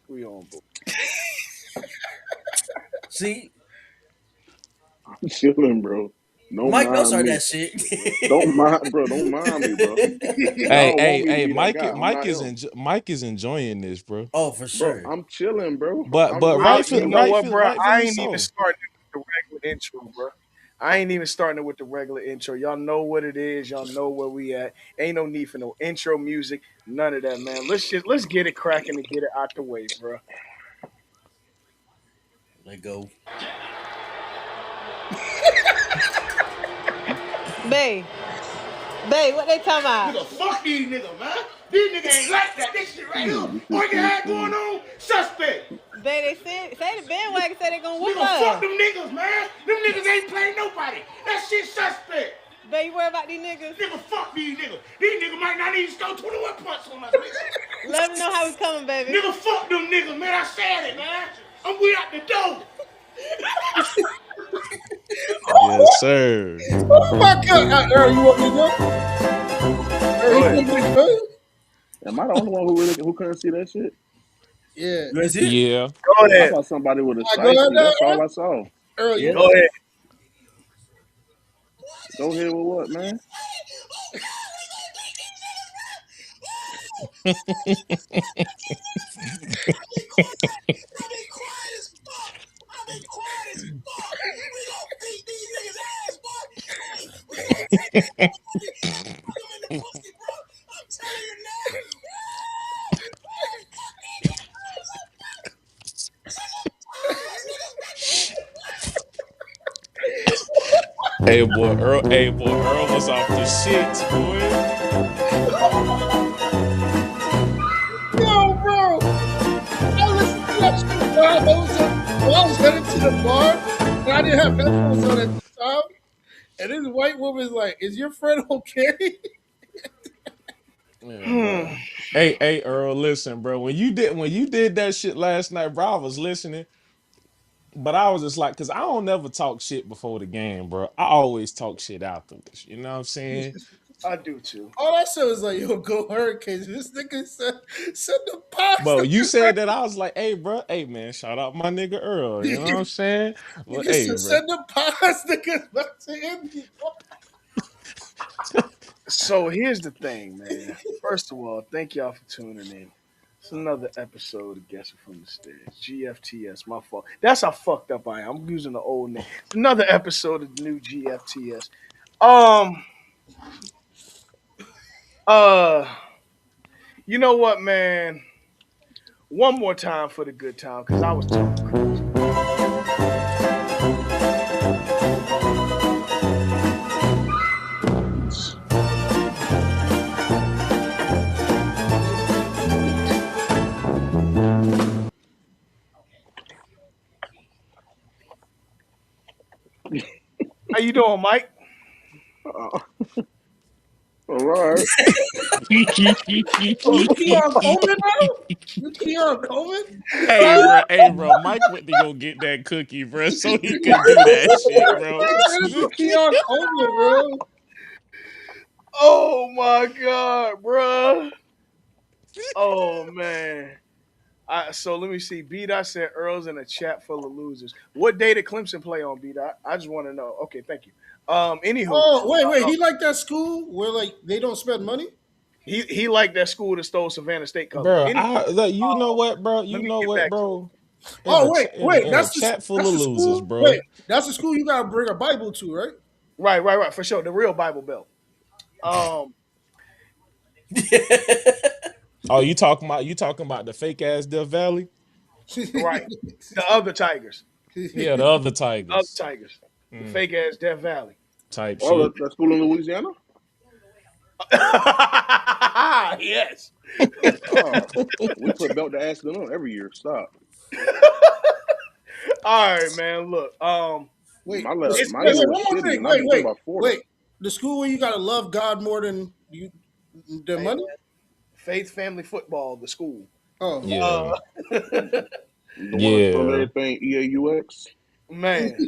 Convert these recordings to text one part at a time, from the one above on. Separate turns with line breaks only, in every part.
We on.
See,
I'm chilling, bro. Don't
Mike don't
mind
start
me.
that shit.
Don't mind, bro. Don't mind me, bro.
Hey,
Y'all want
hey,
me to
hey,
be that guy. I'm not him,
Mike is enjoying this, bro.
Oh, for
bro.
sure.
I'm chilling, bro. I'm
But
real
You know
chilling.
what, bro? I
rightfully
ain't even
so.
starting with the regular intro, bro. I ain't even starting with the regular intro. Y'all know what it is. Y'all know where we at. Ain't no need for no intro music. None of that, man. Let's get it cracking and get it out the way, bro.
Let go.
Bae, what they talking about?
Nigga, fuck these niggas, man. These niggas ain't like that. This shit right here,
This is
all you
too
had going
funny.
on, suspect.
Bae, they say the bandwagon say they gonna whoop
Nigga, fuck
us.
them niggas, man. Them niggas ain't playing nobody. That shit suspect.
Bae, you worry about these niggas?
Nigga, fuck these niggas. These niggas might not even score 21 points on us, nigga.
Let them know how we coming, baby.
Nigga, fuck them niggas, man. I said it, man. We out the door.
Yes, sir.
Oh my God. Earl, you want me to go? Earl,
Go
you
ahead.
want me to go?
Am I the only one who couldn't see that shit?
Yeah.
You guys it?
Yeah.
Go
I
ahead.
saw somebody with a
Go ahead
shiesty.
now,
That's all I saw.
Earl, you
Yeah.
Go
want
ahead.
Go ahead with what, man?
Hey boy, Earl was off the shits, boy.
Yo, bro. I listened to that shit while I was headed to the bar, and I didn't have headphones on at the time. And this white woman's like, "Is your friend okay?"
Yeah,
Hmm.
bro. Hey, Earl, listen, bro. When you did that shit last night, bro, I was listening, but I was just like, cause I don't never talk shit before the game, bro. I always talk shit afterwards. You know what I'm saying?
I do too.
All I said was like, "Yo, go Hurricanes!" This nigga said, "Send the
Bro,
pasta."
you said that I was like, hey, bro, hey man, shout out my nigga Earl. You know what I'm saying? But
Nigga
hey,
said,
bro.
"Send the pasta." Nigga back to Indy.
So here's the thing, man. First of all, thank y'all for tuning in. It's another episode of Guessing from the Stairs. GFTS, my fault. That's how fucked up I am. I'm using the old name. It's another episode of the new GFTS. Um, uh, you know what, man? One more time for the good time, because I was talking crazy. How you doing, Mike?
Uh, all right.
Oh, you Keon Coleman now? You Keon Coleman?
Hey, bro, Mike went to go get that cookie, bro, so he could do that shit, bro.
This is Keon Coleman, bro.
Oh my god, bruh. Oh man. So let me see. B Dot said Earl's in a chat full of losers. What day did Clemson play on, B Dot? I just want to know. Okay, thank you. Anywho,
Oh, wait. He like that school where like they don't spend money?
he liked that school that stole Savannah State colors.
Bro,
Anywho,
you know what, bro?
let
You
me
know
get
what,
back to
bro?
Oh, wait.
In a chat full
That's
of
the
losers,
school.
bro.
Wait, that's the school you gotta bring a Bible to, right?
right, for sure. The real Bible Belt. Um,
Oh, you talking about the fake ass Death Valley?
right. The other Tigers,
Yeah, the other
the other
Tigers.
Tigers, the
Mm,
fake ass Death Valley.
type
Oh,
shit.
that school in Louisiana?
Yes.
Oh, we put belt to ass them on every year. Stop.
All right, man. Look,
Wait,
it's
My
wait,
nigga
it's
was
one more
shitty,
thing.
and I beat them by 40.
Wait. The school where you gotta love God more than you than
hey,
money?
man, Faith Family Football, the school.
Oh.
Yeah.
Uh,
The one that spelled
Yeah.
everything EAUX.
man,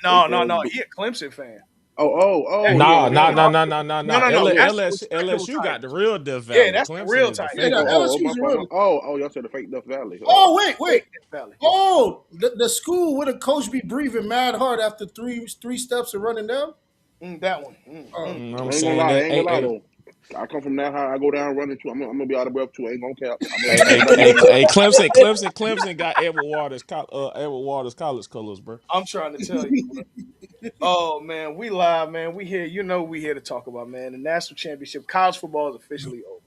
Fake ass.
no. He a Clemson fan. That,
yeah,
Nah,
yeah.
nah, nah, nah, nah, nah,
no,
nah.
no, no. That's the respectable
LSU got the
Tigers.
real Death
Yeah,
Valley.
that's the
Clemson
real
is the
Tigers.
Yeah,
fake
the
one.
My
LSU's
fault.
real.
Y'all said the fake Death Valley.
Oh
Oh,
wait.
Fake Death Valley.
Oh, the school where the coach be breathing mad hard after three steps of running down.
That one.
Oh,
I'm
I ain't gonna
saying
lie. I
that.
ain't gonna lie though. I come from that high. I go down running too. I'm gonna be out of breath too. I ain't gonna cap. I'm gonna back that up.
Clemson got Edward Waters college colors, bro.
I'm trying to tell you. Oh man, we live, man. We here. You know, we here to talk about, man. The national championship, college football is officially over.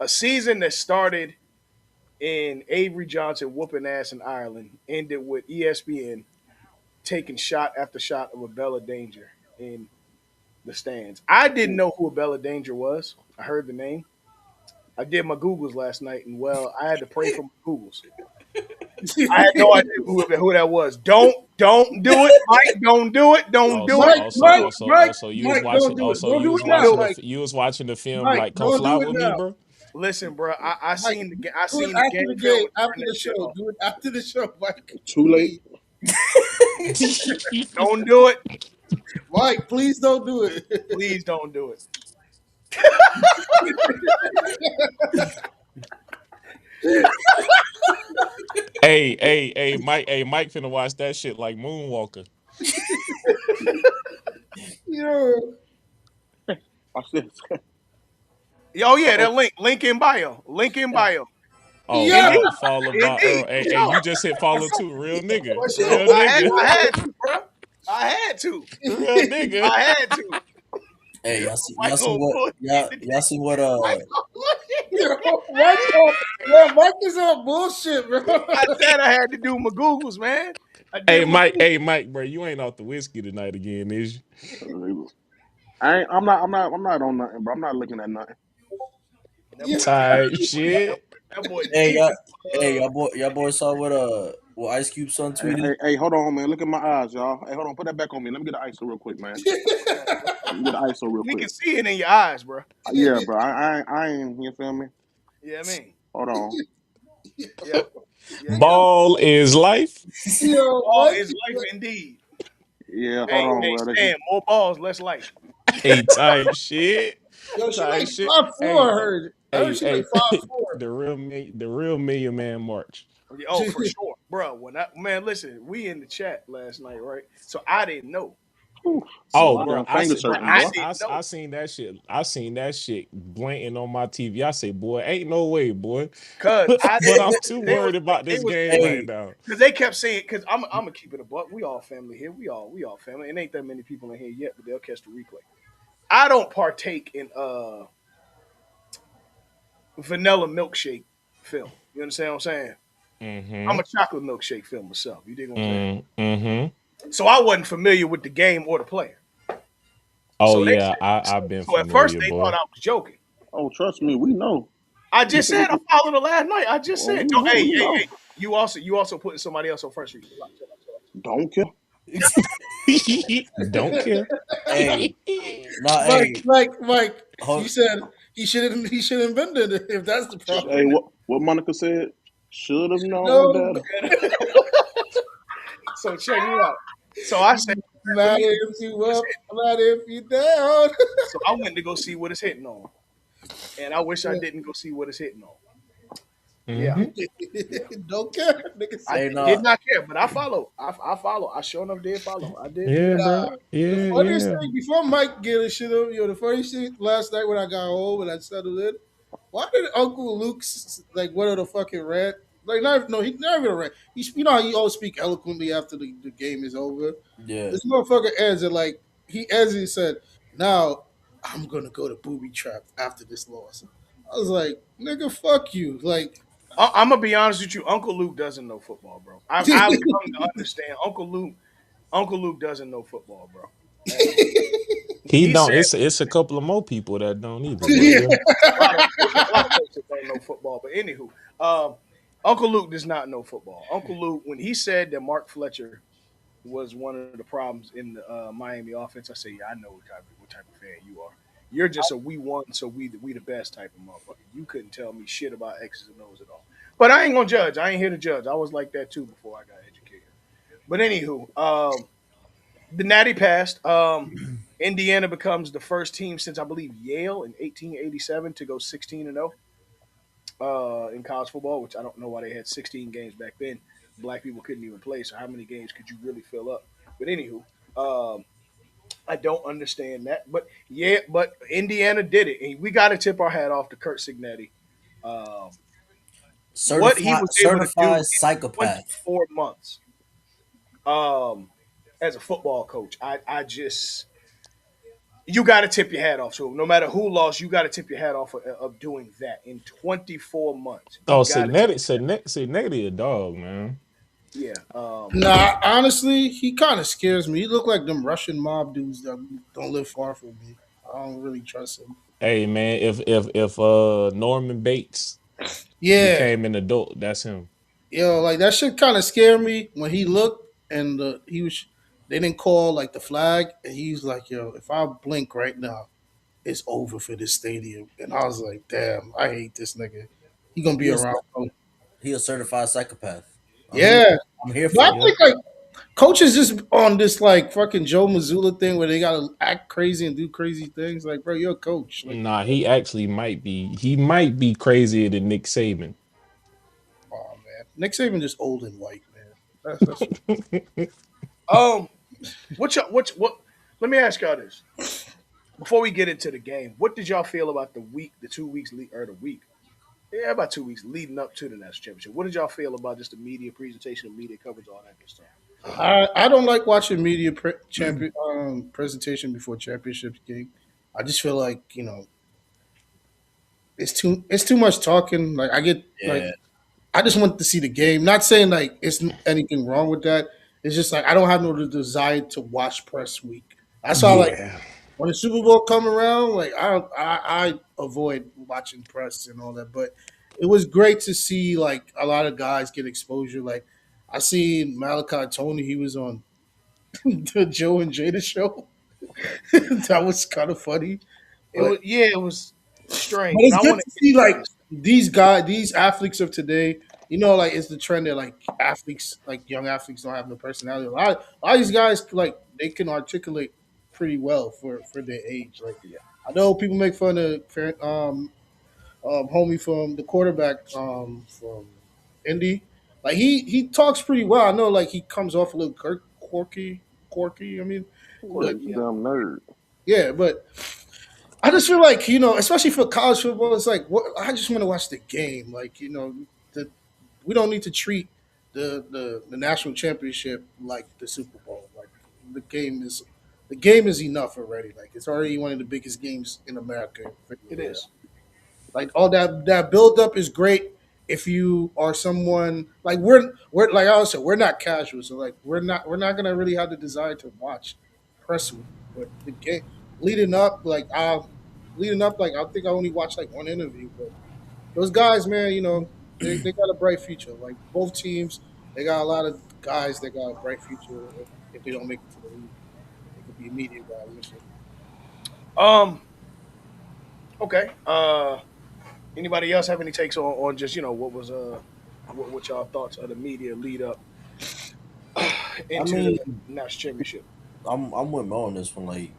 A season that started in Avery Johnson whooping ass in Ireland ended with ESPN taking shot after shot of Abella Danger in the stands. I didn't know who Abella Danger was. I heard the name. I did my Googles last night, and well, I had to pray for my Googles. I had no idea who that was. Don't do it, Mike. Don't do it. Don't do it.
Mike,
Don't do it.
Don't do it. Don't do it now,
Do it.
Mike.
You was watching the film
Mike,
like "Come
don't
Fly
do it
with Me,"
now.
bro.
Listen, bro.
Mike,
I
do it
seen the
after
game
the
film
game,
and
after
turned
the
that shit
show.
off.
Do it after the show, Mike.
Too late.
Please,
Don't do it.
Mike. Please don't do it.
Please don't do it.
Mike finna watch that shit like Moonwalker.
Yo,
I said,
Oh yeah,
oh,
that link in bio. Link in bio.
Oh,
yeah.
Indeed,
follow by
indeed,
Earl.
for
Hey,
sure,
you just hit follow too, real nigga,
for sure.
real nigga,
I had to, bro. I had to.
real nigga.
I had to.
Hey,
Mike
y'all see
gonna
what
bullshit
y'all
today.
y'all see what
Mike gonna bullshit
Yo,
today.
Mike is on bullshit, bro.
I said I had to do my Googles, man. I did
Hey
my
Mike,
Googles.
hey Mike, bro, you ain't off the whiskey tonight again, is you?
I ain't. I'm not on nothing, bro. I'm not looking at nothing.
That
Yeah.
boy,
Type
that,
shit.
that boy
hey
deep.
y'all boys saw what Ice Cube son
Hey,
tweeted?
hey, hey, hold on, man. Look at my eyes, y'all. Hey, hold on. Put that back on me. Let me get the ISO real quick, man. Let me get the ISO real
We can
quick.
see it in your eyes, bro.
Yeah, bro. I ain't. You feel me?
Yeah, I mean,
Hold on.
yeah, yeah, yeah.
Ball is life.
Yo,
Ball
Mike.
is life indeed.
Yeah, hold
Hey,
on,
hey,
bro.
Stan, more balls, less life.
Hey, type shit.
Yo, she
Type
like
shit.
5'4".
Hey,
I heard. I heard
hey,
she like
hey,
5'4".
the real Million Man March.
Oh, for sure, bro. When I man, listen, we in the chat last night, right? So I didn't know.
Whew.
So
Oh,
My damn
I,
fingers hurting,
I
boy.
didn't know.
I seen that shit. I seen that shit blatant on my TV. I say, boy, ain't no way, boy.
Cause I
But
didn't.
I'm too
They was
worried about
they
this
was
game
saying
right
Hey,
now.
because they kept saying because I'm gonna keep it a buck. We all family here. We all family. And ain't that many people in here yet, but they'll catch the replay. I don't partake in vanilla milkshake film. You understand what I'm saying? I'm
Mm-hmm.
a chocolate milkshake film myself. You dig what I'm saying?
Mm-hmm.
So I wasn't familiar with the game or the player.
Oh
So they
yeah,
said,
I've been
so at first
familiar,
they thought
boy.
I was joking.
Oh, trust me, we know.
I just said I followed her last night. I just
Well,
said,
we
no,
know.
hey,
We
hey,
know.
hey. You also putting somebody else on first street. Chill out, chill out, chill out, chill
Don't care.
Don't care.
hey, nah,
Mike,
hey,
Mike, Mike. He
hold,
said he should have invented it if that's the
Hey,
problem.
what Monica said? Should have known
No,
better.
out. So check me out. So I said, let
mad
me
if
see
you
what it's
up,
hitting.
mad if you down.
So I went to go see what it's hitting on, and I wish I didn't go see what it's hitting on. Yeah,
Mm-hmm.
yeah.
Don't care, nigga.
I
hey,
did
nah,
not care, but I follow. I follow. I sure enough did follow. I did do
Yeah,
that.
bro.
The
Yeah,
funniest
yeah.
thing before Mike get his shit up, the funniest thing last night when I got home and I settled in, why did Uncle Luke like one of the fucking rant? Like not no, he never even rant. How you always speak eloquently after the game is over.
yeah.
This motherfucker ends it like he said, "Now I'm gonna go to booby trap after this loss." I was like, "Nigga, fuck you!" Like,
I'm gonna be honest with you. Uncle Luke doesn't know football, bro. I've come to understand Uncle Luke. Uncle Luke doesn't know football, bro. And when
He
he
don't.
said,
It's a couple of more people that don't either, but
yeah,
yeah.
it's a lot of folks that don't know football. But anywho, Uncle Luke does not know football. Uncle Luke, when he said that Mark Fletcher was one of the problems in the Miami offense, I say, yeah, I know what type of fan you are. You're just a we won, so we the best type of motherfucker. You couldn't tell me shit about X's and O's at all. But I ain't gonna judge. I ain't here to judge. I was like that too before I got educated. But anywho, The Natty passed. Indiana becomes the first team since I believe Yale in 1887 to go 16-0 in college football, which I don't know why they had 16 games back then. Black people couldn't even play, so how many games could you really fill up? But anywho, I don't understand that. But yeah, but Indiana did it, and we got to tip our hat off to Kurt Signetti. Um, what he was able to do
Certified
in
psychopath.
24 months um, as a football coach, I just you got to tip your hat off to him. No matter who lost, you got to tip your hat off of doing that in 24 months. You
Oh,
got to tip.
Signetti a dog, man.
Yeah.
Nah, honestly, he kind of scares me. He look like them Russian mob dudes that don't live far from me. I don't really trust him.
Hey man, if Norman Bates
Yeah,
became an adult, that's him.
yo, like that shit kind of scared me when he looked and he was. They didn't call like the flag, and he's like, "Yo, if I blink right now, it's over for this stadium." And I was like, "Damn, I hate this nigga. He gonna
He
be
a,
around."
he a certified psychopath. I'm here.
Yeah,
I'm here
but I
for it.
Yep.
think like coaches just on this like fucking Joe Mazzulla thing where they gotta act crazy and do crazy things. Like, bro, you're a coach. Like,
Nah, he actually might be crazier than Nick Saban.
oh man, Nick Saban just old and white, man. That's
Um. What? Let me ask y'all this before we get into the game. What did y'all feel about the week, the 2 weeks or the week? Yeah, about 2 weeks leading up to the national championship. What did y'all feel about just the media presentation, the media coverage, all that good stuff?
I don't like watching media presentation before championship game. I just feel like it's too much talking. Like I get like
Yeah.
I just want to see the game. Not saying like it's anything wrong with that. It's just like I don't have no desire to watch press week. That's why like
Yeah.
when the Super Bowl come around, like I avoid watching press and all that. But it was great to see like a lot of guys get exposure. Like I seen Malachi Tony, he was on the Joe and Jada show. That was kind of funny.
It
But
was yeah, it was
but
strange, and
it's
I
good
want to
to
get
see
into
like
this.
these athletes of today. Like it's the trend that like athletes, like young athletes, don't have no personality. A lot of these guys like they can articulate pretty well for their age. Like
Yeah,
I know people make fun of homie from the quarterback from Indy. Like he talks pretty well. I know like he comes off a little quirky. I mean,
What
but
a
yeah,
dumb nerd.
yeah, but I just feel like especially for college football, it's like what I just want to watch the game. Like we don't need to treat the national championship like the Super Bowl. Like the game is the game is enough already. Like it's already one of the biggest games in America.
it
Yeah.
is.
Like all that build up is great if you are someone like we're like I said, we're not casual, so like we're not gonna really have the desire to watch press week. But the game leading up like I think I only watched like one interview, but those guys, man, they got a bright future. Like both teams, they got a lot of guys that got a bright future if they don't make it to the league. They could be media guys and shit.
Um. Okay. Anybody else have any takes on just what was what y'all thoughts of the media lead up
I
into the
mean,
national championship?
I'm with Mo on this one. Like,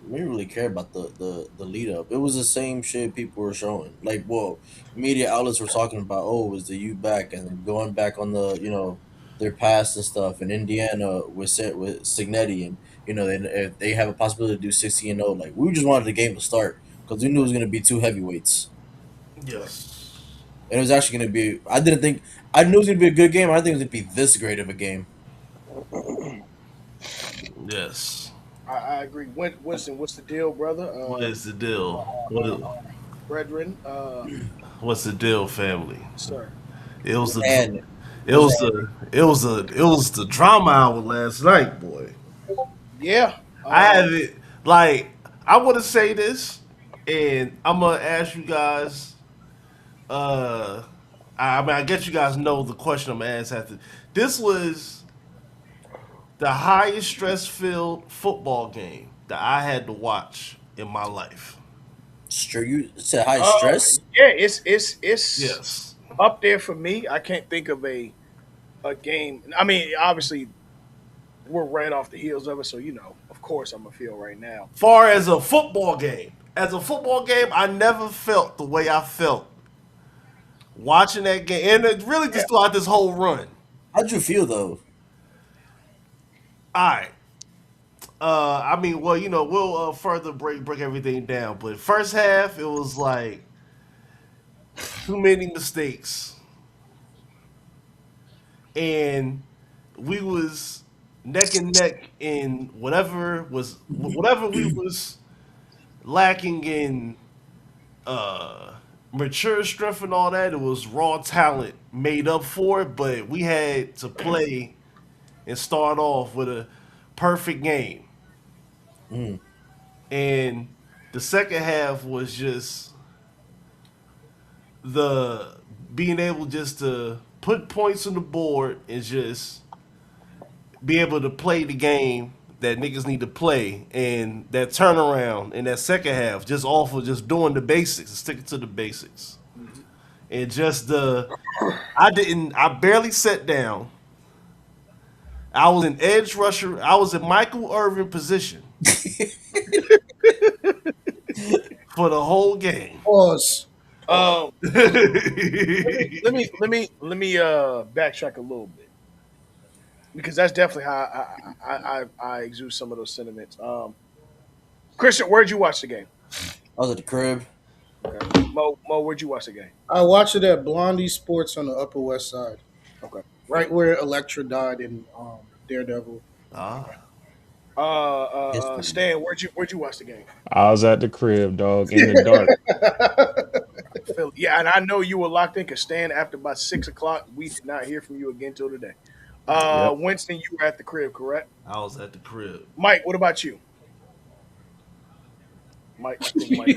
we didn't really care about the lead up. It was the same shit people were showing. Like, well, media outlets were talking about, oh, was the U back and then going back on their past and stuff. And Indiana was set with Signetti, and if they have a possibility to do 60-0. Like, we just wanted the game to start because we knew it was gonna be two heavyweights,
Yes.
and it was actually gonna be. I didn't think I knew it was gonna be a good game. I didn't think it was gonna be this great of a game.
Yes.
I agree. Winston, what's the deal, brother?
What is the deal?
Brethren,
What's the deal, family?
sir.
It was the
And
it
what's
was the it was the drama hour last night, boy.
Yeah.
I have it like I want to say this, and I'm gonna ask you guys. Uh, I mean, I guess you guys know the question I'm gonna ask after. This was the highest stress filled football game that I had to watch in my life.
You said high
Uh,
stress.
yeah. It's
Yes.
up there for me. I can't think of a game. I mean, obviously we're right off the heels of it. So of course, I'm gonna feel right now.
Far as a football game, I never felt the way I felt watching that game, and it really
Yeah,
just throughout this whole run.
How'd you feel though?
All right. I mean, well, we'll further break everything down, but first half it was like too many mistakes, and we was neck and neck in whatever we was lacking in mature strength and all that. It was raw talent made up for it, but we had to play and start off with a perfect game,
Mm.
and the second half was just the being able just to put points on the board and just be able to play the game that niggas need to play, and that turnaround in that second half just off of just doing the basics and sticking to the basics.
hmm
And just I barely sat down. I was in edge rusher. I was in Michael Irvin position for the whole game.
Pause. Pause.
So let me backtrack a little bit because that's definitely how I exude some of those sentiments. Christian, where'd you watch the game?
I was at the crib.
Okay, Mo, where'd you watch the game?
I watched it at Blondie Sports on the Upper West Side,
Okay,
right where Elektra died in Daredevil.
okay.
Ah,
History.
Stan, where'd you watch the game?
I was at the crib, dog, in the dark.
Philly. Yeah, and I know you were locked in because Stan, after about 6 o'clock, we did not hear from you again till today.
Yep.
Winston, you were at the crib, correct?
I was at the crib.
Mike, what about you? Mike, I think
Mike,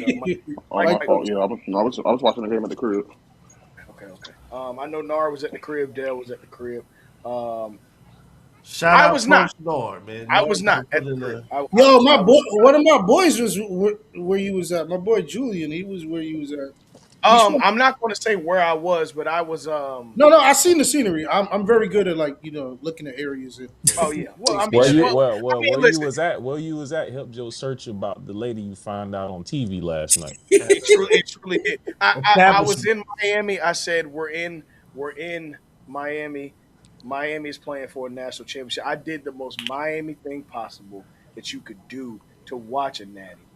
Mike
Oh
was
yeah, I was watching the game at the crib.
okay. I know Nar was at the crib. Dale was at the crib. Um,
Shout
I
out
was not.
Coach Nord, man.
I was
Nord
not
put
at the
in
crib.
the
Yo, my
I
boy,
was.
one of my boys was where you was at. My boy Julian, he was where you was at. He's from.
I'm not going to say where I was, but I was.
No, I seen the scenery. I'm very good at like looking at areas and
Oh yeah. Well, I mean,
Where
places.
you
well, I mean,
where you
listen.
was at? Where you was at? Helped Joe search about the lady you found out on TV last night.
It truly did. I was
establishment.
in Miami. I said we're in Miami. Miami is playing for a national championship. I did the most Miami thing possible that you could do to watch a natty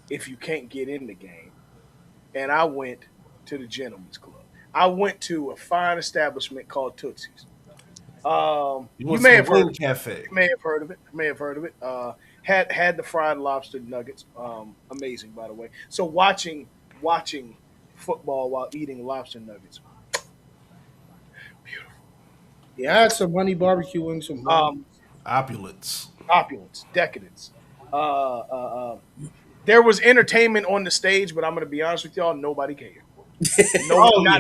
if you can't get in the game. And I went to the Gentlemen's Club. I went to a fine establishment called Tootsie's.
You
You
went
may
to the
have heard
Wing
of it.
Cafe.
You may have heard of it. You may have heard of it. Had the fried lobster nuggets. Amazing, by the way. So watching football while eating lobster nuggets, beautiful.
Yeah, I had some honey barbecue wings from
Um,
Blondie.
Opulence.
Opulence, decadence. There was entertainment on the stage, but I'm going to be honest with y'all, nobody cared. No,
Oh yeah.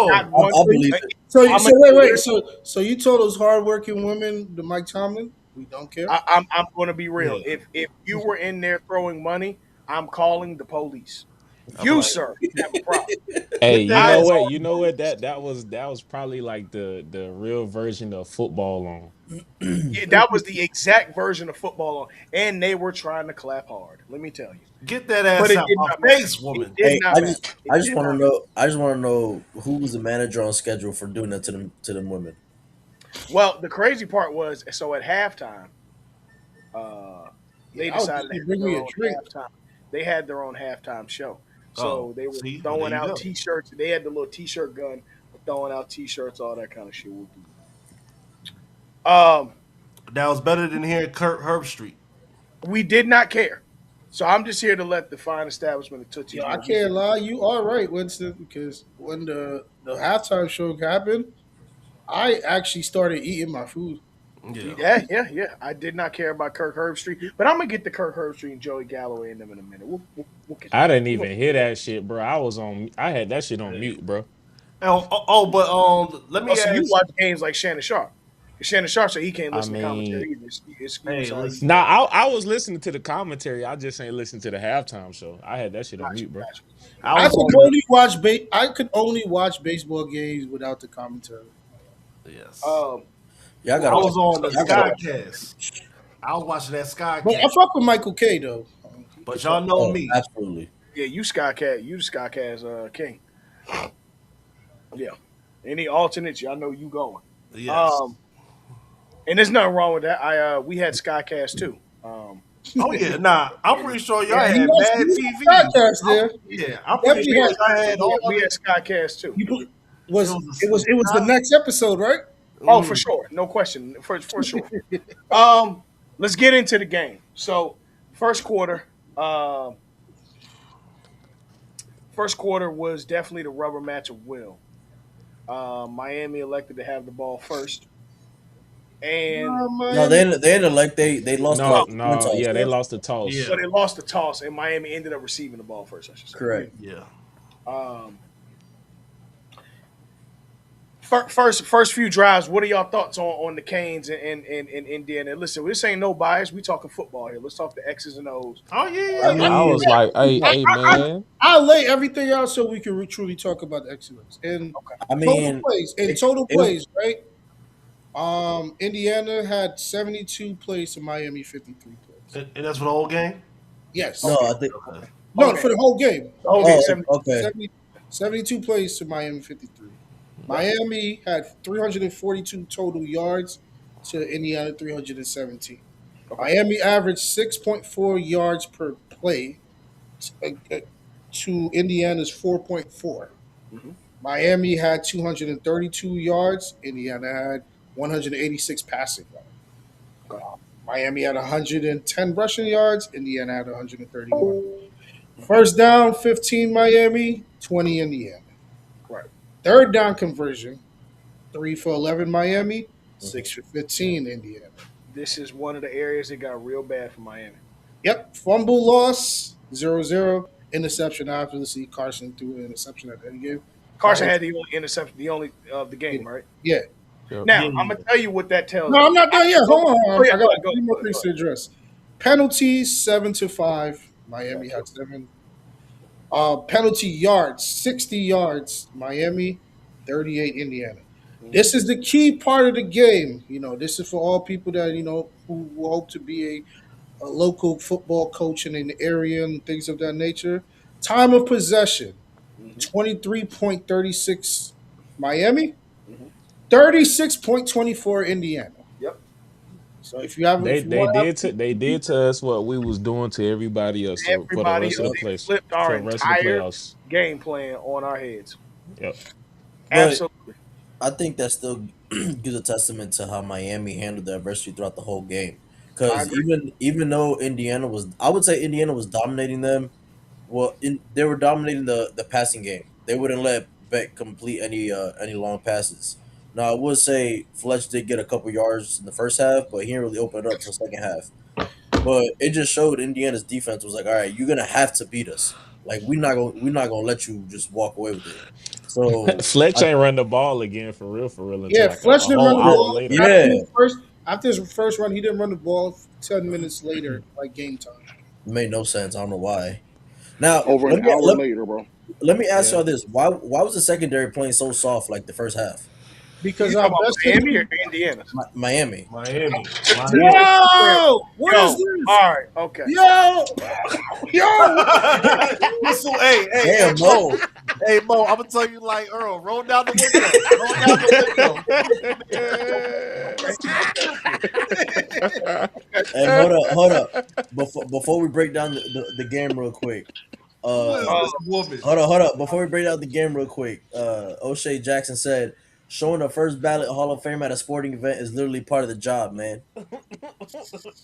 not
Oh,
one.
I believe it.
So
I'm
so
gonna,
wait. So you told those hardworking women, the Mike Tomlin, we don't care.
I'm going to be real.
yeah.
If you were in there throwing money, I'm calling the police.
I'm
You,
like,
sir, have a problem.
Hey,
get that
you know
I
ass.
what? You know what? That was probably like the real version of football on.
Yeah, that was the exact version of football, and they were trying to clap hard. Let me tell you,
Get that
but
ass
it
out
did
my
not matter.
face,
It
woman.
did
Hey,
not matter. It
I just
did
want to
not matter.
know. I just want to know who was the manager on schedule for doing that to them women.
Well, the crazy part was, so at halftime, uh, they
Yeah, I was
decided to
saying,
have
bring
their
me a
own
drink.
halftime. They had their own halftime show,
Oh,
so they were
see, well there
throwing
you
out
go.
T-shirts. They had the little T-shirt gun, throwing out T-shirts, all that kind of shit. Um,
That was better than hearing Kurt Herbstreit.
we did not care, so I'm just here to let the fine establishment of
Yo,
Tootsie's
I
know we
can't
did.
lie, you are right, Winston, because when the halftime show happened, I actually started eating my food.
Yeah.
Yeah. I did not care about Kirk Herbstreit, but I'm gonna get to Kirk Herbstreit and Joey Galloway in them in a minute. We'll get to
I
that.
didn't even hear that shit, bro. I had that shit on mute, bro.
But let
Oh,
me
so you
ask.
watch games like Shannon Sharp? 'Cause Shannon Sharp said he can't
I
listen to
mean,
commentary either. Excuse
Hey,
how he.
listen.
nah, I was listening to the commentary. I just ain't listening to the halftime show. I had that shit on
Gotcha,
mute, bro.
gotcha,
I
I
was
gotcha.
could
on the
only watch I could only watch baseball games without the commentary.
yes.
Um,
Y'all
I
gotta
was
watch.
on the
Y'all gotta.
Skycast. I was watching that
But I
Skycast.
fuck with Michael K though. He
But
could
y'all
talk.
know
Oh,
me.
absolutely.
Yeah, you Skycat, you the Skycast king. Yeah. Any alternates, y'all know you going.
Yes.
Um, and there's nothing wrong with that. I we had Skycast too.
Oh yeah, nah. I'm
And
pretty sure y'all
Yeah,
had
he
mad
was on
TV.
podcast there.
Yeah,
He
I'm pretty
definitely
sure
had.
y'all had
we
all
we
the.
had Skycast too.
You put,
It
was
was
it was
a
it was the next episode, right?
Oh, for
mm,
sure, no question, for sure. Um, let's get into the game. So, first quarter, um, first quarter was definitely the rubber match of will. Miami elected to have the ball first, and
No,
Miami.
they ended like they lost
oh,
No,
the coin
no,
toss.
yeah, they lost the
so
toss.
yeah,
they lost the toss, and Miami ended up receiving the ball first. I should say.
Yeah.
Correct.
yeah.
Um, first few drives. What are y'all thoughts on the Canes and Indiana? Listen, this ain't no bias. We talking football here. Let's talk the X's and O's.
Oh yeah,
I
yeah,
I
yeah.
was
mean,
like, hey,
I,
hey,
I,
man.
I'll lay everything out so we can truly talk about the excellence and
I mean,
total
it
plays, right? Indiana had 72 plays to Miami 53 plays.
And that's for the whole game.
no,
Yes,
Okay,
I think.
Okay.
whole
no,
game,
for the whole game.
the whole game,
Oh,
70.
okay.
70, 72 plays to Miami 53.
Yep.
Miami had 342 total yards to Indiana 317.
Okay.
Miami averaged 6.4 yards per play to Indiana's 4.4.
Hmm.
Miami had 232 yards. Indiana had 186 passing yards.
Okay.
Miami had 110 rushing yards. Indiana had 131. First down, 15 Miami, 20 Indiana.
Right.
Third down conversion, 3 for 11 Miami,
Mhm.
6 for 15 Indiana.
This is one of the areas that got real bad for Miami.
Yep, fumble loss, 0-0. Interception, obviously. Carson threw an interception at the end of the game.
Carson
Miami,
had the only interception, the only of the
yeah.
game, right?
Yeah.
Yep.
Now
Yeah,
I'm
yeah.
gonna tell you what that tells
No, I'm
me.
not done yet.
Oh,
Hold
oh
on.
yeah,
I
go
got
ahead, go
three
ahead,
more
go ahead,
things
go
to
ahead.
address. Penalties, 7-5. Miami
Gotcha.
had 7. Penalty yards, 60 yards. Miami, 38 Indiana.
Hmm.
This is the key part of the game. This is for all people that, who hope to be a local football coach in the area and things of that nature. Time of possession,
Hmm.
23.36 Miami,
Hmm.
36.24 Indiana.
Yep.
So
They
if you want to have
they did to us what we was doing to everybody else for the
Everybody
rest of
else,
the
Yep.
they
place
flipped our
for the rest of the
entire
playoffs.
game plan on our heads.
Yep.
But
Absolutely.
I think that still gives a testament to how Miami handled the adversity throughout the whole game.
I
Because
agree.
even though Indiana was, I would say Indiana was dominating them. Well, they were dominating the passing game. They wouldn't let Beck complete any long passes. Now I would say Fletch did get a couple yards in the first half, but he didn't really open it up till second half. But it just showed Indiana's defense was like, all right, you're gonna have to beat us. Like we're not gonna let you just walk away with it. So
Fletch
I
ain't run the ball again for real until
Yeah,
like a
Fletcher didn't run
whole
the
hour
ball
later.
after
yeah,
his first run. He didn't run the ball 10 minutes later, like game time,
it made no sense. I don't know why. Now
Over an
let me
hour
let,
later, bro.
let me ask
Yeah.
y'all this: why was the secondary playing so soft like the first half?
because
You
our
talking about
best
Miami or
safety.
Indiana?
Miami.
Miami.
To be
Miami.
clear,
Yo, what
yo,
is
all
this?
right, okay.
Yo, yo, what?
Whistle, hey,
Damn,
Mo.
Mo.
Hey, Mo, I'm gonna tell you like Earl. Roll down the window. Roll down the window.
Hey, hold up. Before we break down the game real quick.
Who is
Uh,
Uh,
this woman?
hold up. Before we break down the game real quick. O'Shea Jackson said, "Showing a first ballot Hall of Fame at a sporting event is literally part of the job, man."
I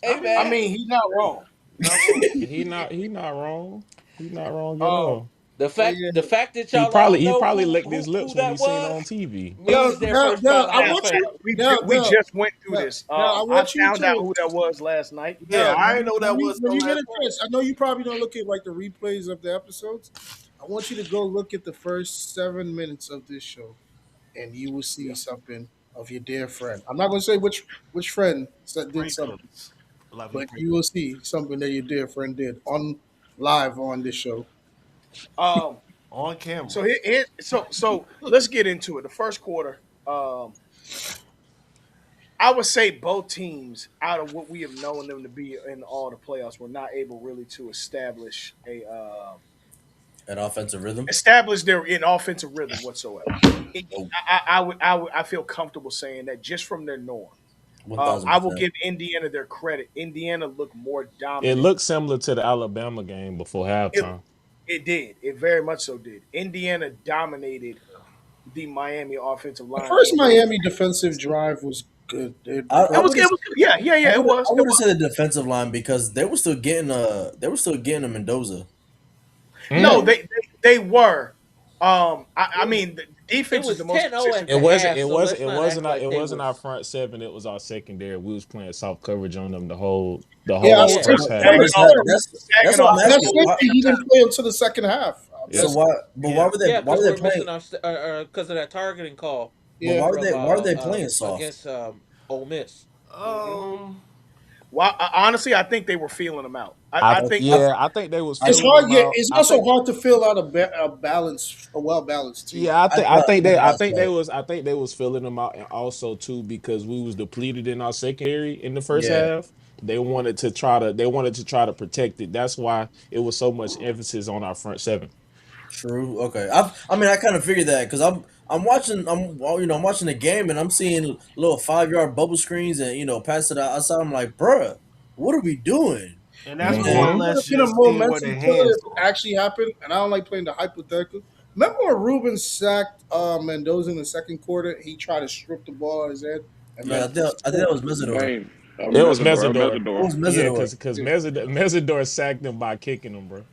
Hey
I
mean,
man,
mean, he's not wrong. Not wrong.
he not wrong. He not wrong at
Um,
all.
the
Yeah.
fact that y'all all
He
know
probably licked his
who
lips when he
that
seen it
was
on TV.
Yo,
means their
Dell,
first
Dell,
ballot
I
Hall
now,
of
want you,
Famer.
we
Dell,
just went through
Dell,
this.
Dell, I
I
want you
found out
to,
who that was last night.
yeah,
Dell,
I didn't know that was
when
till
you get
last
a
night.
chance, I know you probably don't look at like the replays of the episodes. I want you to go look at the first 7 minutes of this show, and you will see
Yeah.
something of your dear friend. I'm not going to say which friend did something,
Pringles. Lovey
but you will
Pringles.
see something that your dear friend did on live on this show.
Um,
On camera.
so let's get into it. The first quarter. Um, I would say both teams, out of what we have known them to be in all the playoffs, were not able really to
An offensive rhythm.
establish their in offensive rhythm whatsoever. It,
Oh,
I feel comfortable saying that just from their norm.
one thousand
I will
percent.
give Indiana their credit. Indiana looked more
It
dominant.
looked similar to the Alabama game before
It
halftime.
it did. It very much so did. Indiana dominated the Miami offensive
The
line
first
for about
Miami defensive drive was good. The
I would have.
it was yeah, yeah, yeah, it was.
I
It
would have
was.
said the defensive line because they were still getting a Mendoza.
No,
Mm.
they were. I
It,
mean the
it
defense is
was
the most
10-0
consistent
at
It
the
thing.
wasn't.
half,
It
so
wasn't.
let's
It
not
wasn't.
act
Our,
like
it
they
wasn't our
was
front seven. It was our secondary. We was playing soft coverage on them the
Yeah, I
whole
yeah.
first
But the
Sagging
half.
first
off,
half,
said
that's
sagging
what
off
I'm
the
that's
asking.
whole
it.
Why,
He
entire
didn't play until the second half.
Yep.
so
That's
why? But
yeah.
why
Yeah,
were
because
they
we're
playing?
missing our because of that targeting call
But
yeah.
why were they playing soft?
against Ole Miss.
Mm-hmm.
Um,
Well, honestly, I think they were feeling them out.
I
I think
I,
I think they was
I,
It's
filling
hard.
them
Yeah,
out.
it's
I
also
think
hard to fill out a well balanced team.
yeah,
I thought,
I think they was filling them out, and also too because we was depleted in our secondary in the first
yeah,
half. They wanted to try to protect it. That's why it was so much emphasis on our front seven.
true. Okay, I mean, I kind of figured that because I'm watching, I'm watching the game and I'm seeing little 5 yard bubble screens and pass it outside. I'm like, bruh, what are we doing?
and that's
You know
more
what
or
Mm-hmm.
would
less
have been a
just seeing where
momentum
their
killer
hands
if it
are.
actually happened? And I don't like playing the hypothetical. Remember when Ruben sacked Mendoza in the second quarter? He tried to strip the ball out of his head and
Yeah,
Mendoza
I think that
scored.
was Mesidor.
Game. That was
It was
Mesidor. That was
Mesidor.
It was
Mesidor.
Yeah,
Mesidor.
because
Yeah.
Mesidor sacked him by kicking him, bro.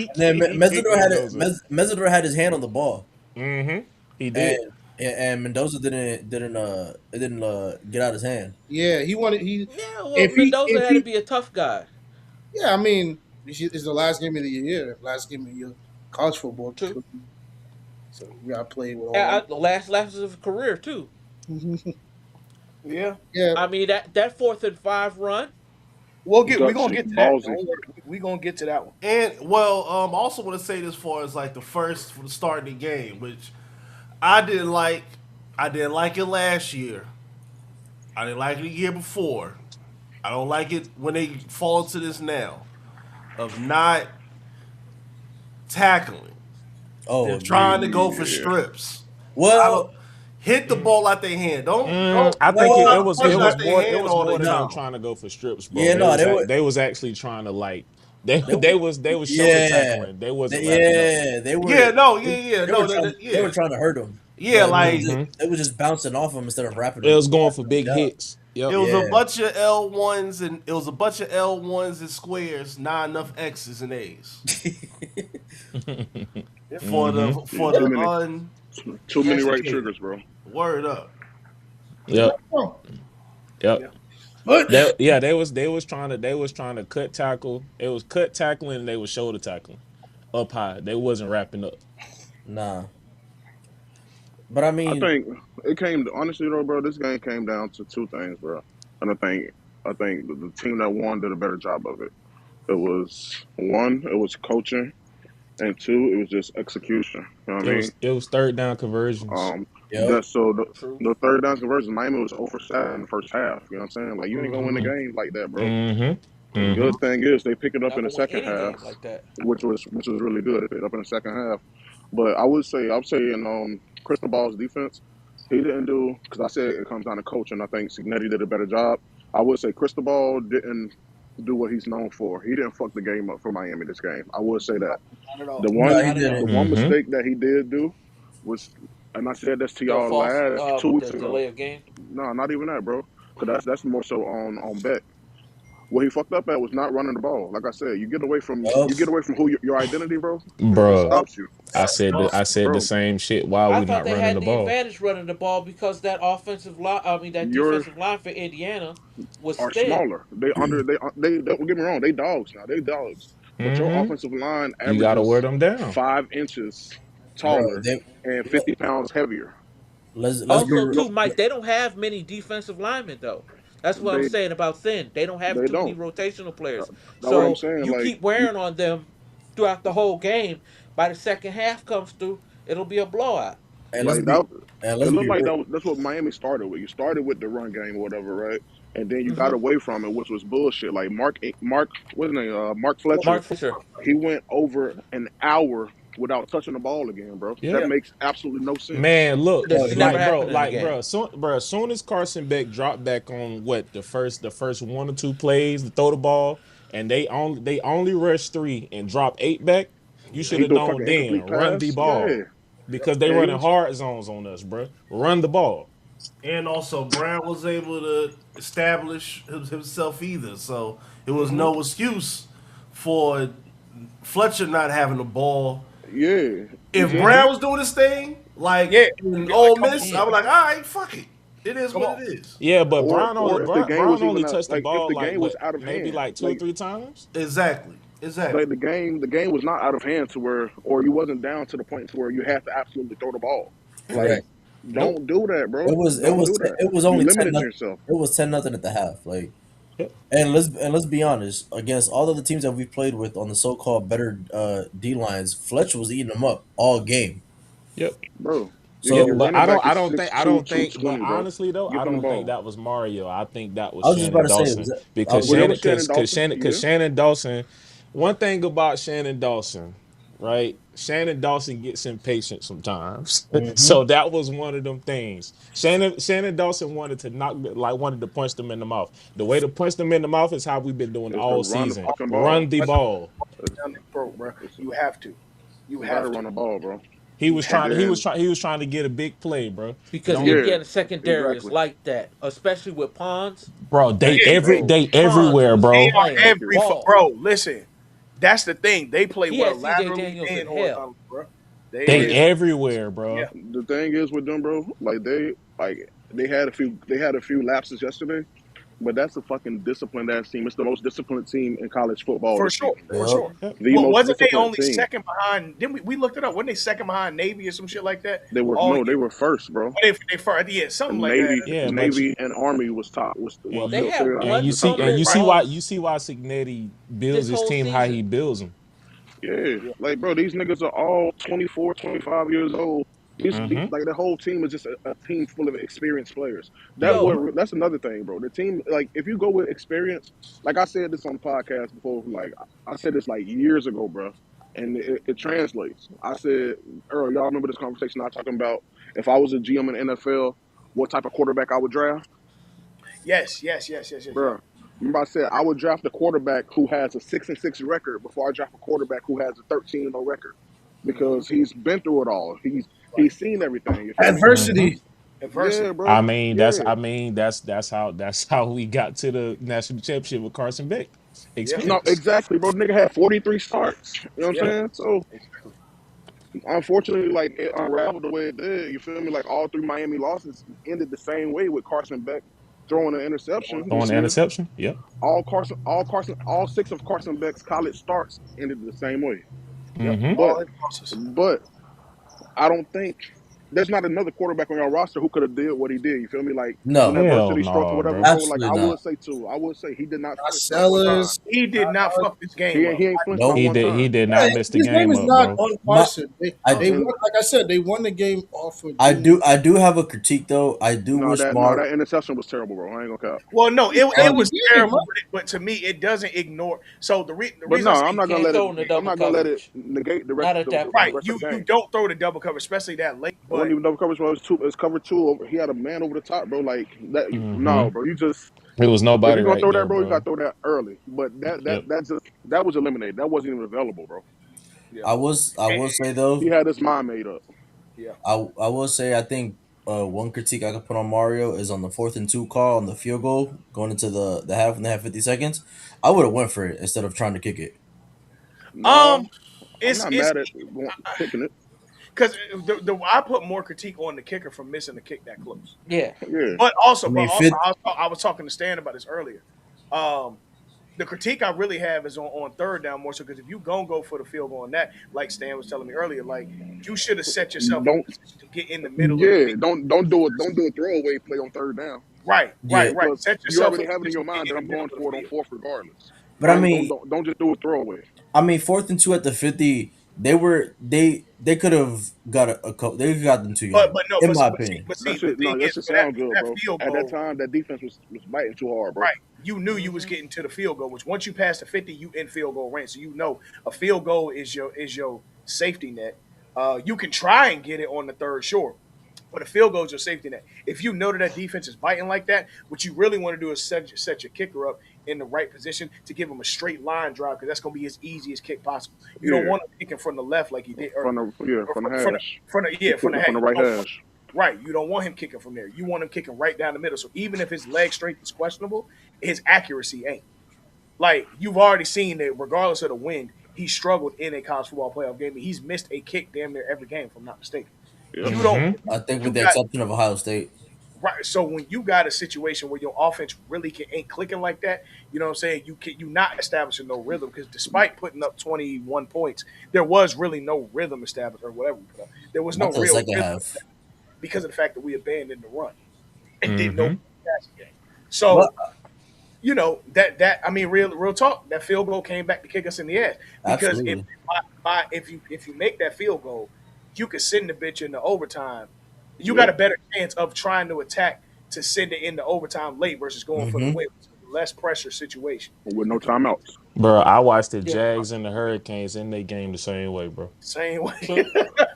And then
He kicked Mendoza.
Mesidor had his hand on the ball,
Mm-hmm. He
and
did.
and Mendoza didn't get out his hand.
Yeah, he wanted he
Yeah, well,
if
Mendoza had to
he
be a tough guy
yeah, I mean it's the last game of the year, last game of the year, college football.
too.
So you gotta play with all
And
them.
the last laps of his career too.
yeah.
Yeah,
I mean that 4th and 5 run.
We're gonna
Gutsy.
get to that.
Ballsy.
Don't worry. We're gonna get to that one.
And well, I also want to say this far as like the first for the start of the game, which I didn't like. I didn't like it last year. I didn't like it the year before. I don't like it when they fall into this now of not tackling. They're
Oh,
trying to go for
Yeah.
strips. I don't
well,
hit the ball out their hand. Don't
I think
try
well,
to push it out their
it
hand
was
all the
more than them
no,
time.
trying to go for strips, bro.
yeah, no,
They was actually trying to like
they were,
they was shoulder
yeah,
tackling. They wasn't wrapping up.
Yeah, no, yeah, yeah,
they were
no,
trying, they
yeah,
were trying to hurt him,
yeah.
but
Like
they were just bouncing off him instead of wrapping
It
him,
was going for
wrapping him
big
down.
hits. Yep.
it was a
Yeah,
bunch of L1s and it was a bunch of L1s and squares, not enough X's and A's
Yeah.
Mm-hmm.
Yeah,
for the
too many right
uneducated.
triggers, bro.
Word up.
Yep.
oh,
Yep.
Yeah.
but
They was trying to cut tackle. It was cut tackling. They was shoulder tackling up high. They wasn't wrapping up.
nah. But I
I
mean,
think it came honestly though, bro. This game came down to two things, bro. And I think the team that won did a better job of it. It was one, it was coaching, and two, it was just execution. You know what I mean?
It was third down conversions.
Um,
yep,
that's so
True.
the third down conversion, Miami was over 7 in the first half. You know what I'm saying? Like you ain't gonna win the
Mm-hmm.
game like that, bro.
Mm-hmm.
The
Mm-hmm.
good thing is they pick it up
Not
in the
gonna win
second
any
half,
game like that.
which was really good. They picked it up in the second half. But I would say in Crystal Ball's defense, he didn't do because I said it comes down to coaching. I think Signetti did a better job. I would say Crystal Ball didn't do what he's known for. He didn't fuck the game up for Miami this game. I would say that.
Not at
The
all.
no,
one
he
Not at
the
didn't.
all.
one
Mm-hmm.
mistake that he did do was, and I said this to
The
y'all
false
last 2 weeks
the
ago.
delay of game.
No, not even that, bro. Because that's more so on Beck. What he fucked up at was not running the ball. Like I said,
Yup,
you get away from who your identity, bro. It
Bruh,
Yup.
stops you,
I said the
bro.
same shit. Why are
I
we
thought
not
they
running
had
the
the
ball?
advantage running the ball because that
You're
defensive line for Indiana was
are
thin.
smaller. They don't get me wrong. They dogs now. They dogs. But your
Mm-hmm.
offensive line
You gotta wear
averages
them down.
5 inches
bro.
taller
They
and
let,
50 pounds heavier.
let's be
Your,
Also,
real.
your,
too, Mike, they don't have many defensive linemen though. That's what I'm
they
saying about thin. They don't have
they
too many
don't.
rotational players.
That's what I'm
So
saying.
you
Like
keep wearing on them throughout the whole game. By the second half comes through, it'll be a blowout.
and let's
Like
be
that,
and
it
let's be
looked like
real.
that's what Miami started with. You started with the run game or whatever, right? And then you got
Hmm.
away from it, which was bullshit. Like what's his name? Mark Fletcher.
Mark Fisher.
He went over an hour without touching the ball again, bro. That
Yep.
Yeah.
makes absolutely no sense.
Man, look,
That
No,
should never
he
happen in the
like,
game.
bro, as soon as Carson Beck dropped back on what the first one or two plays to throw the ball, and they only rushed three and dropped eight back, you should
He
have
threw a
known
fucking
then
incomplete
run the
pass. Yeah,
ball
Yep.
because they
and he
running
was
hard zones on us, bro. Run the ball.
And also, Brown was able to establish himself either, so it was
Mm-hmm.
no excuse for Fletcher not having the ball.
yeah.
If
Mm-hmm.
Brown was doing his thing, like
Yeah.
in
Be like,
Ole
come on,
Miss, I
Yeah.
was like, all right, fuck it. It is
come
what
on.
it is.
Yeah, but
Or if the game
Brown
was
only
even
touched the
like if
ball
the
like
game was
what
out of
maybe
hand,
like two or
like
three times.
Exactly.
like
Exactly.
the game was not out of hand to where, or you wasn't down to the point to where you had to absolutely throw the ball. Like,
correct.
Nope.
don't do that, bro.
It
Don't
was
do that.
it was
You
only 10
limited
nothing.
yourself.
It was 10-0 at the half. Like,
Yep.
and let's be honest, against all of the teams that we've played with on the so-called better D lines, Fletcher was eating them up all game.
Yep.
Bro,
Yep,
your
So
but
running back is
I
6'2",
don't think, but
220, bro.
honestly though,
Give
I
him the
don't think
ball.
that was Mario. I think that was
I was just about
Shannon
to say,
Dawson
I
because
was
Well, that
just
was Shannon Dawson.
Because
Yeah.
Shannon Dawson. One thing about Shannon Dawson, right? Shannon Dawson gets impatient sometimes,
hmm
so that was one of them things. Shannon Dawson wanted to wanted to punch them in the mouth. The way to punch them in the mouth is how we've been doing
It's to
all
run the
season.
fucking ball.
Run the
Run
ball.
It's,
down their throat, bro.
it's,
You have to. You
you got to
have to.
run the ball, bro.
You have
And then,
He was trying to get a big play, bro.
Because
Don't
yeah,
Indiana secondary is
exactly.
like that, especially with Pons.
bro,
Like
yeah.
Bro,
they
Pons
everywhere,
was
They
bro.
are
playing
thank you.
every
ball.
bro. Listen, that's the thing. They play
He had
well
C.J.
laterally
Daniels in
and
hell.
horizontally, bro.
They
They,
Like,
everywhere,
yeah,
bro.
the thing is with them, bro, like they had a few lapses yesterday, but that's a fucking disciplined ass team. It's the most disciplined team in college football
for
this
sure,
season, bro.
for
Yep.
sure.
Yep.
The
What
most
wasn't they
disciplined
only
team.
second behind? Then we looked it up. Weren't they second behind Navy or some shit like that
They were
all
no,
year?
they were first, bro.
They first, yeah, something like that.
Navy,
Yeah, but
Navy, and Army was top. Was
and
well,
They
you
had
figured out.
one
The top three.
fumble
Right.
you
loss
see why Signetti builds
this
his
whole
team how
season.
he builds them.
Yeah,
Yeah.
like bro, these niggas are all 24, 25 years old. These
Mm-hmm.
like the whole team is just a team full of experienced players.
Yo,
That's another thing, bro. The team, like if you go with experience, like I said this on the podcast before, like I said this like years ago, bro, and it translates. I said, Earl, y'all remember this conversation I talking about if I was a GM in the NFL, what type of quarterback I would draft?
Yes, yes, yes, yes, yes, yes.
Bro, remember I said I would draft a quarterback who has a 6-6 record before I draft a quarterback who has a 13-0 record
Mm-hmm.
because he's been through it all.
Right.
He's seen everything. You feel me?
Mm-hmm.
Adversity.
Yeah,
Adversity.
bro. Yeah,
That's how we got to the national championship with Carson Beck.
Yeah.
no,
Experience.
exactly, bro. Nigga had 43 starts. You know what
Yeah.
I'm saying? So
Exactly.
unfortunately, like it unraveled the way it did. You feel me? Like all three Miami losses ended the same way with Carson Beck throwing an interception
Throwing
this
the
year.
interception. Yep.
All six of Carson Beck's college starts ended the same way.
Yep.
Mm-hmm.
But
All in process.
but I don't think there's not another quarterback on your roster who could have did what he did. You feel me? Like when
No,
Hell
adversity struck or
no,
whatever,
bro.
bro. Like
absolutely
I
not.
would say too. I would say he did not
Not
flinch not one time.
Sellers.
He did not
Not,
fuck this game up.
He ain't flinched not
Nope.
one
He
time.
did
yeah,
not miss the
his name
game
is
up,
not
bro.
on
My
Carson.
I
They
And
won, like I said, they won the game off of
I
Jimmy.
do have a critique though. I do
no,
wish
that
Mark.
interception was terrible, bro. I ain't gonna cap.
Well, no,
He
it
saved
Uh,
the
was
game.
terrible, but to me, it doesn't ignore. So the
But
reason
no,
I say
I'm
you
not gonna
can't
can't
let it.
throw in the
I'm
double
not gonna let it
coverage.
negate the rest
Not at that
the
right,
point.
rest of the
you
game.
don't throw the double cover, especially that late.
It wasn't
But
even double coverage. It was cover two. Over, he had a man over the top, bro. Like that.
Mm-hmm.
No, bro. You just
It was
if
nobody
you're gonna
right
throw that,
there,
bro, you
bro.
gotta throw that early. But
Yep.
that was eliminated. That wasn't even available, bro.
yeah,
I
and,
will say
He
though,
had his mind made up.
yeah.
I will say I think one critique I could put on Mario is on the 4th and 2 call on the field goal going into the half and they have 50 seconds. I would have went for it instead of trying to kick it.
No,
Um,
I'm
it's
not mad at kicking it.
because I put more critique on the kicker for missing the kick that close.
Yeah.
Yeah,
But
I
also,
mean, fit.
I was talking to Stan about this earlier. Um, the critique I really have is on third down more so because if you gonna go for the field goal on that, like Stan was telling me earlier, like you should have set yourself in
don't.
position to get in the middle of the
Yeah,
field.
don't do a throwaway play on third down
Right,
Yeah,
right, right.
because
Set
you
yourself
already
in
have it in your
position to
mind
get
that
in
I'm
the middle
going
of
for
the
it on
field.
fourth regardless.
but I
Don't
mean,
don't just do a throwaway.
4th and 2 at the 50. they could have got a couple. They got them too young,
But no,
in my
but see,
opinion.
but
That
see, the
shit,
thing
no, that
is
shit
for that
sound good,
that
bro.
field
At that
goal,
time, that defense was biting too hard, bro.
right? You knew you was
Mm-hmm.
getting to the field goal, which once you pass the 50, you in field goal range. So you know a field goal is your safety net. You can try and get it on the third short, but a field goal is your safety net. If you know that that defense is biting like that, what you really want to do is set your kicker up in the right position to give him a straight line drive because that's going to be his easiest kick possible. You don't
Yeah,
want him kicking from the left like he did earlier, or
from the
from
hash,
from the hat.
from the
You
right
don't want
hash.
right. You don't want him kicking from there. You want him kicking right down the middle. So even if his leg strength is questionable, his accuracy ain't. Like you've already seen that, regardless of the wind, he struggled in a college football playoff game. He's missed a kick damn near every game, if I'm not mistaken.
Yep.
You don't.
Mm-hmm.
I think
You
with the
got
exception of Ohio State.
right. So when you got a situation where your offense really ain't clicking like that, you know what I'm saying? You not establishing no rhythm because despite putting up 21 points, there was really no rhythm established or whatever we put up. There was no
Not to the
real
second
rhythm
half.
because of the fact that we abandoned the run and didn't know
Mm-hmm.
the passing game.
But
So you know that I mean, real talk. That field goal came back to kick us in the ass because if
absolutely.
if you make that field goal, you could send the bitch into overtime. You got
Yep.
a better chance of trying to attack to send it into overtime late versus going for the
Hmm.
win. It's a less pressure situation.
With no timeouts.
Bro, I watched the
Yeah.
Jags and the Hurricanes in their game the same way, bro.
Same way.
True.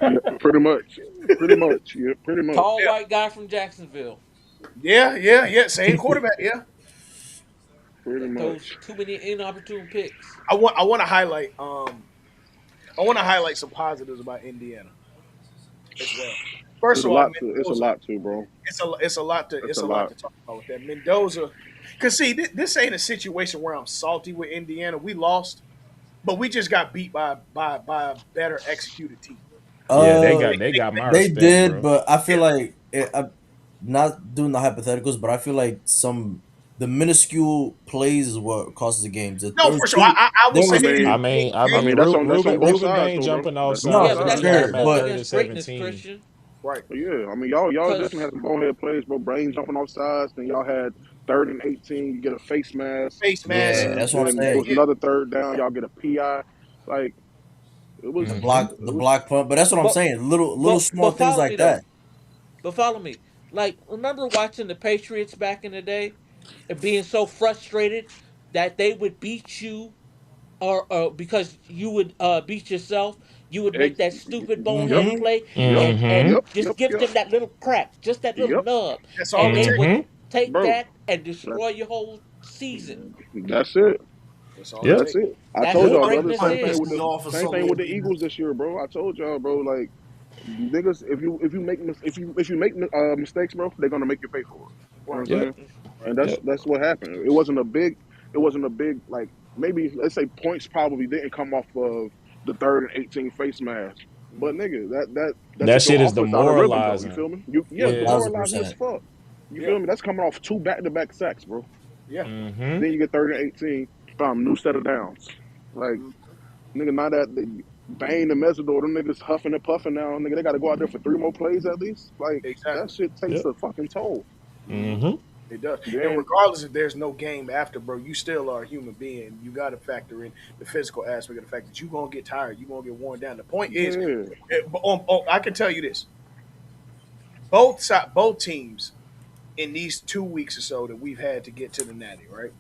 Yeah, pretty much. Pretty much. Yeah, pretty much.
Tall
yeah,
white guy from Jacksonville
yeah. Same quarterback. Yeah.
Pretty
that throws
much.
too many inopportune picks.
I want to highlight I want to highlight some positives about Indiana as well. First
It's a
of all,
lot to. It's a
Mendoza.
lot to, bro. It's
It's
a
a lot
lot.
to talk about with that Mendoza. Cause see, this ain't a situation where I'm salty with Indiana. We lost, but we just got beat by a better executed team.
Yeah, they
Uh,
got they got my
they
respect,
did,
bro.
but I feel
Yeah.
like not doing the hypotheticals, but I feel like some the minuscule plays is what causes the games.
No,
There
for
was
sure.
two.
I will
There
say
I
was
this.
two.
I
mean,
mean, I
I
mean,
mean that's
Ruben
on both
Ruben
sides
Dane
though, bro.
jumping
That's on
No,
both
outside
for
and
That
he
sides.
got
that
sure,
him at
goes
but
30 to
against greatness,
17.
Christian.
Right.
Yeah, I mean y'all
Cause
definitely had some bonehead plays, bro. Brain jumping off sides. Then y'all had 3rd and 18. You get a face mask.
face mask,
yeah,
Then
that's what I'm
all
then
that.
it
saying.
was
Yeah.
another 3rd down. Y'all get a PI. Like it was.
Mm-hmm.
The
It was.
block punt, but that's what I'm
But
saying. Little
but
small things
follow me
like that.
though. But follow me. Like, remember watching the Patriots back in the day and being so frustrated that they would beat you or because you would beat yourself, you would make
Egg.
that stupid
Yep.
bonehead
Hmm.
play
Yep.
and
Mm-hmm.
Yep.
just
Yep.
give
Yep.
them that little crack, just that little
Yep.
nub,
That's all
and
it
they
takes.
would
Mm-hmm.
take
Bro.
that and
That,
destroy your whole season.
that's it.
That's all it
Yep.
That's
takes.
it. I
That's
told
what
Yep.
y'all, bro. The
greatness
Punt
same thing with
pissed me
is.
the
off for
same
some
thing with the
reason.
Eagles this year, bro. I told y'all, bro. Like niggas, if you make mistakes, bro, they're gonna make you pay for it. You know what
Right.
I'm
Yep.
saying?
Right.
And
Yep.
that's what happened. It wasn't a big. It wasn't a big like maybe let's say points probably didn't come off of the 3rd and 18 face mask. But
Mhm.
nigga, that
That
took
shit
your
is
offense out of rhythm though. You
demoralizing.
feel me? It's
One
Yeah.
thousand
demoralizing as
percent.
fuck. You
Yeah.
feel me? That's coming off 2 back-to-back sacks, bro.
Yeah.
Mm-hmm.
Then you get 3rd and 18, new set of downs. Like
Mhm.
nigga, now that Bane and Mesidor, them niggas huffing and puffing now, nigga, they got to go out there for 3 more plays at least. Like that
Exactly.
shit takes
Yep.
a fucking toll.
Mhm.
Mm-hmm.
It does. And
Then
regardless if there's no game after, bro, you still are a human being. You got to factor in the physical aspect of the fact that you're going to get tired. You're going to get worn down. The point is,
yeah,
I can tell you this: both teams in these 2 weeks or so that we've had to get to the natty, right?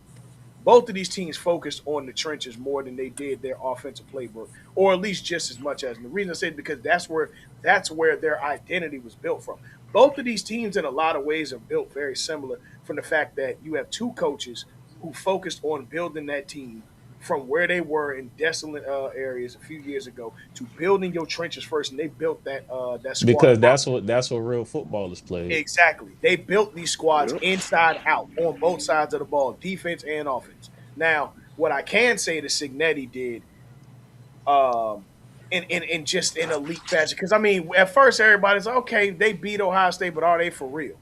Both of these teams focused on the trenches more than they did their offensive playbook, or at least just as much as. And the reason I say it because that's where their identity was built from. Both of these teams, in a lot of ways, are built very similar from the fact that you have two coaches who focused on building that team from where they were in desolate areas a few years ago to building your trenches first, and they built that squad.
Because that's what real footballers played.
Exactly. They built these squads
yep.
inside out on both sides of the ball, defense and offense. Now, what I can say that Signetti did in just in elite fashion, because I mean, at first everybody's like, okay, they beat Ohio State, but are they for real?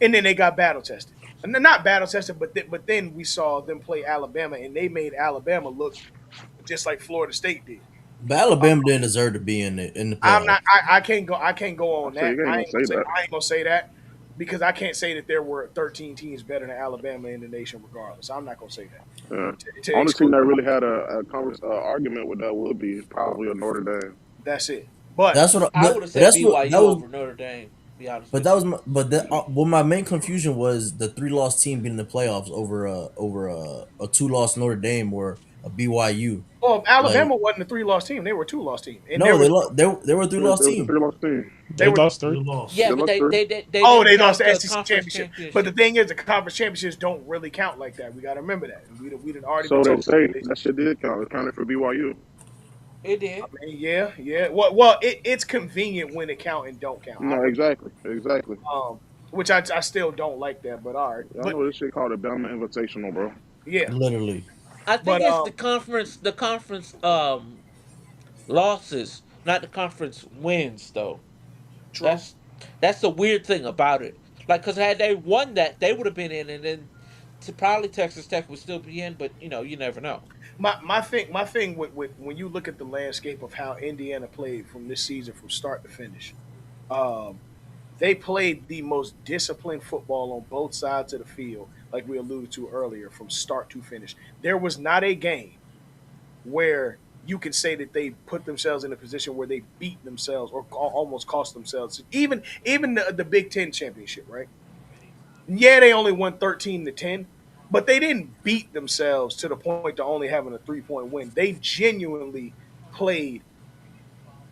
And then they got battle tested. And they're not battle tested, but then we saw them play Alabama, and they made Alabama look just like Florida State did.
But Alabama didn't deserve to be in the
I'm
playoffs.
not. I can't go. I can't go
I
on
say
that.
you ain't gonna say that.
I ain't gonna say that. because I can't say that there were 13 teams better than Alabama in the nation, regardless. I'm not gonna say that.
Yeah.
To
Only team
exclude,
that really had a argument with that would be probably a Notre Dame.
that's it. But
That's what.
I would have
But
said
that's what that
BYU
was.
over Notre Dame. Be honest
But
with
that
you.
was my. But that. Well, my main confusion was the three loss team being in the playoffs over a two loss Notre Dame or a BYU.
well,
Like
Alabama wasn't a three-loss team; they were a two-loss team, and there
no,
was
they were a three
Yeah,
loss
there was a
team.
three loss team.
they
They
were.
lost
They
three.
Yeah,
They
lost.
but
lost three.
they
Oh,
didn't
they lost
count
the
the
SEC
conference
championship. But the
championship.
thing is, the conference championships don't really count like that. We got to remember that. We done already been
So they
told.
say that shit did count. It counted for BYU.
It did.
Yeah, yeah. Well, it's convenient when it count and don't count. I
No, exactly, exactly.
um, which I still don't like that, but all right.
Y'all
But
know this shit called a Bama Invitational, bro.
yeah,
Literally,
I
but
think it's the conference losses, not the conference wins though.
true.
That's that's the weird thing about it. Like, cause had they won that, they would have been in, and then probably Texas Tech would still be in. But you never know.
My thing with when you look at the landscape of how Indiana played from this season from start to finish, um, they played the most disciplined football on both sides of the field, like we alluded to earlier, from start to finish. There was not a game where you can say that they put themselves in a position where they beat themselves or almost cost themselves. Even the Big Ten championship, right? Yeah, they only won 13-10, but they didn't beat themselves to the point to only having a 3-point win. They genuinely played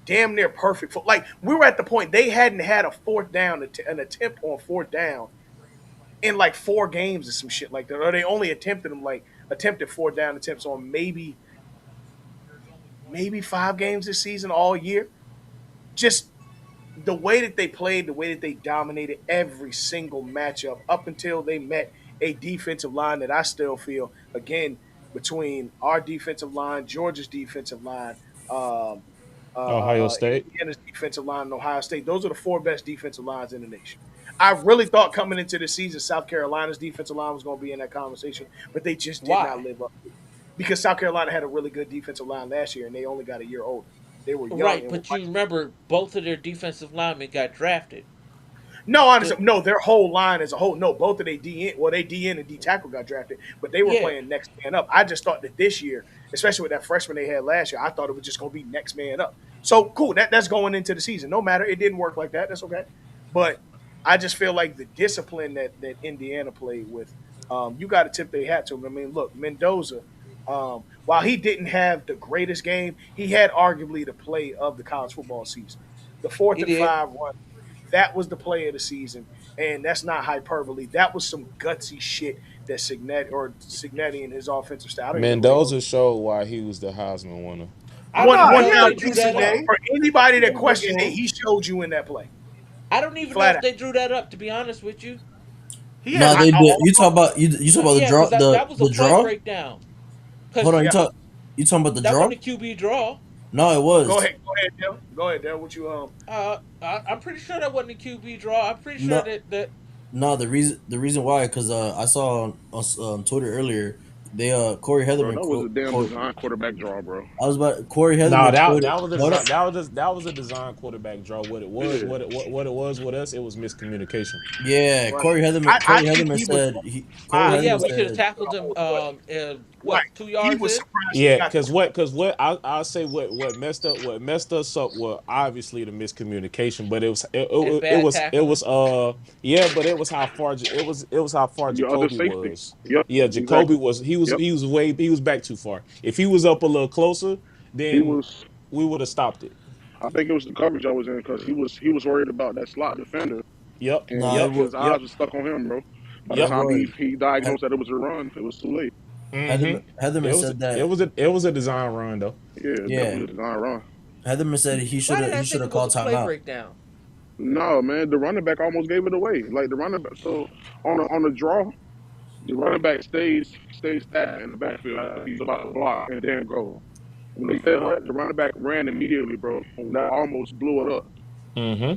damn near perfect. Like we were at the point they hadn't had a fourth down, an attempt on fourth down in like 4 games or some shit like that, or they only attempted fourth down attempts on maybe 5 games this season all year. Just the way that they played, the way that they dominated every single matchup up until they met a defensive line that I still feel, again, between our defensive line, Georgia's defensive line, um,
Ohio State.
Indiana's defensive line, and Ohio State. Those are the 4 best defensive lines in the nation. I really thought coming into the season, South Carolina's defensive line was going to be in that conversation, but they just did not
Why?
live up to it. Because South Carolina had a really good defensive line last year, and they only got a year older. They were young
Right,
and were
but you
much.
remember both of their defensive linemen got drafted.
No, honestly,
The
no. Their whole line as a whole, no. Both of they DN, well, they DN and D tackle got drafted, but they were
yeah,
playing next man up. I just thought that this year, especially with that freshman they had last year, I thought it was just going to be next man up. So cool. That's going into the season. No matter, it didn't work like that. That's okay. But I just feel like the discipline that Indiana played with, you got to tip their hat to them. I mean, look, Mendoza. While he didn't have the greatest game, he had arguably the play of the college football season. The fourth
he
and
did.
five run, that was the play of the season, and that's not hyperbole. That was some gutsy shit that Signetti and his offensive staff. I don't even know what they go.
Mendoza showed why he was the Heisman winner.
I don't even
Nah,
One
know
he
if
had
they
a
thousand
drew
decent
that
percent
up.
game.
for anybody
He
that
had a good
questioned it.
game.
He showed you in that play,
I don't even know
flat
if
out.
they drew that up. To be honest with you,
He had
no,
a
I,
they
I,
did. You talk about you talk about the
yeah,
draw
because that was a
the
play
draw.
breakdown.
Hold on,
Because
you
yeah,
talking about the
that
draw?
wasn't a QB draw.
No, it
go
was
ahead, Dale. Go ahead, Dale. What you
I'm pretty sure that wasn't a QB draw. I'm pretty sure
no.
that
No, the reason why because I saw on Twitter earlier they Corey
Bro,
Heatherman
that was a damn
quote
design quarterback draw, bro.
I was about Corey
No,
Heatherman
that
quoted
that was a
hold up.
design, that was a design quarterback draw. What it was,
Yeah.
what it was with us, it was miscommunication.
Yeah,
right?
Corey
I,
Heatherman
I
Corey
think
Heatherman
he was
said he Corey
well,
surprised
yeah,
Heatherman
we should
what
have
said
tackled him.
right.
What, 2
He
yards
was
in?
surprised he
Yeah,
got
cause I'll say what messed us up was obviously the miscommunication, but
And
it
bad
was it
tackling.
was yeah, but it was how far
Your other
Jacoby
safety.
was.
Yep,
Yeah, Jacoby
exactly.
was
Yep.
he was back too far. If he was up a little closer,
He
then
was.
we would have stopped it.
I think it was the coverage I was in because he was worried about that slot defender,
Yep,
no
and
it
yep,
was
his eyes
yep,
were stuck on him, bro. By the
it
yep.
time he
was
he diagnosed that it was a run, it was too late.
Mm-hmm.
Heatherman said that
It was a design run though.
Yeah,
yeah
definitely a design run.
Heatherman said
Why did I
he should
think
have
it was
called
a play
timeout.
breakdown?
No, man, the running back almost gave it away. Like the running back, so on the draw, the running back stays static in the backfield. He's about to block and then go. When they said that, the running back ran immediately, bro. That almost blew it up.
Mm-hmm.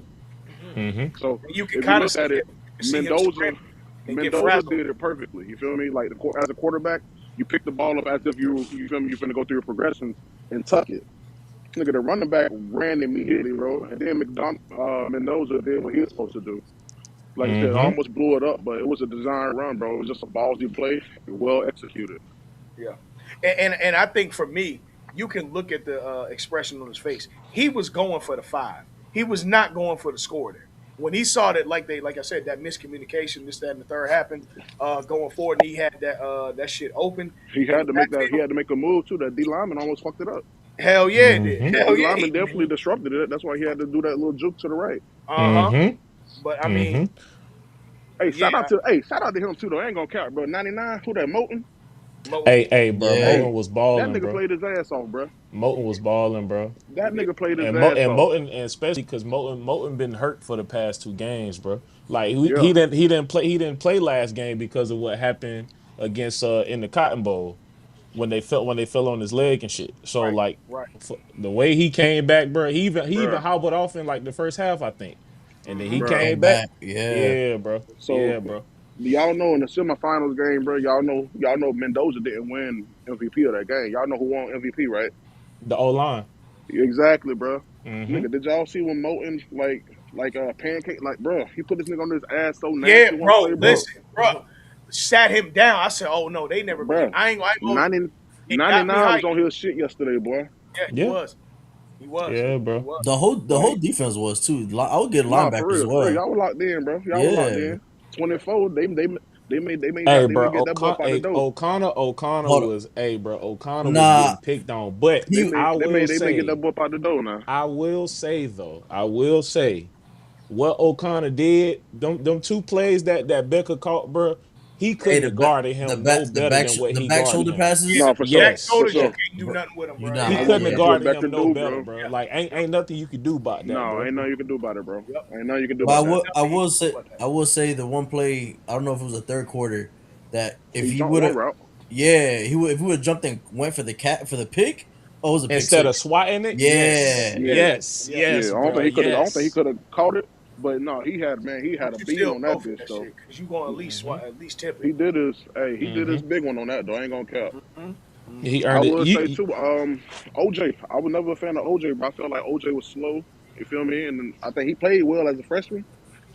Hmm.
Mm-hmm.
So
and you can
if you
kind of
look
see
at it,
him. You can see him
Mendoza
scramble and get
Mendoza
frazzled.
did it perfectly. You feel me? Like as a quarterback, you pick the ball up as if you feel me. You're finna go through your progressions and tuck it. Look at the running back ran immediately, bro, and then Mendoza did what he was supposed to do. Like I said, I
Mm-hmm.
almost blew it up, but it was a design run, bro. It was just a ballsy play, well executed.
Yeah, and I think for me, you can look at the expression on his face. He was going for the five. He was not going for the score there. When he saw that, like I said, that miscommunication, this, that, and the third happened, going forward, and he had that shit open
He
in the
had to make that. He
backfield.
had to make a move too. That D lineman almost fucked it up.
Hell yeah, it did.
Mm-hmm.
That D
Hell yeah,
lineman
he
definitely
did.
disrupted it. That's why he had to do that little juke to the right.
Uh huh.
Mm-hmm.
But I mean,
Mm-hmm.
Hey,
yeah,
shout out to him too though. I ain't gonna count, bro. 99, who that Moten?
Moton.
Hey, bro.
Yeah.
Hey,
Moton was
that
balling,
nigga
bro.
played his ass off, bro.
Moton was balling, bro.
That
Yeah,
nigga played his
And
ass off.
Moton, and especially because Moton been hurt for the past two games, bro. Like
Yeah,
he didn't play last game because of what happened against in the Cotton Bowl when they fell on his leg and shit. So
right,
like
right.
the way he came back, bro, he even
bro,
hobbled off in like the first half, I think, and then he
Mm-hmm.
He
bro.
came
came
back.
back. Yeah.
Yeah, bro.
So
Yeah, bro.
y'all know in the semifinals game, bro. Y'all know Mendoza didn't win MVP of that game. Y'all know who won MVP, right?
The O line.
Exactly, bro.
Mm-hmm.
Nigga, did y'all see when Moten like pancake like, bro? He put this nigga on his ass so
Yeah,
nasty one play,
bro.
bro.
Listen, bro. Sat him down. I said, "Oh no, they never beat him."
Bro,
I ain't gonna hold you.
90,
It got me
99
hyped.
was on his shit yesterday, boy.
Yeah, he
Yeah.
was. He was.
Yeah,
He
bro.
was.
The
Like,
whole defense was too. I would get
nah,
linebackers as
for real,
well.
y'all were locked in, bro. Y'all were locked
Yeah.
in. 24.
Hey,
They made
bro,
get that boy up out the door.
O'Connor
Hold
was, hey, bro, O'Connor was
nah.
getting picked on. But
He
They may get that boy up out the door now.
I will say though, I will say what O'Connor did, them two plays that Becker caught, bro, he
hey
couldn't have guarded him no better than what
the
he
back
guarded
shoulder
him.
Yeah,
passes.
No, for sure,
back
for
shoulders, you
Yeah,
sure.
can't do
bro,
nothing with him,
you
bro.
He
Ain't
nah.
nothing
couldn't have
you
That's
Yeah.
can
what
do.
guarded
Becker
him no
do,
better,
bro.
bro.
Yeah,
Like ain't nothing you could do about that,
No,
bro.
ain't nothing you can do about it, bro.
yep.
Ain't nothing you can do
But
about that.
Nothing you can do about that.
I will say the one play. I don't know if it was the third quarter that if
He
he
jumped
would
one
have,
route.
yeah, he would if he would have jumped and went for the cat for the pick. Oh, it was a pick
Instead of
six.
swatting it, yes,
Yeah.
Yeah,
yes,
Yeah,
yeah.
yes, bro,
I don't think he
yes.
could have caught it. But no, he had
but
a
you
beam
still
on
go
that
for
bitch
that
though.
shit because you gonna
Mm-hmm.
at least tip it.
He did his he did his
Mm-hmm.
big one on that though. I ain't gonna cap.
Hmm.
He
Hmm.
I
earned it.
will say too, OJ. I was never a fan of OJ, but I felt like OJ was slow. You feel me? And I think he played well as a freshman.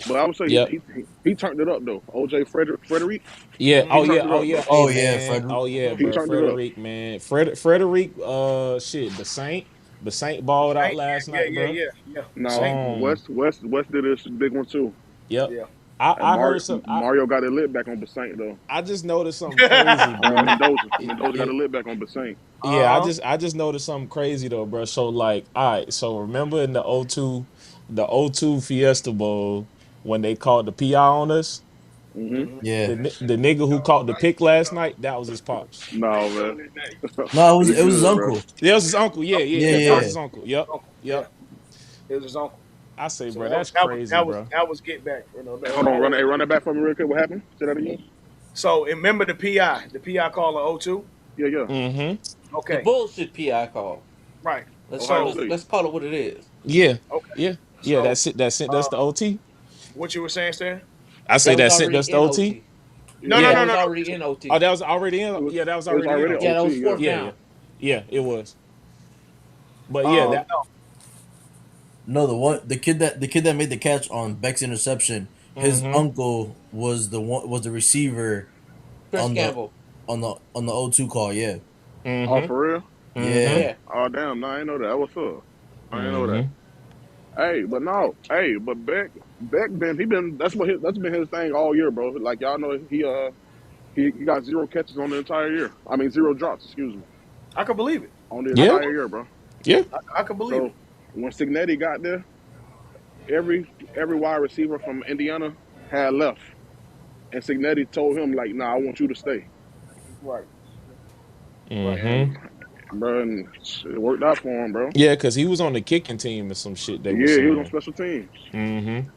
But I would say
Yep.
he turned it up though. OJ Frederick,
Yeah.
he
Oh
Hmm.
yeah.
turned it
Oh
up
yeah.
though.
Hey
Oh yeah,
man.
Frederick.
Oh yeah,
He
bro.
turned it up.
Frederick, man. Frederick. Shit. Basaint balled out
Saint,
last
yeah,
night,
yeah,
bro.
yeah, yeah. The
Now
Saint,
West did this big one too.
Yep.
yeah.
And
I heard some.
Mario got it lit back on Basaint though.
I just noticed something crazy,
I mean
bro.
Mendoza.
It,
Mendoza got it
it
lit back on Basaint.
yeah.
Uh huh.
I just noticed something crazy though, bro. So like, all right. So remember in the O2 Fiesta Bowl when they called the PI on us,
Hmm.
Hmm.
Yeah.
the nigga who caught the pick last night, that was his pops.
No man,
No,
he
it was his
good, bro.
uncle.
That was his uncle. Yeah, yeah,
Yeah,
Yeah,
yeah.
that
That
was
was
yeah.
his uncle. Yep.
his uncle. Yeah,
Yep.
it was his uncle.
I say,
So
bro, that's crazy, bro.
that was get back. You know,
Hey, hold on, run it back for me real quick. What happened? Say that again.
so remember the PI caller O2.
Yeah, yeah.
Mm-hmm.
The
Okay,
bullshit PI call.
right.
Ohio
So
State.
Let's call it what it is.
Yeah.
okay,
Yeah. Yeah.
so
That's it. That's it. That's
uh,
the OT.
what you were saying, Stan?
I say
That was
that's it.
already
That's the
in
OT.
OT.
No,
Yeah,
no,
Yeah.
no,
That
no,
was
no.
already in
Oh,
OT.
that was already in. Yeah, that was
it was
already in
already
Yeah,
OT.
that was
OT. Yeah.
fourth
Yeah. Yeah.
down.
Yeah. It was. But yeah,
Um,
that.
no,
No, the kid that made the catch on Beck's interception, his
Mm-hmm.
uncle was the receiver
Chris
on
Campbell.
on the O2 call. Yeah.
Oh,
Mm-hmm.
for real?
Yeah.
Mm-hmm.
Yeah.
Oh, damn. No, I ain't know that. What's up? I ain't know that.
Mm-hmm.
Hey, but no. Hey, but Beck been that's been his thing all year, bro. Like y'all know he got zero catches on the entire year. I mean zero drops, excuse me,
I can believe it.
on the
I can,
Yeah.
entire year, bro.
Yeah.
I can believe
So
it.
when Signetti got there, every wide receiver from Indiana had left, and Signetti told him like, "Nah, I want you to stay."
Right, right.
Mm-hmm.
And bro, and it worked out for him, bro.
Yeah, because he was on the kicking team or some shit they were
Yeah, he was on
saying.
special teams.
Mm-hmm.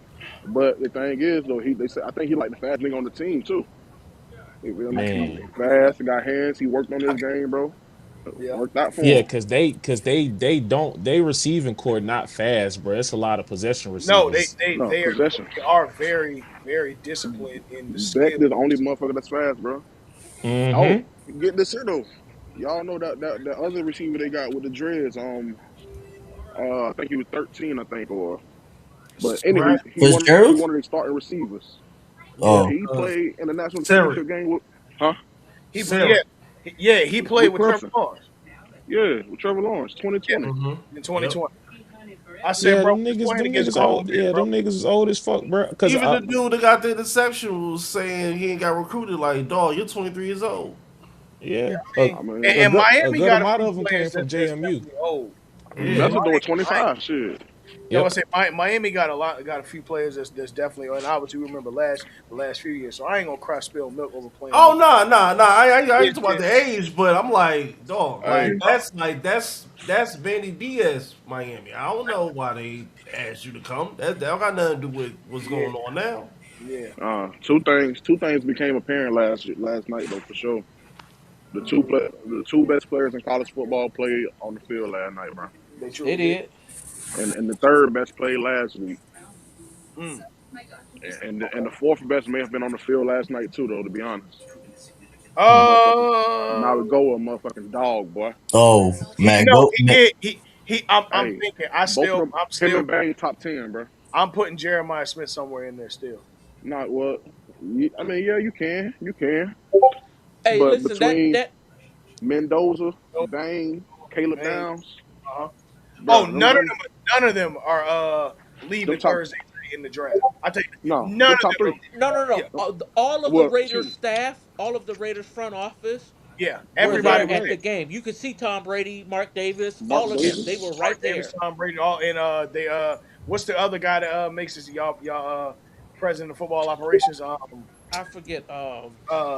But the thing is, though, they said I think he like the fast nigga on the team too. You feel
I
me?
can
Man.
He
believe it.
fast, he got hands. He worked on
I
his
can,
game, bro.
yeah.
Worked out for
Yeah,
him.
they receiving core not fast, bro. It's a lot of possession
No,
receivers.
No possession.
they are very very disciplined in the
Beck
skill.
is the only motherfucker that's fast, bro. Oh,
Mm-hmm.
get this here though. Y'all know that other receiver they got with the dreads. I think he was 13, I think, or But
Right.
he
Fitzgerald?
one of the starting receivers.
Yeah,
Oh,
He played in the national
Terry.
championship game with, huh?
yeah,
Sarah.
yeah. He played
With
with Trevor
Clemson.
Lawrence.
Yeah, with Trevor Lawrence,
Yeah,
2020.
Mm-hmm.
in
Yep.
2020. I said,
Yeah,
bro, just go ahead
them
and get his
niggas
grown
old.
man,
Yeah,
bro.
them niggas is old as fuck, bro. Cause
Even the dude that got the interception was saying he ain't got recruited. Like, dog, you're 23 years old.
yeah,
I mean,
I mean,
and
a
Miami
good
got a
amount
few
of them came
players
from
that's
JMU.
definitely old.
Yeah.
Messenger with
Miami,
25. Shit.
yeah, I
Yep.
say Miami got a few players that's definitely, and obviously we remember the last few years. So I ain't gonna cry spill milk over playing
Oh
these.
no, no, no! I
Yeah,
ain't talking
yeah,
about the age, but I'm like, dog,
Hey,
that's Vandy Diaz, Miami. I don't know why they asked you to come. That don't got nothing to do with what's
yeah,
going on now.
yeah.
two things became apparent last night though for sure. The two best players in college football played on the field last night, bro.
They
They
truly did.
did.
And the third best played last week.
Mm,
And the fourth best may have been on the field last night too, though. To be honest,
Hmm.
motherfucking
uh,
Marigoa, motherfucking dog, boy.
oh,
he
man,
no,
go.
he
Man.
did. I'm
Hey,
thinking.
both of them,
I'm
him
still,
and Bang, top 10, bro.
I'm putting Jeremiah Smith somewhere in there still.
Not what? I mean, yeah, you can,
Hey,
but
listen, that
between
that
Mendoza,
Oh,
Bang, Caleb
dang.
Downs,
Uh-huh. Oh,
bro, them
none of them are
them
leaving
top
Thursday night in the draft. I tell you,
no,
none
them
of
top
them
three.
are.
no, no,
Yeah,
no. All of the
Well,
Raiders
excuse me,
staff, all of the Raiders front office
yeah.
were
Everybody
there
was
at
there.
the game. You could see Tom Brady, Mark Davis,
Mark
all of them. They were
Davis.
Mark
right
Davis,
there.
Tom Brady, all and they what's the other guy that makes this y'all president of football operations?
I forget.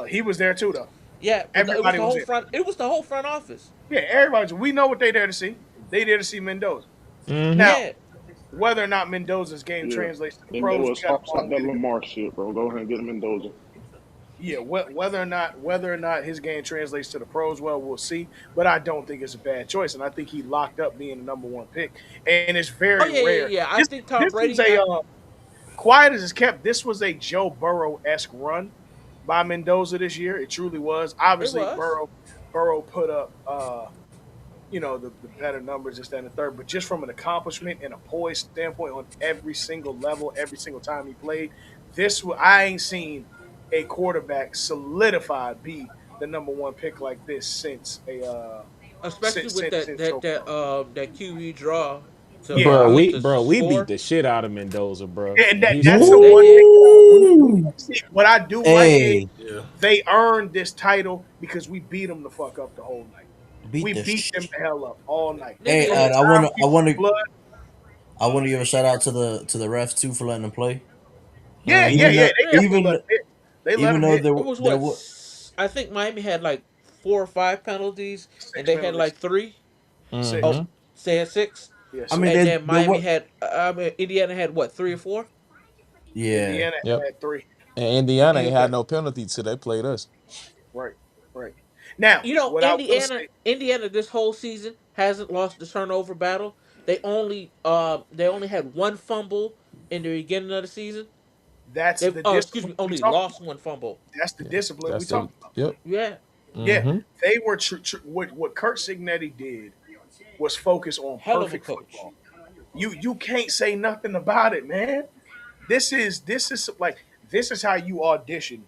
He was there too though.
Yeah, but it was
Everybody
the
was
whole
there.
front. It was the whole front office.
Yeah, everybody. We know what they there to see. They there to see Mendoza.
Hmm.
Now,
Yeah.
whether or not Mendoza's game
Yeah,
translates to the
and they
pros,
will
we got a
stop
long way
that
to go.
Lamar shit, bro. Go ahead and get him Mendoza.
Yeah, whether or not his game translates to the pros, well, we'll see. But I don't think it's a bad choice, and I think he locked up being the number one pick. And it's
Oh
very
yeah, yeah,
rare.
yeah. I
This
think Tom
this was
Brady.
a quiet as it's kept. This was a Joe Burrow esque run by Mendoza this year. It truly was.
It
Obviously,
was.
Burrow put up the better numbers, this, that, and the third. But just from an accomplishment and a poise standpoint on every single level, every single time he played, I ain't seen a quarterback solidified be the number one pick like this since a
Especially with that
since
that
Joe
that
Burrow.
that QE draw to
Yeah, I
Bro,
mean,
we beat
score.
the shit out of Mendoza, bro,
and
and
that
he's
that's the
still
They
one
there.
thing
did.
that I do
Woo!
see. What I do like is
Hey,
Yeah.
they earned this title because we beat them the fuck up the whole night.
beat
We
the
beat them
sh.
the hell up all night
They
Hey,
from the
did.
and
time we drew blood.
I want to give a shout out to the refs too for letting them play.
Yeah,
Hmm.
Even
yeah.
though
They
Yeah.
definitely let
even
him hit. They let
even
him
though
hit
there
It was
there
what
were
I think Miami had like 4 or 5 penalties, and
six
they had
penalties,
like three.
six.
Oh,
Hmm.
they had six,
Yeah,
I mean
six.
and
there
then
there
Miami
were
had. I mean, Indiana had what 3 or 4.
yeah.
Indiana
Yep.
had three.
And Indiana ain't
Yeah.
had no penalty till they played us.
Right, right. Now,
You know,
what I will say,
Indiana this whole season hasn't lost the turnover battle. They only had one fumble in the beginning of the season.
that's
They've
the
excuse
discipline
me,
we
only
talked
lost
about.
one fumble.
That's the
Yeah.
discipline we
That's they.
talked about.
Yep.
Yeah.
Yeah,
Hmm.
they were what Kurt Signetti did was focus on
Hell of a
perfect
coach.
football. You can't say nothing about it, man. This is like this is how you audition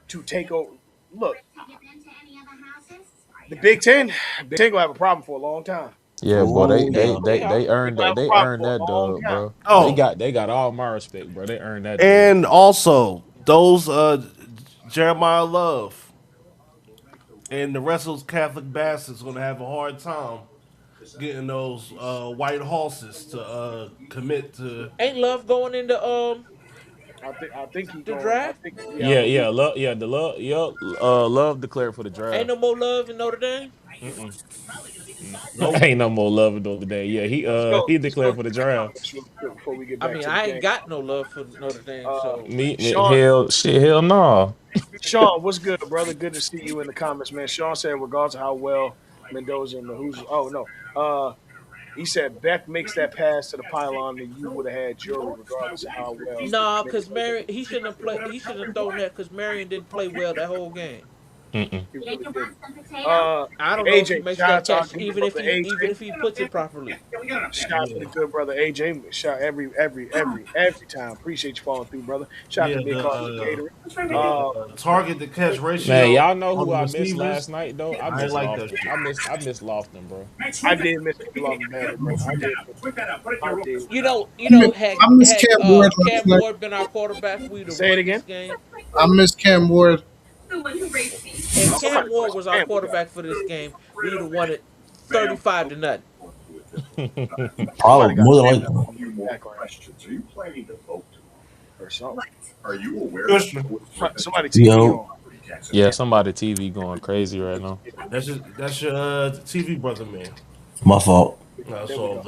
to take over. Look, the Big Ten gonna have a problem for a long time.
Yeah, boy,
Oh yeah.
They are.
They're gonna have a
they
problem
earned
for
that
a long
dub,
time.
bro.
Oh,
They got all my respect, bro. They earned that dub.
and also those Jeremiah Love and the rest of those Catholic bastards gonna have a hard time getting those white horses to commit to.
Ain't Love going into
I think he
the
going. I
draft?
think yeah, I
Yeah,
believe
yeah, love, yeah, the love, yep, love declared for the
Ain't
draft.
no more Love in Notre Dame?
Mm-mm.
Nope.
Ain't no more love the other day. Yeah, he
let's go
declared
to
for the
the
draft.
comments real quick before we get
I
back
mean,
to the
I ain't
game.
got no love for Notre Dame,
Uh,
so
Sean,
Hell, shit, hell no.
Sean, what's good, brother? Good to see you in the comments, man. Sean said, regardless of how well Mendoza and the Hoosiers. Oh no, he said Beck makes that pass to the pylon, and you would have had jury, regardless of how well
nah, cause
Mendoza.
Marion he shouldn't have thrown that because Marion didn't play well that whole game.
Mm-mm.
He really didn't.
I don't know if he
AJ,
makes
shout
that
out to our
catch,
good brother
even
AJ.
if he puts it properly.
Shout out to the
Yeah,
good brother AJ. Shout every time. Appreciate you following through, brother. Shout out to
yeah.
Big Carson Gator.
The target to catch
Man,
ratio
y'all know
on
who
the
I missed
receivers,
last night though? I
I ain't
missed
like that
Lofton.
shit.
I missed Lofton, bro.
I did miss Kevin Love badly, bro. I did. I did.
I miss Cam Ward last
Cam
night.
Ward been our quarterback, we'd have
Say it
won
again.
this game.
I miss Cam Ward.
If
Somebody
Cam Ward
question
was our
Family Guy.
quarterback for this game, we'd have won it 35 to nothing.
Somebody
Probably
got
more than
Family
likely.
Guy in the background or something.
Christian,
Somebody TV
Yo,
on.
Yeah, somebody TV going crazy right now.
that's your TV brother, man.
my fault.
That's
There we
all
go.
good.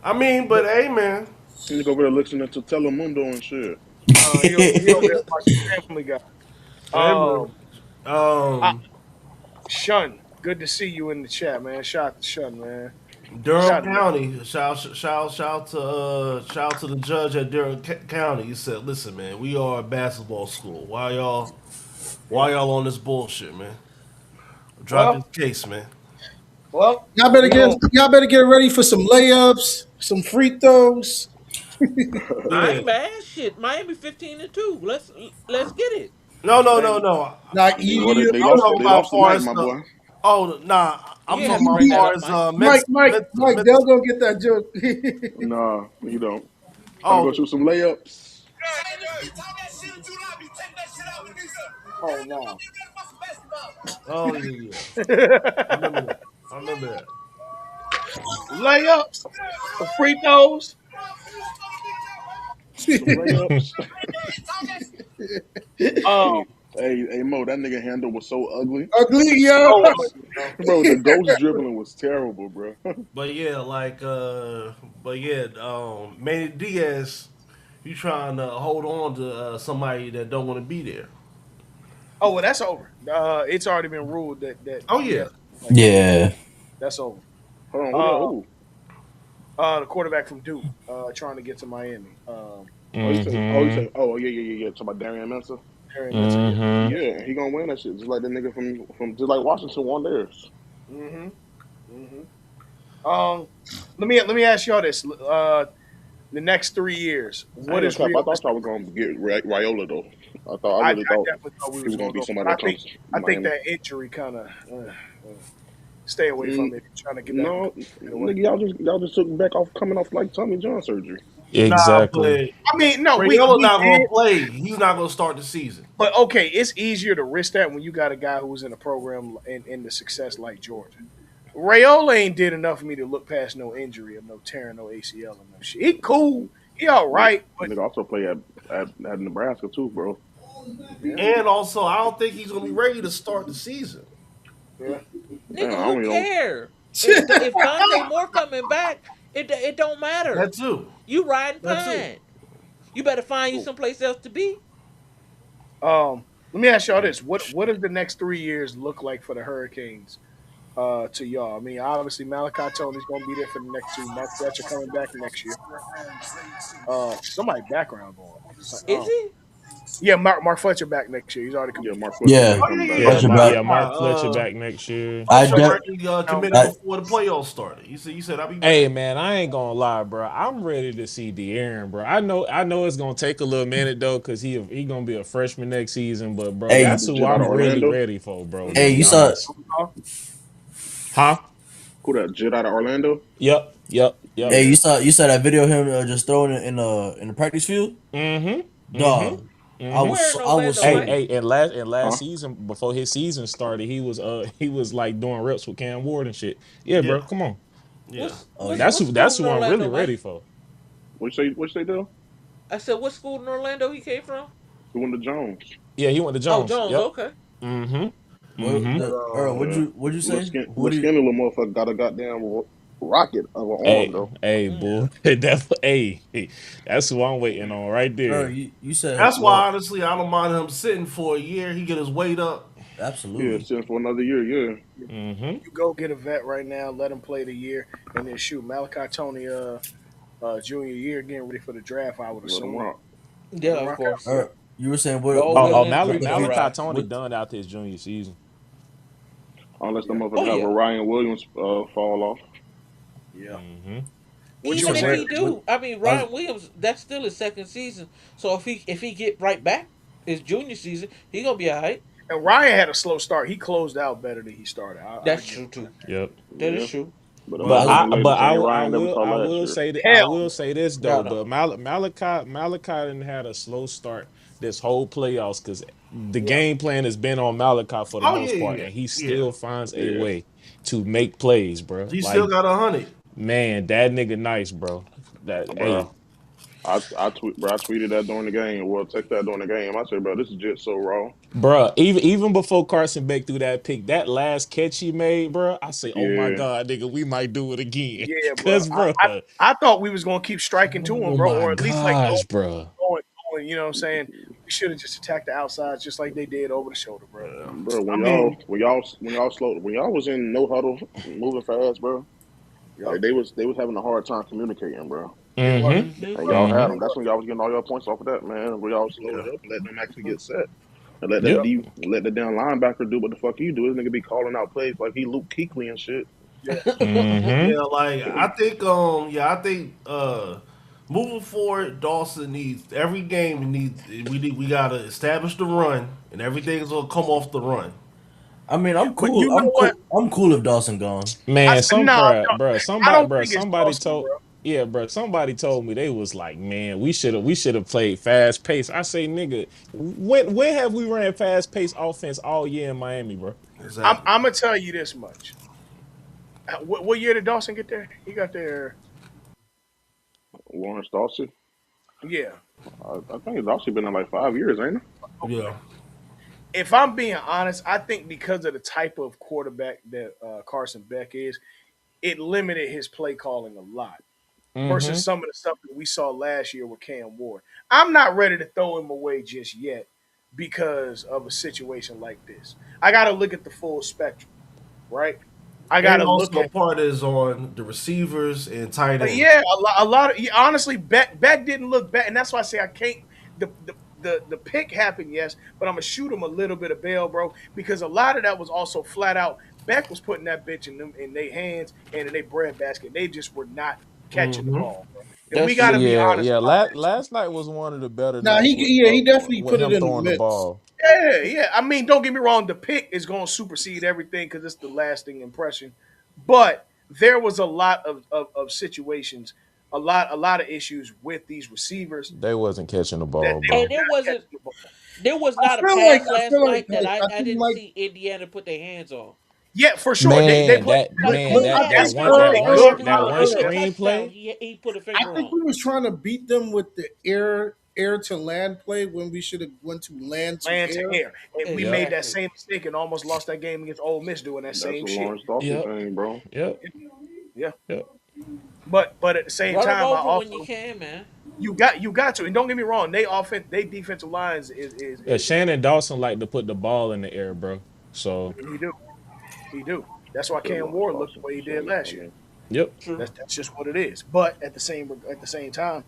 I mean, but hey, man.
You go over there listening to Telemundo and shit.
He over there watching Family Guy.
Hey, man.
I,
Um,
Shun, good to see you in the chat, man. Shout out to Shun, man.
Durham
Shout out to
County. Shout out to the judge at Durham County. He said, "Listen, man, we are a basketball school. Why y'all on this bullshit, man? Drop this
well,
case, man."
well, we gon'
Y'all better get ready for some layups, some free throws.
I
Yeah.
ain't mad. Shit, Miami 15-2. Let's get it.
No, no,
They,
no, no.
Like
well, they, they
I'm
lost.
talking
They
about
lost
far
tonight,
as
my
the.
boy.
Oh, nah.
You
I'm
ain't have
talking
to
about
bring that
far
up,
as
Mike.
Mike, They'll go get that joke.
Nah, you don't. Trying to go
Oh,
shoot some layups.
oh no.
oh yeah, yeah. I remember that. I remember that.
Layups, the free throws.
Some layups.
Um,
Hey, Mo, that nigga handle was so ugly.
Ugly, yo.
so ugly, bro.
Bro, the ghost dribbling was terrible, bro.
But yeah, Manny Diaz, you trying to hold on to somebody that don't want to be there.
Oh well, that's over. It's already been ruled that
Oh
he
yeah,
has like that.
Yeah.
That's over.
Hold on, who that?
Uh,
Who?
the quarterback from Duke, trying to get to Miami.
Oh, he said. Oh, he
Mm-hmm.
said. Oh, yeah. Talking about Darian Mensa.
Harry Mensa, yeah,
Mm-hmm.
Yeah, he gonna win that shit just like the nigga from just like Washington won theirs.
yeah. Um, let me ask y'all this. The next 3 years,
I ain't
what
gonna
is
cap. I thought
realistic?
y'all was gonna get Raiola though. I
I
really thought
definitely thought we
he
was
was gonna
gonna
be
go,
somebody
but
that comes to
I think
Miami.
that injury kind of stay away
Mm,
from it. Trying to get back and
no,
get away.
nigga, y'all just took back off coming off like Tommy John surgery.
nah,
Exactly.
but
I mean, no,
Rayola
we
not gonna
did,
play. He's not gonna start the season.
but okay, it's easier to risk that when you got a guy who's in a program in the success like Georgia. Rayola ain't did enough for me to look past no injury or no tearing, no ACL or no shit. He cool, he all
Nigga,
right, but
nigga also play at Nebraska too, bro.
yeah,
And also, I don't think he's gonna be ready to start the season.
yeah.
Damn,
Nigga,
I
who
don't even know.
care? If Dante Moore coming back, it don't matter.
That too.
You riding
That too.
pine. You better find you
Who?
someplace else to be.
Let me ask y'all this: what does the next 3 years look like for the Hurricanes? To y'all, I mean, obviously Malachi Tony's going to be there for the next two. Mark Fletcher coming back next year. Somebody background going.
Is he?
Yeah, Mark Fletcher back next year. He's already
Yeah,
committed.
Mark Fletcher
Yeah.
Day
Oh
coming
yeah,
back.
yeah, yeah.
Fletcher
Yeah,
Nah,
back.
yeah.
nah.
Mark Fletcher back next year.
Mark
I
Fletcher
de-
committed
I
before the playoffs started. He said I'll be back.
Hey man, I ain't gonna lie, bro. I'm ready to see De'Aaron, bro. I know it's gonna take a little minute though, cause he gonna be a freshman next season. But bro,
Who that?
that's
hey
The
who
Jit out
I'm
of
really
Orlando?
ready for, bro. To
hey
be
you saw
honest,
Huh?
huh?
Who that? Jit out of Orlando?
Yep.
hey
Yeah.
you saw that video of him just throwing it in the practice field?
Mm-hmm.
Dog.
Mm-hmm. Mm-hmm.
Where in
I was
Orlando,
Hey,
Mike?
so
hey, and last
Huh?
season, before his season started, he was like doing reps with Cam Ward and shit. Yeah,
Yeah,
bro. Come on.
yeah.
oh
What
yeah.
school
That's
in
who I'm really
Orlando, Mike?
ready for.
What you say, do?
I said, what school in Orlando he came from?
He went to Jones.
Yeah, he went to
Oh,
Jones.
Jones.
Yep.
Okay.
Mm-hmm.
What
Mm-hmm.
But
the Earl,
Yeah.
what'd you say? Who
Little
do you,
skinny little motherfucker got a goddamn rocket of an arm
Hey,
though.
hey, boy. That's who I'm waiting on right
Earl,
there.
you said
That's why
what?
honestly I don't mind him sitting for a year. He get his weight up.
Yeah,
Absolutely.
sitting for another year. Yeah.
Mm-hmm.
you go get a vet right now, let him play the year, and then shoot Malachi Tony, junior year, getting ready for the draft. I would
Let him
assume.
rock.
Let
Yeah,
him
of
rock
course.
out.
You were saying
Roll
what
Oh,
with
oh,
it and the
what
creek
the
don't
future
Malachi
rise.
Tony
what
done after his junior season.
Unless the
Yeah,
Oh
motherfucker have a
yeah.
Ryan Williams fall off.
yeah.
Mm-hmm.
What you
So
were
Even if
saying?
what
he
what
do, I mean
I was,
Ryan Williams, that's still his second season. So if he get right back his junior season, he gonna be all right.
And Ryan had a slow start. He closed out better than he started. I
That's
give
true
him
too.
Yep.
That is
Yeah,
true.
but the
but
But
I was,
motherfucker
I
ain't
but
the
I
same
will I
Ryan that we
will
saw
I
last
will
year.
say that I
hell
will
no.
say this
No,
though.
no.
The Malachi didn't had a slow start this whole playoffs because the
Yeah,
game plan has been on Malachi for the
Oh yeah,
most part,
yeah,
and he
yeah.
still finds a
Yeah,
way to make plays, bro.
He
Like
still got 100.
man, that nigga nice, bro. That
bro.
hey,
I tweeted that during the game. Well, text that during the game. I said, bro, this is just so raw.
bro. Even before Carson Beck threw that pick, that last catch he made, bro. I say, oh my
Yeah,
god, nigga, we might do it again,
yeah, bro.
cause bro,
I thought we was gonna keep striking to him,
oh
bro,
my
or at least like
gosh, bro.
going. You know what I'm saying? We should have just attacked the outsides just like they did over the shoulder, bro.
Yeah.
bro.
I mean,
When y'all slow when y'all was in no huddle moving fast, bro.
yep,
Like they was having a hard time communicating, bro.
they were,
Mm-hmm.
Mm-hmm.
And
they were,
y'all had
Mm-hmm.
they
them. That's
were.
when y'all was getting all your points off of that, man. Where y'all slowed
Yeah.
it up and let them actually get set. And let that
Yep.
Yep,
D let the damn linebacker do what the fuck he do. This nigga be calling out plays like he Luke Kuechly and shit.
yeah,
Mm-hmm.
Yeah, like I think moving forward, Dawson needs every game we gotta establish the run and everything's gonna come off the run.
I mean, I'm
but
cool.
you know what?
I'm cool if Dawson gone.
Man, some
No,
bro,
I
somebody,
don't
bro,
think it's
somebody
Dawson,
told,
bro.
yeah, bro, somebody told me they was like, man, we should have played fast pace. I say, nigga, when have we ran fast pace offense all year in Miami, bro?
Exactly.
I'm gonna tell you this much. What year did Dawson get there? He got there.
Lawrence Dawson.
Yeah.
I think Dawson been in like 5 years, ain't it?
Okay.
Yeah.
If I'm being honest, I think because of the type of quarterback that Carson Beck is, it limited his play calling a lot versus
Mm-hmm.
some of the stuff that we saw last year with Cam Ward. I'm not ready to throw him away just yet because of a situation like this. I got to look at the full spectrum, right? I got
And
to look
also
at
part is on the receivers and tight ends.
yeah, a lot of yeah, honestly, Beck didn't look bad, and that's why I say I can't. The pick happened, yes, but I'm gonna shoot him a little bit of bail, bro, because a lot of that was also flat out. Beck was putting that bitch in their hands and in their bread basket. They just were not catching the
Mm-hmm.
ball, bro. And we
That's
got to
true.
be
Yeah,
honest
yeah.
about that too.
Last night was one of the better
Now
nights
he definitely
with
put it
him
in the
throwing the
mix.
ball.
Yeah, yeah. I mean, don't get me wrong. The pick is going to supersede everything because it's the lasting impression. But there was a lot of situations, a lot of issues with these receivers
They wasn't catching the
that
ball,
they were
And
bro.
not catching the ball.
there was
I
not a
feel like
pass
I
last
feel like
night that
I
I
think
didn't
like
see Indiana put their hands on.
Yeah, for sure. They
Man,
played
that
good.
but,
man,
but
He
I
that
had
that
think
a
one
couple
Good,
that
of
one
good
every
that
run
one
every
early.
touchdown
screenplay.
he put a
I
finger
think
on.
we was trying to beat them with the air to land play when we should have went to land to
Land to
air.
air. And we
Yep,
made that
Exactly.
same mistake and almost lost that game against Ole Miss doing that
That's
same
a
shit.
Lawrence Dawson
yep,
thing, bro.
yep,
Yeah.
yep.
But at the same
Run them
time, I
over when you
also
can, man.
you got to. And don't get me wrong, they defensive lines
Shannon Dawson like to put the ball in the air, bro. So
he do. He do. That's why
Said
Cam
Lawrence
Ward looked the
Dawson.
way he did
Shannon, I
last year.
mean,
yep.
True.
That's just what it is. But at the same time,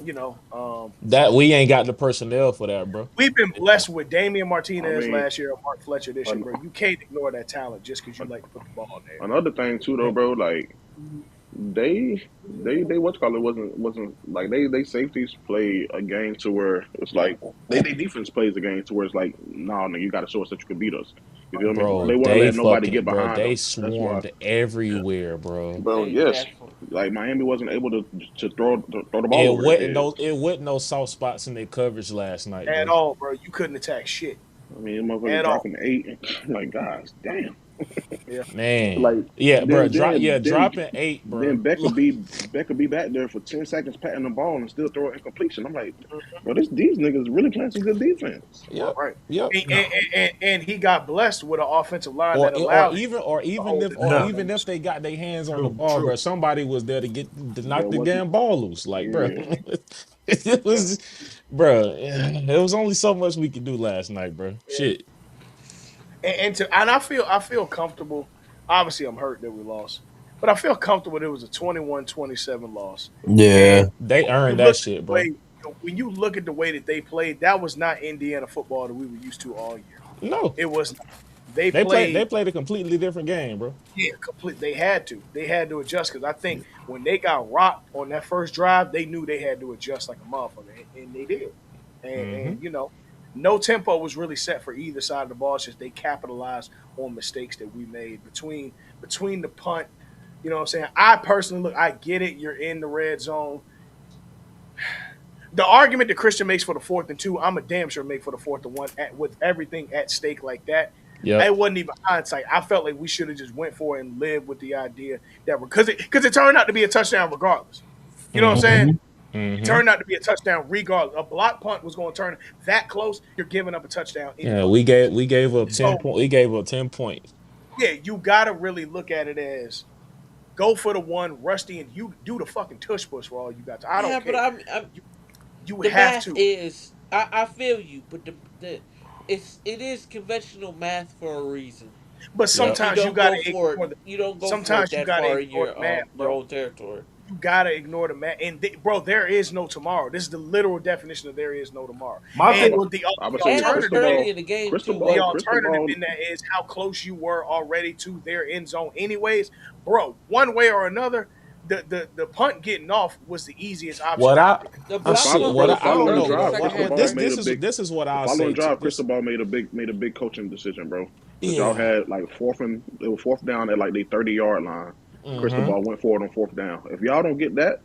you know,
That we ain't got the personnel for that, bro.
we've been blessed with Damian
I
Martinez
mean,
last year and Mark Fletcher this year,
an,
bro. You can't ignore that talent just because you
an,
like to put the ball there.
another thing too, though,
Yep.
bro. Like they what's called it wasn't like they safeties play a game to where it's like they defense plays a game to where it's like no, no, you got to show us that you can beat us. You feel me?
Bro,
They want to
they
let nobody get
fucking bro,
behind
they
them. That's why,
swarmed everywhere, bro.
bro. Yes,
Exactly.
like Miami wasn't able to throw the ball over their head.
It wasn't no soft spots in their coverage last night,
At
bro.
all, bro. You couldn't attack shit.
I mean, them motherfuckers
At all.
dropping 8. Like, guys, damn.
Yeah.
Man.
Like
Yeah, bro.
then then then
Dropping eight, bro.
then Beck could be back there for 10 seconds patting the ball and still throw an incompletion. I'm like, bro, these niggas really playing some good defense.
Yep.
Right.
Yep.
And,
Yeah.
and, and he got blessed with an offensive line that
Or
allowed him
even
to hold his
or
own
Yeah.
during
even
the
if
score.
they got their hands on the
True.
ball, bro,
True.
somebody was there to knock
There
the
wasn't.
damn ball loose. Like, bro,
Yeah,
it
Yeah.
was, bro. It was only so much we could do last night, bro.
Yeah.
Shit.
And I feel comfortable. Obviously, I'm hurt that we lost, but I feel comfortable. It was a 21-27 loss, and
Yeah,
They
you
earned that
look at
shit,
the way
bro.
when you look at the way that they played, that was not Indiana football that we were used to all year.
No.
It was not. They
They
played.
played a completely different game, bro.
Yeah, complete. They had to. They had to adjust because I think when they got rocked on that first drive, they knew they had to adjust like a motherfucker, and they did.
Mm-hmm.
And no tempo was really set for either side of the ball. It's just they capitalized on mistakes that we made between the punt. You know what I'm saying? I personally look. I get it. You're in the red zone. The argument that Christian makes for the 4th and 2, I'm a damn sure make for the 4th and 1 with everything at stake like that.
Yep.
It wasn't even hindsight. I felt like we should have just went for it and lived with the idea that because it turned out to be a touchdown regardless. You know what I'm saying?
Mm-hmm.
It
Mm-hmm.
turned out to be a touchdown regardless. A block punt was going to turn that close. You're giving up a touchdown
Yeah,
anyway.
we gave up
So
10 point. We gave up 10 points.
yeah, you got to really look at it as go for the one, Rusty, and you do the fucking tush push for all you got. I
Yeah,
don't
but
care.
I'm
You you
the
have
math
to.
is I feel you, but it is conventional math for a reason.
But
Yep.
sometimes
You don't go for it
sometimes you
that
gotta
far in
ignore the math,
your
bro.
own territory.
You gotta ignore the math. And bro, there is no tomorrow. This is the literal definition of there is no tomorrow.
My thing
And
with
I would
the
say
And it was
alternative
early in the game too,
Cristobal,
wasn't
Cristobal.
in that is how close you were already to their end zone anyways. Bro, one way or another, the punt getting off was the easiest option
What
out
I
there.
the
The
block
follow,
punt
bro,
what
the
was
I don't
following
early
know,
in the
drive,
bro.
second half
Cristobal
This
too.
made
this
a
is
big.
this is what
The
I'll
following
say.
drive,
This
Cristobal made a big coaching decision, bro. Because y'all
yeah.
had like it was fourth down at like the 30-yard line.
Mm-hmm.
Cristobal went for it on fourth down. If y'all don't get that,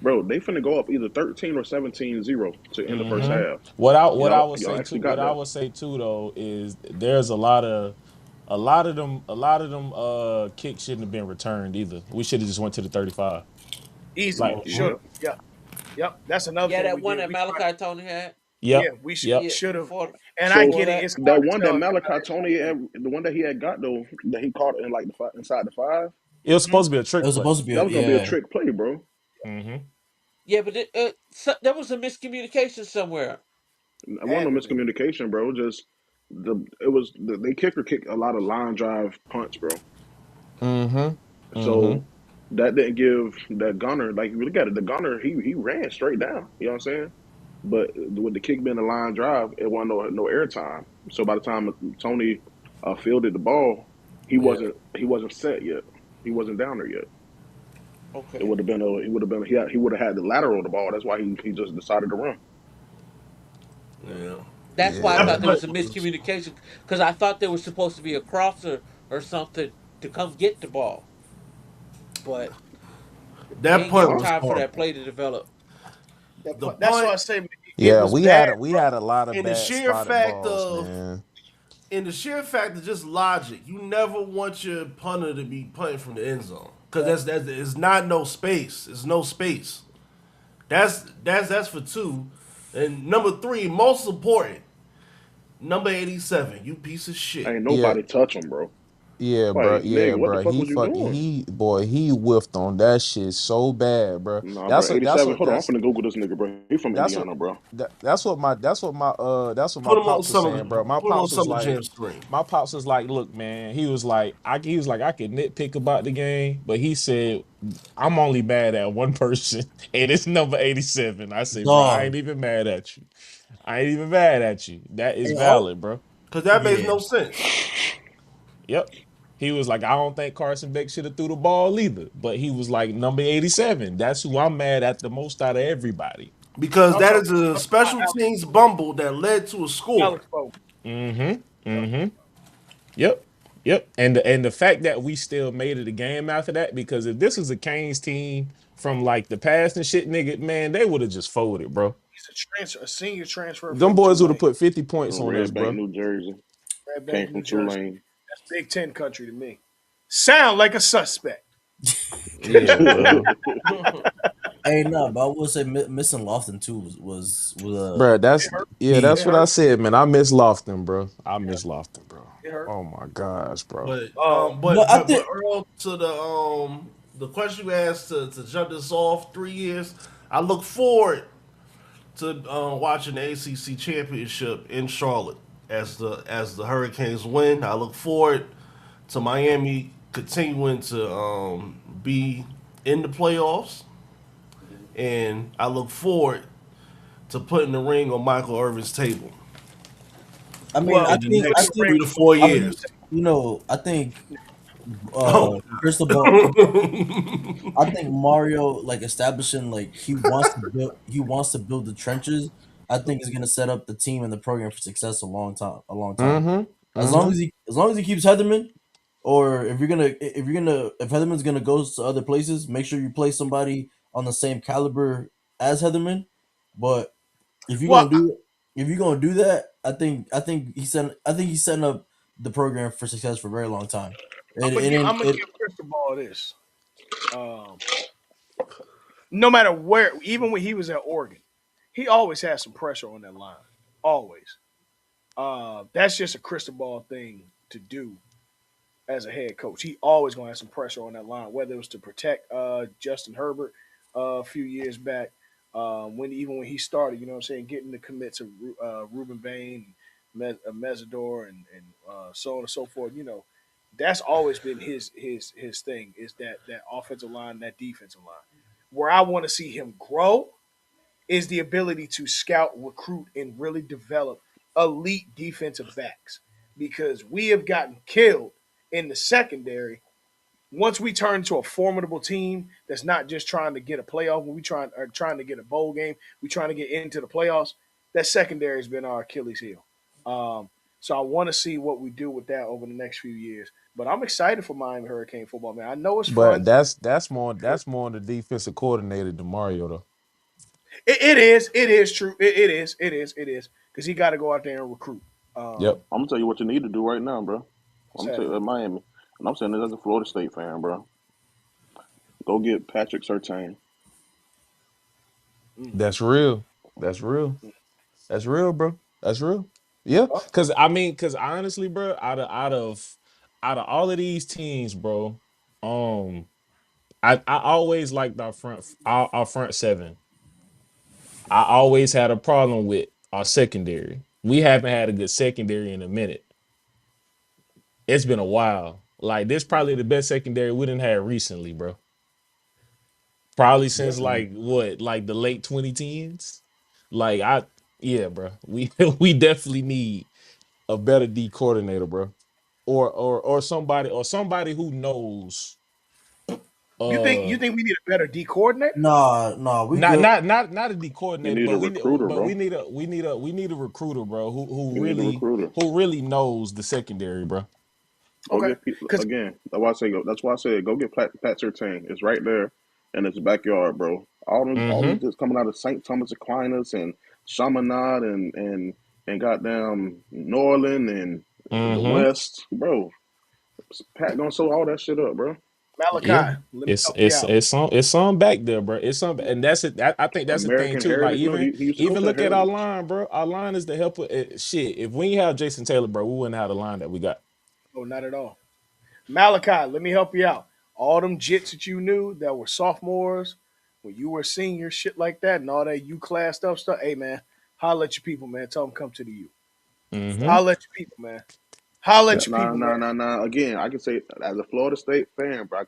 bro, they finna go up either 13 or 17-0 to end the first
Mm-hmm.
half.
What I would say
Y'all
too,
actually
what
got
I
that.
would say too though is there's a lot of them kicks shouldn't have been returned either. We should have just went to the 35.
Easily.
Like,
Most
Should
yeah.
have. Yep. Yep. That's another
Yeah,
thing
that
we
one
did.
that Malachi Tony had.
Yeah,
yep,
we should
yep.
Yeah,
should have. And I
So
before
get it.
that.
It's hard
that
to
one that
tell.
Malachi Tony had, the one that he had got though, that he caught in like inside the five,
It was
Mhm.
supposed to be a
It
trick
was
play.
supposed to be
that
a
was gonna be a
yeah.
trick play, bro.
Mm-hmm.
Yeah, but there was a miscommunication somewhere.
It
Had
wasn't no
to be.
miscommunication, bro. Just they kicker kicked a lot of line drive punts, bro.
Mm-hmm. Mm-hmm.
So that didn't give that gunner, like, you look at it, the gunner, he ran straight down. You know what I'm saying? But with the kick being a line drive, it wasn't no air time. So by the time Tony fielded the ball,
Yeah.
he wasn't set yet. He wasn't down there yet. It
Okay.
would have been he would have been he would have had the lateral of the ball. That's why he just decided to run.
yeah.
That's why I
Yeah.
thought there
That
was a
play was
miscommunication because I thought there was supposed to be a crosser or something to come get the ball, but they
that
didn't give
punt
him
Huh?
was
time for that
horrible.
play to develop.
The
That's why
punt
I say it
Yeah,
was
we
bad,
had we
bro.
had a lot of
and the
bad
sheer
spotted
fact
balls,
of
man.
just logic. You never want your punter to be punting from the end zone because that's it's not no space. It's no space. That's for two, and number three, most important, number 87. You piece of shit.
Ain't
Yeah,
nobody touch him, bro.
yeah, bro.
Like,
Yeah,
nigga, what the
bro.
fuck
He
was you
fucking
doing?
he boy, he whiffed on that shit so bad, bro.
Nah, bro.
That's what that's
87.
what
Hold on, I'm
that's
finna Google this nigga, bro. He from
that's what
Indiana, bro.
that's what my
Put him on
pops was
summer.
saying, bro. My
Put him on
pops was
summer
like
jam stream.
look, man, he was like I could nitpick about the game, but he said I'm only mad at one person, and it's number 87. I say, bro, I
Dog.
ain't even mad at you. I ain't even mad at you. That is
Hey, all,
valid, bro.
Because that makes
yeah.
no sense.
Yep. He was like, I don't think Carson Beck should have threw the ball either. But he was like, number 87. That's who I'm mad at the most out of everybody.
Because
I'm
that
talking
is a
about
special teams bumble that led to a score.
Alex Bow.
Mm-hmm. Mm-hmm. Yep. Yep. And the fact that we still made it a game after that, because if this was a Canes team from like the past and shit, nigga, man, they would have just folded, bro.
He's a senior transfer
Them
from
boys would have
Tulane,
put 50 points
From
on us,
Red Bank,
bro.
New Jersey.
Red
Came
Bank,
from
New Jersey.
Tulane.
That's Big Ten country to me. Sound like a suspect.
Yeah, bro.
Hey, no, but I will say missing Lofton too was
Bro,
It hurt.
key.
It
that's what I
hurt.
said, man. I miss Lofton, bro. I
Yeah,
miss Lofton, bro.
it hurt.
Oh my gosh, bro.
But
Oh,
But I think
Earl, to the question you asked to jump this off 3 years, I look forward to watching the ACC championship in Charlotte as the Hurricanes win. I look forward to Miami continuing to be in the playoffs, and I look forward to putting the ring on Michael Irvin's table
I mean
well,
I
in the
think I
next
think
three to four
I mean
years.
I think
Oh.
Cristobal. I think Mario like establishing like he wants to build the trenches. I think is gonna set up the team and the program for success a long time.
Mm-hmm. Mm-hmm.
As long as he keeps Heatherman, or if Heatherman's gonna go to other places, make sure you play somebody on the same caliber as Heatherman. But if you're
Well,
gonna do if you're gonna do that, I think he's setting up the program for success for a very long time. It
I'm
ain't
gonna
it.
give Crystal Ball this. Um, no matter where, even when he was at Oregon, he always had some pressure on that line. Always. That's just a crystal ball thing to do as a head coach. He always gonna have some pressure on that line, whether it was to protect Justin Herbert a few years back, when he started, you know what I'm saying, getting the commits of Ruben Bain, Mesidor, and so on and so forth. That's always been his thing is that offensive line, that defensive line. Where I want to see him grow is the ability to scout, recruit, and really develop elite defensive backs because we have gotten killed in the secondary. Once we turn into a formidable team that's not just trying to get a playoff, when we trying to get a bowl game, we trying to get into the playoffs. That secondary has been our Achilles heel. So I want to see what we do with that over the next few years. But I'm excited for Miami Hurricane football, man. I know it's
But
fun.
that's more on the defensive coordinator than Mario though.
It is. It is true. It is. It is. It is. Because he got to go out there and recruit.
Yep.
I'm gonna tell you what you need to do right now, bro.
What's
I'm gonna tell you
happening?
at Miami, and I'm saying this as a Florida State fan, bro. Go get Patrick Surtain.
Mm,
That's real. That's real.
mm.
That's real, bro. That's real. Yeah.
Oh,
Cause honestly, bro, out of all of these teams, bro, um, I always liked our front seven. I always had a problem with our secondary. We haven't had a good secondary in a minute. It's been a while. Like this probably the best secondary we didn't have recently, bro. Probably since
definitely.
like what, like the late 2010s. Like yeah, bro. We we definitely need a better D coordinator, bro. Or somebody who knows
You think
uh
we need a better D coordinator?
Nah, we
not
good.
not not not a D
You
coordinator,
need a
but
recruiter, bro.
we need a recruiter, bro,
You need a recruiter.
who really knows the secondary, bro.
Go
Okay,
get
because
again. That's why I say go. That's why I said go get Pat Surtain. It's right there in his backyard, bro. All them
Mm-hmm.
just coming out of St. Thomas Aquinas and Chaminade and goddamn Norland and the
Mm-hmm.
West, bro. Pat gonna sew all that shit up, bro.
Yeah.
Malachi, let me
It's
help you
it's
out.
it's some it's some back there, bro. It's some, and that's it. I think that's the thing
American
too. Like
Heritage. No,
even
he used to
even
coach at
look at our
Heritage.
line, bro. Our line is the help with shit. If we ain't have Jason Taylor, bro, we wouldn't have the line that we got.
Oh, not at all. Malachi, let me help you out. All them jits that you knew that were sophomores when you were seniors, shit like that, and all that U class stuff. Hey, man, holla at your people, man. Tell them come to the U.
Mm-hmm.
Holla at your people, man. Holla
Yeah,
at your people, man.
Again, I can say as a Florida State fan, bro.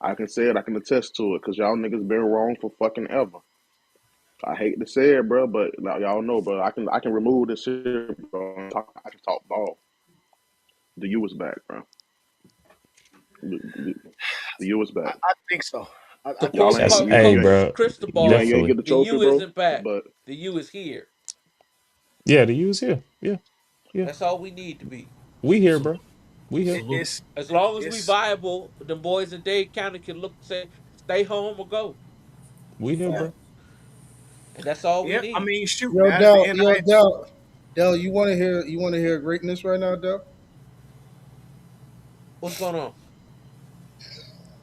I can say it. I can attest to it because y'all niggas been wrong for fucking ever. I hate to say it, bro, but y'all know, bro. I can remove this shit, bro. I can talk ball. The U is back, bro. The U is back.
I think so. I
To
think
Y'all
quote
so.
ain't
That's,
you
hey,
you ain't
bro.
Crystal
you
Ball,
ain't
Definitely.
get the
the
trophy,
U
bro.
isn't back.
But
The U is here.
Yeah, the U is here. Yeah, yeah.
That's all we need to be.
We here,
Salute,
bro. We here.
salute.
It's
As long as we
it's
viable, the boys in Dade County can look say stay home or go,
We here,
yeah.
bro.
and that's all we
Yeah, I
need.
mean, shoot,
Yo,
man. It's the
Dell, you want to hear greatness right now, Dell?
What's going on?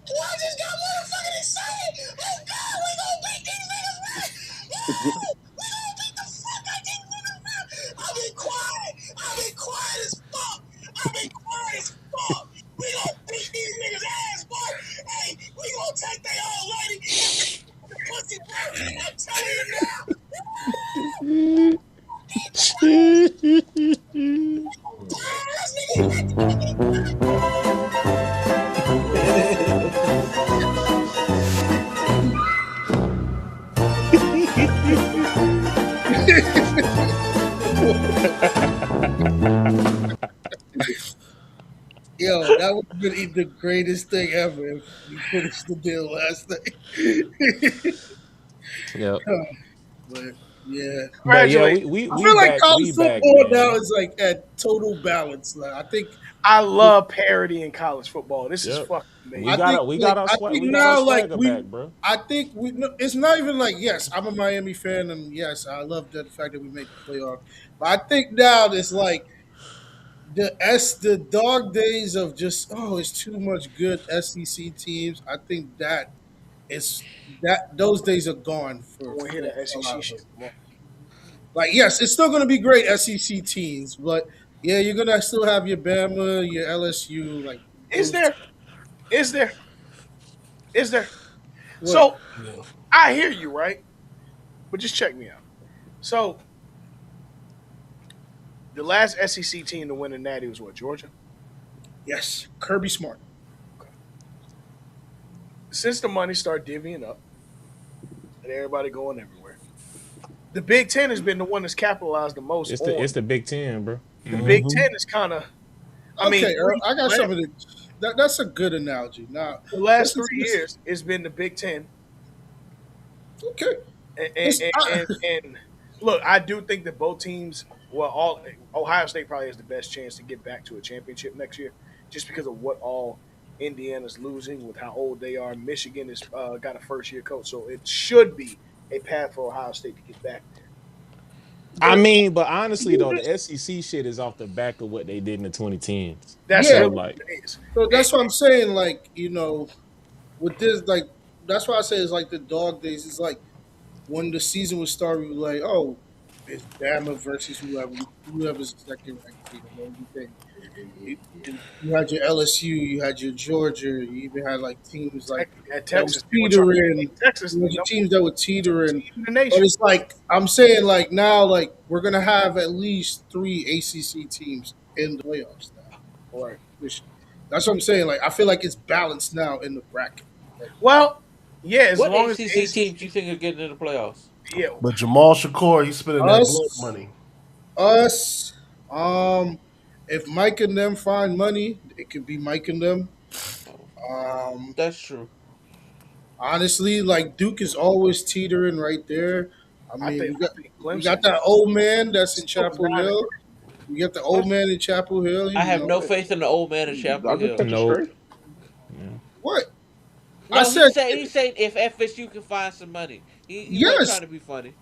Well, I just got motherfucking excited. Oh God, we gonna beat these niggas, man. Woo! We gonna beat the fuck out these niggas, man. I've been quiet. I've been quiet as fuck. I've been quiet as fuck. We gonna beat these niggas ass, boy. Hey, we gonna take their old lady and the pussy, bro. I'm telling you now. This nigga got Yo, that would have been the greatest thing ever if we finished the deal last night.
Yep.
But yeah,
But yeah,
Congratulations.
I feel like college
we back,
football now
man.
is like at total balance. Now. I think,
I love parity in college football. This is
Yep.
fucking amazing.
We
we
got our
now like
swagger back, bro.
I think we. No, it's not even like yes, I'm a Miami fan, and yes, I love the fact that we made the playoff. But I think now it's like the dog days of just it's too much good SEC teams. I think that is that those days are gone
I
for
want to hear
for
that
a lot
SEC
of
shit.
us.
Come on.
Like yes, it's still going to be great SEC teams, but yeah, you're gonna still have your Bama, your LSU, like
Is
those.
there? Is there? Is there?
What?
So I hear you, right? But just check me out. So the last SEC team to win the Natty was what? Georgia.
Yes, Kirby Smart.
Okay. Since the money started divvying up and everybody going everywhere, the Big Ten has been the one that's capitalized the most
It's
on.
the Big Ten, bro.
The Big
Hmm.
Ten is kind of. I mean,
Okay, Earl, I got something to. That's a good analogy. Now,
the last
listen
three
to this.
years, it's been the Big Ten.
Okay,
And,
it's,
and, and, and look, I do think that both teams, well, all Ohio State probably has the best chance to get back to a championship next year, just because of what all Indiana's losing with how old they are. Michigan has got a first year coach, so it should be a path for Ohio State to get back there.
I
but
mean, but honestly
you
though, the
just
SEC shit is off the back of what they did in the 2010s.
That's
yeah.
So
really
like,
what it is.
So
And,
that's what I'm saying. Like with this, like that's why I say it's like the dog days. It's like when the season would start, we were like, oh, it's Bama versus whoever's the second ranked team and everything. You, you had your LSU, you had your Georgia, you even had like teams like
at
that was
Texas, people trying to
teetering.
make Texas
You
the
know, the
number
teams that were
two
teetering.
team in the
But
nation.
it's like I'm saying, like now, like we're gonna have at least three ACC teams in the playoffs now.
Right.
Which that's what I'm saying. Like I feel like it's balanced now in the bracket. Like
Well, yeah, as
What
long as the
ACC
ACC,
teams you think are getting in the playoffs?
yeah,
But Jamal Shakur, he's spending that blood
us,
money.
us, if Mike and them find money, it could be Mike and them.
Oh,
Um,
that's true.
Honestly, like Duke is always teetering right there. I mean,
I think
we got
Clemson
that old man that's in
still is
Chapel
9-3.
Hill. We got the old
Clemson.
man in Chapel Hill.
I
You
have no
know
faith in the old man in Chapel
Did I just
Hill.
catch a
nope.
stray?
Yeah.
what I
No,
said?
he said if FSU can find some money, he wasn't
Yes,
trying to be funny.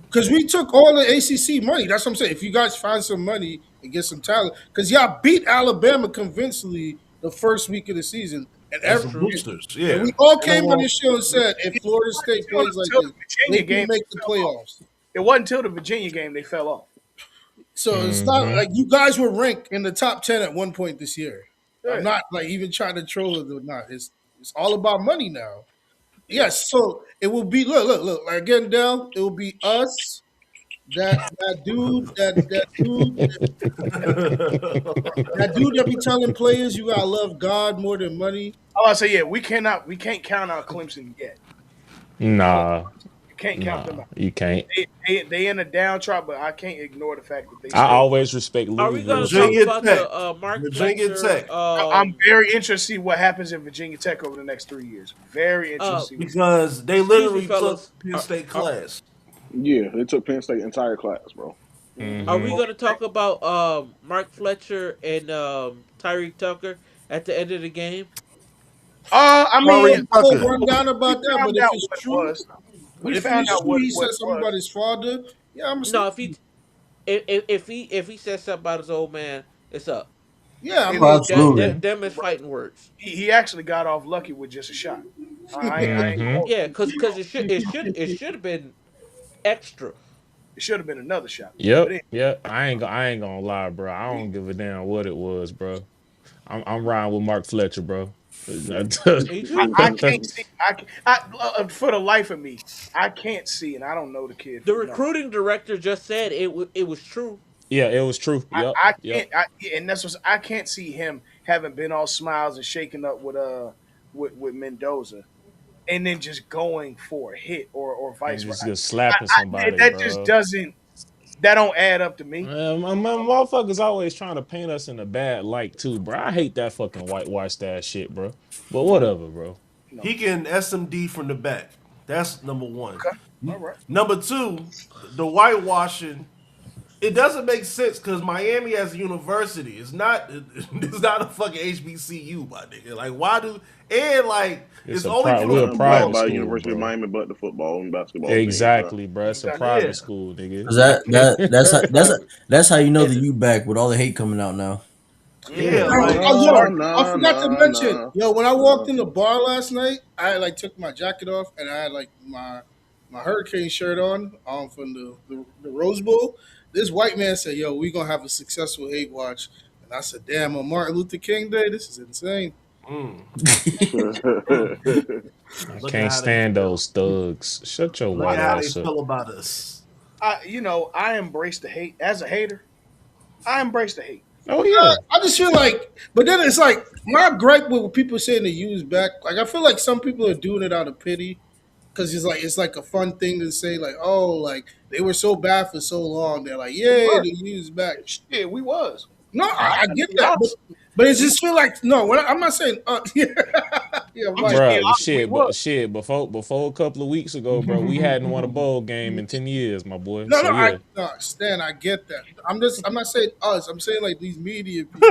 because we took all the ACC money. That's what I'm saying. If you guys find some money and get some talent, because y'all beat Alabama convincingly the first week of the season, and
And
That's
every
some
true.
boosters,
and
yeah.
we all
And
came on this show and
It
said if Florida State
wasn't
plays like
until
this,
the
they
Virginia
can
game
make
they
the
fell off.
playoffs.
It wasn't until the Virginia game they fell off.
So it's not
Hmm.
like you guys were ranked in the top 10 at one point this year. I'm
Yeah,
not like even trying to troll it or not. It's all about money now.
yeah.
Yes, so it will be look like again, Dell. It will be us, that dude that be telling players you gotta love God more than money.
I was to say, yeah, we can't count out Clemson yet. You
Nah,
can't count them
nah,
out.
you can't.
They in a downtrodden, but I can't ignore the fact that they
I
still.
always respect
Are we going
Louisville
to talk
shit.
Virginia
about
Tech.
the Mark
Virginia
Fletcher?
Tech.
I'm very interested to see what happens in Virginia Tech over the next 3 years. Very
Uh,
interested to see what's.
Because they
excuse me,
literally took
fellas.
Penn State
Are,
class.
Yeah, they took Penn State entire class, bro.
are
Mm-hmm.
we
Hmm.
going to talk about Mark Fletcher and Tyreek Tucker at the end of the game?
I
We
mean,
gonna
Tyreek
give a
Tucker.
rundown
we
about that,
found
but if
out
it's
what it
true,
was. We found out
he
what
said
it
something
was.
about his father, yeah, I'm gonna stick
No,
with you.
if he says something about his old man, it's up.
Yeah, I
It,
Oh,
mean,
absolutely.
Them is fighting words.
he actually got off lucky with just a shot. I ain't gonna
Hmm.
hold
Yeah,
you.
cause it should have been extra.
It should have been another shot. But
Yep.
anyway,
Yep. I ain't gonna lie, bro. I don't give a damn what it was, bro. I'm riding with Mark Fletcher, bro.
Me too.
I can't see. For the life of me, I can't see, and I don't know the kid
The
from nothing.
recruiting director just said it was true.
Yeah, it was true. Yep.
I
Yep.
can't. And that's what I can't see him having been all smiles and shaking up with Mendoza, and then just going for a hit or vice
And
versa.
just slapping
I,
somebody,
that just
bro.
doesn't. That don't add up to me.
My motherfuckers always trying to paint us in a bad light too, bro. I hate that fucking whitewash that shit, bro. But
No,
whatever, bro.
no.
He can SMD from the back. That's number one.
Okay. All right.
Number two, the whitewashing. It doesn't make sense because Miami as a university is not it's not a fucking HBCU, my nigga. Like why do and like
It's
it's
a
only
pri- we're a
By,
private
football.
by
school,
University of
bro.
Miami, but the football and basketball teams, bro.
Exactly, bro. It's a
Exactly.
private
Yeah,
school, nigga.
'Cause that's how you know
And,
the you back with all the hate coming out now.
yeah.
mm,
Oh,
Like
oh, yo,
Nah,
I
nah,
forgot to
nah,
mention,
nah,
yo, when I
nah.
walked in the bar last night, I like took my jacket off and I had like my hurricane shirt on from the Rose Bowl. This white man said, "Yo, we gonna have a successful hate watch," and I said, "Damn, on Martin Luther King Day, this is insane."
mm,
I
look at
can't
how they
stand
feel.
those thugs. Shut your
Look at
white
how they
ass up.
feel about us.
I embrace the hate as a hater. I embrace the hate.
Oh yeah.
I just feel like, but then it's like my gripe with people saying to use back. Like I feel like some people are doing it out of pity because it's like a fun thing to say. Like, oh, like they were so bad for so long. They're like,
We
yay,
were.
they use back.
Shit, we was.
No,
I
I
gotta
get
be
that, but
honest.
but it
We
just feel like no. I'm not saying. Yeah, yeah,
I'm just
Mike.
being
Bruh,
honest. We
shit,
was.
but shit, before a couple of weeks ago, bro, we hadn't won a bowl game in 10 years, my boy.
No,
So
no,
yeah.
Stan, I get that. I'm not saying us. I'm saying like these media people,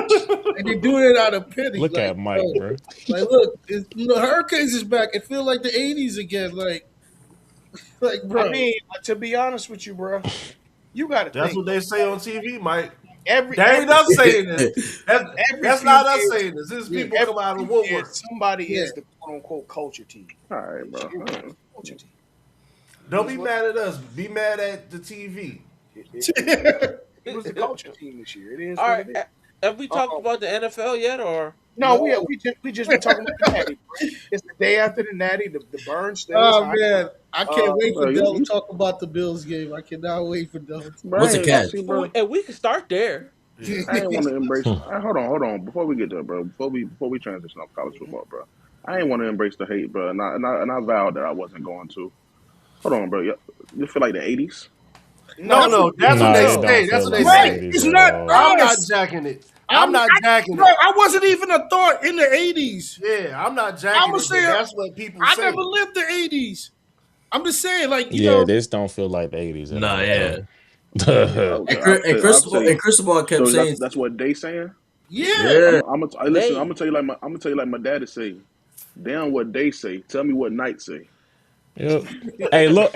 and they doing it out of pity.
Look
Like,
at Mike,
yo,
bro.
like look, Hurricanes is back. It feel like the '80s again. Like,
I
bro.
mean, to be honest with you, bro, you got to
That's
think
what they say on TV, Mike.
every
That ain't
every
us saying this. That's
every
that's
few
not us
years,
saying this. This is
Yeah,
people
every
come out of the
few
woodwork.
years, somebody
yeah.
is the quote unquote culture team.
All right,
This
bro.
year was the culture team. It
Don't
is
be
what
mad at us. Be mad at the TV.
it was the culture team this year. It is
All
what
right,
it is.
have we talked
Um,
about the NFL yet, or
no,
No.
we just been talking about the Natty, bro. It's the day after the Natty. The burn still is
Oh
high.
man, I can't
Uh,
wait for
Bro,
Dell to talk about the Bills game. I cannot wait for Dell.
bro,
What's a
I ain't,
well,
catch?
see, bro.
and we can start there.
Yeah.
I ain't want to embrace.
Hmm.
Hold on. Before we get there, bro. Before we transition off college football, bro. I ain't want to embrace the hate, bro. And I vowed that I wasn't going to. Hold on, bro. You feel like the '80s?
No,
no,
That's what
no, that's what
Nah,
they
it
no.
don't
say. That's
feel
what they
like the
Right,
say.
80s
it's
at
not
all.
I'm not
us.
jacking it.
I'm
I'm not jacking
bro.
it.
I wasn't even a thought in the '80s.
Yeah, I'm not
I'm
jacking
gonna
it, but
say
that's what people
I
say.
never lived the '80s. I'm just saying, like
Yeah, this don't feel like the 80s at
Nah,
all,
yeah.
bro.
Okay,
And Cristobal kept
So
saying,
that's what they saying.
yeah.
yeah,
Listen. I'm
They
gonna tell you like I'm gonna tell you like my daddy say. Damn what they say. Tell me what night say.
Yep. Hey, look,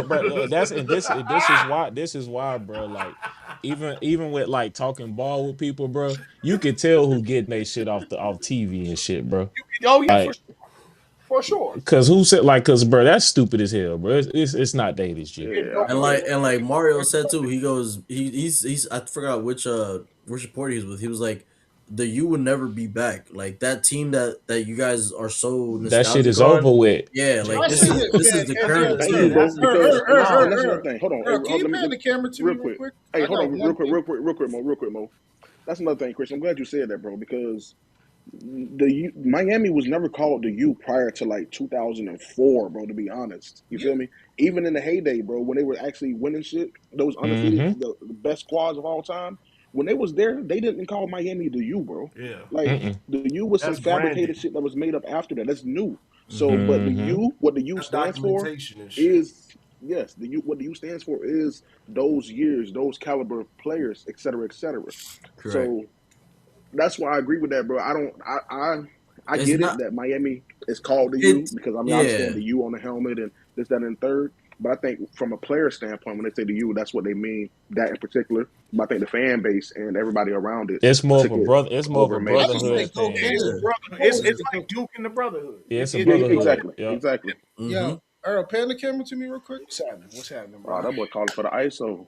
bro. That's and this is why, bro. Like, even with like talking ball with people, bro, you could tell who getting they shit off TV and shit, bro.
oh yeah,
Like,
for sure.
cause who said like, cause bro, that's stupid as hell, bro. It's not the 80s, G.
It
Yeah,
don't
and
fit.
like Mario said too. He goes, he's I forgot which report he's with. He was like, the U would never be back. Like that team that you guys are so
That shit
nostalgic
is over
on.
with.
Yeah, like
I
this
see
is
it,
this
man.
is the
And
current
thank
Yeah,
you,
team.
bro.
that's
Because and that's another
no.
thing. Hold on,
Can you
let
pan
me
the camera to me
real
real
quick.
quick?
Hey,
I
hold
got
on,
one thing.
real quick, Mo. That's another thing, Chris. I'm glad you said that, bro, because Miami was never called the U prior to like 2004, bro. To be honest, you
Yeah.
feel me? Even in the heyday, bro, when they were actually winning shit, those undefeated,
Mm-hmm.
the best squads of all time. When they was there, they didn't call Miami the U, bro.
Yeah,
Like
Mm-mm.
the U was some
that's
fabricated
branding.
shit that was made up after that. That's new. So, but the
Mm-hmm.
U, what the U
That's
stands for,
documentation and shit.
is yes, the U. What the U stands for is those years, those caliber players, et cetera, et cetera.
Correct.
So that's why I agree with that, bro. I don't. I
It's
get it
not.
that Miami is called the U
It's
because I mean I
yeah.
understand the U on the helmet and this, that, and third. But I think from a player standpoint, when they say the U, that's what they mean. That in particular. But I think the fan base and everybody around it
It's more of
took
a
it
brother. It's more of
over
a
and made
I
something
just say
brotherhood
else.
go
Yeah,
thing.
it's a
Cannon.
brother.
Always
It's
say
like
go.
Duke and the Brotherhood.
Yeah, it's a
Yeah,
brotherhood.
exactly,
Yep.
exactly.
Mm-hmm.
Yo, Earl, pan the camera to me real quick.
What's happening? What's happening,
Oh,
bro?
that boy calling for the ISO.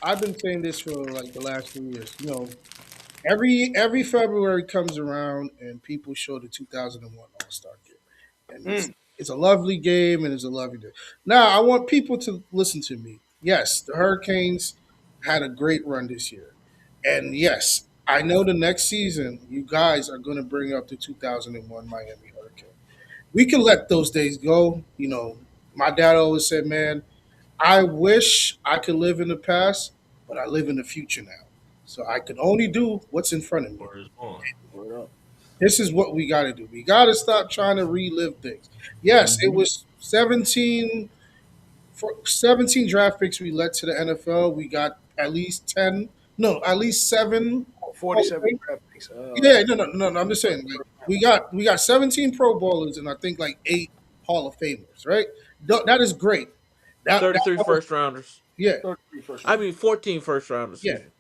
I've been saying this for like the last 3 years. Every February comes around and people show the 2001 All Star game, and
Mm.
it's a lovely game and it's a lovely day. Now I want people to listen to me. Yes, the Hurricanes had a great run this year, and yes, I know the next season you guys are going to bring up the 2001 Miami Hurricane. We can let those days go. My dad always said, man. I wish I could live in the past, but I live in the future now. So I can only do what's in front of me.
Word is born.
Word up.
This is what we got to do. We got to stop trying to relive things. Yes, it
Hmm.
was 17 draft picks we led to the NFL. We got at least 10, no, at least 7 Hall of
47
Fame.
draft picks.
Yeah, no. I'm just saying, like we got 17 Pro Bowlers and I think like 8 Hall of Famers, right? That is great. That
33
was,
first rounders.
yeah,
33 first
I
round.
mean 14 first rounders,
yeah.
excuse me.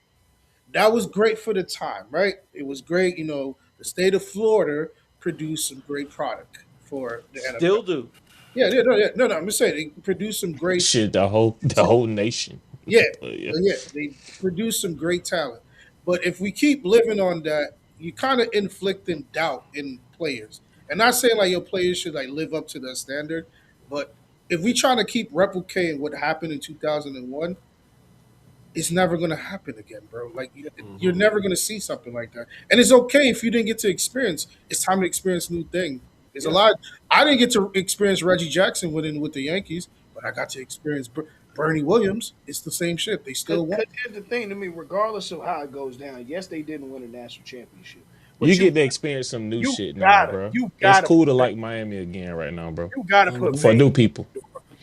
That was great for the time, right? It was great. The state of Florida produced some great product for the NFL.
Still do.
Yeah. No. I'm just saying they produced some great.
Shit, the whole nation.
Yeah,
But yeah.
yeah. They produced some great talent. But if we keep living on that, you kind of inflicting doubt in players. And not saying like your players should like live up to that standard, but if we trying to keep replicating what happened in 2001, it's never going to happen again, bro. Like you're
Hmm.
never going to see something like that. And it's okay if you didn't get to experience. It's time to experience new thing. There's a
Yeah.
lot. I didn't get to experience Reggie Jackson winning with the Yankees, but I got to experience Bernie Williams. It's the same shit. They
Cause,
still won.
'cause here's the thing to me, regardless of how it goes down, yes, they didn't win a national championship,
You
but
get to experience some new
you
shit now,
gotta
bro.
you
It's
gotta
cool to
put
like Miami again right now, bro.
you gotta put
Hmm.
For
Babe
new people.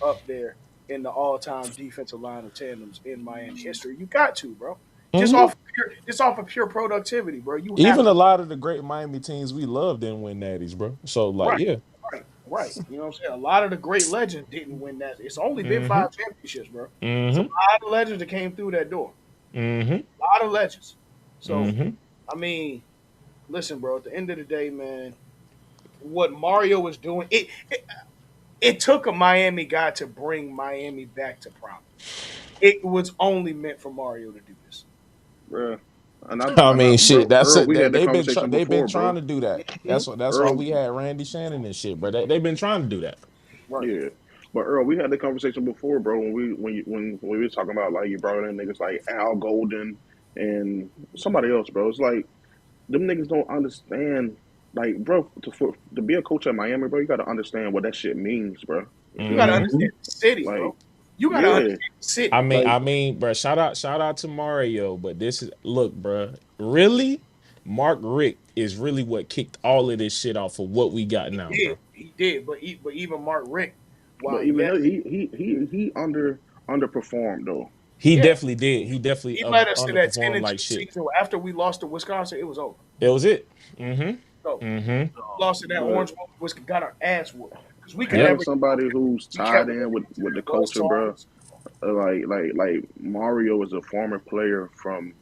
up there in the all-time defensive line of tandems in Miami history. You got to, bro.
Hmm.
Just off of pure productivity, bro. You have
Even
to.
a lot of the great Miami teams we love didn't win natties, bro. So like,
Right,
yeah.
right. You know what I'm saying? A lot of the great legends didn't win that. It's only been
Hmm.
5 championships, bro. It's a
Hmm.
lot of legends that came through that door.
Hmm.
A lot of legends. So,
Hmm.
I mean, listen, bro. At the end of the day, man, what Mario was doing, it took a Miami guy to bring Miami back to prominence. It was only meant for Mario to do this.
bro.
I mean, shit.
Bro,
That's
Earl,
it.
we had the
They've
conversation
been
before,
trying
bro.
to do that.
Mhm.
That's why
Earl,
we had Randy Shannon and shit, bro. They've been trying to do that.
Right.
yeah, but Earl, we had the conversation before, bro. When we were talking about like you brought in niggas like Al Golden and somebody else, bro. It's like them niggas don't understand. Like, bro, to be a coach at Miami, bro, you got to understand what that shit means, bro. You
You
feel
got to
me?
Hmm.
understand the city,
Like,
bro. You got to
yeah,
understand the city.
I mean, bro. Shout out to Mario, but this is look, bro. Really, Mark Rick is really what kicked all of this shit off for what we got
He
now,
did.
bro.
He did. But even Mark Rick,
but
while
even though
yes,
he underperformed though.
He
yeah,
definitely did. He definitely
he led us to that ten
underperformed
and
like
two
shit.
season. After we lost to Wisconsin, it was over.
It was it. Mm-hmm.
So
Mm-hmm.
lost in that
But
Orange Bowl, Wisconsin got our ass whooped because we could
having
Yep.
never get
somebody
over it.
who's
We kept
tied in
winning
with
until
the
the buzz
culture, bro.
saw us.
Like Mario is a former player from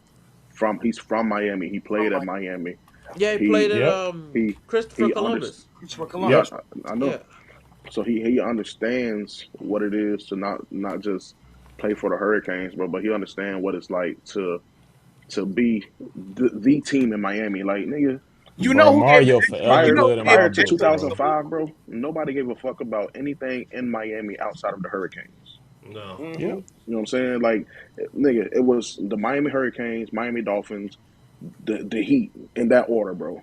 he's from Miami. He
I'm
played at
like,
Miami.
Yeah, he played
He
at
Yep.
Christopher
he under
Columbus.
it's for
yeah,
Columbus.
I know.
Yeah.
So he understands what it is to not just play for the Hurricanes, but he understands what it's like to be the team in Miami. Like nigga,
You
Bro,
know who gave
Mario
the
forever
you
prior
know
good
who
in
gave
my
prior
the
to
book,
extra
2005,
bro.
bro, nobody gave a fuck about anything in Miami outside of the Hurricanes.
No.
salute?
Yep.
You know what I'm saying? Like, nigga, it was the Miami Hurricanes, Miami Dolphins, the Heat in that order, bro.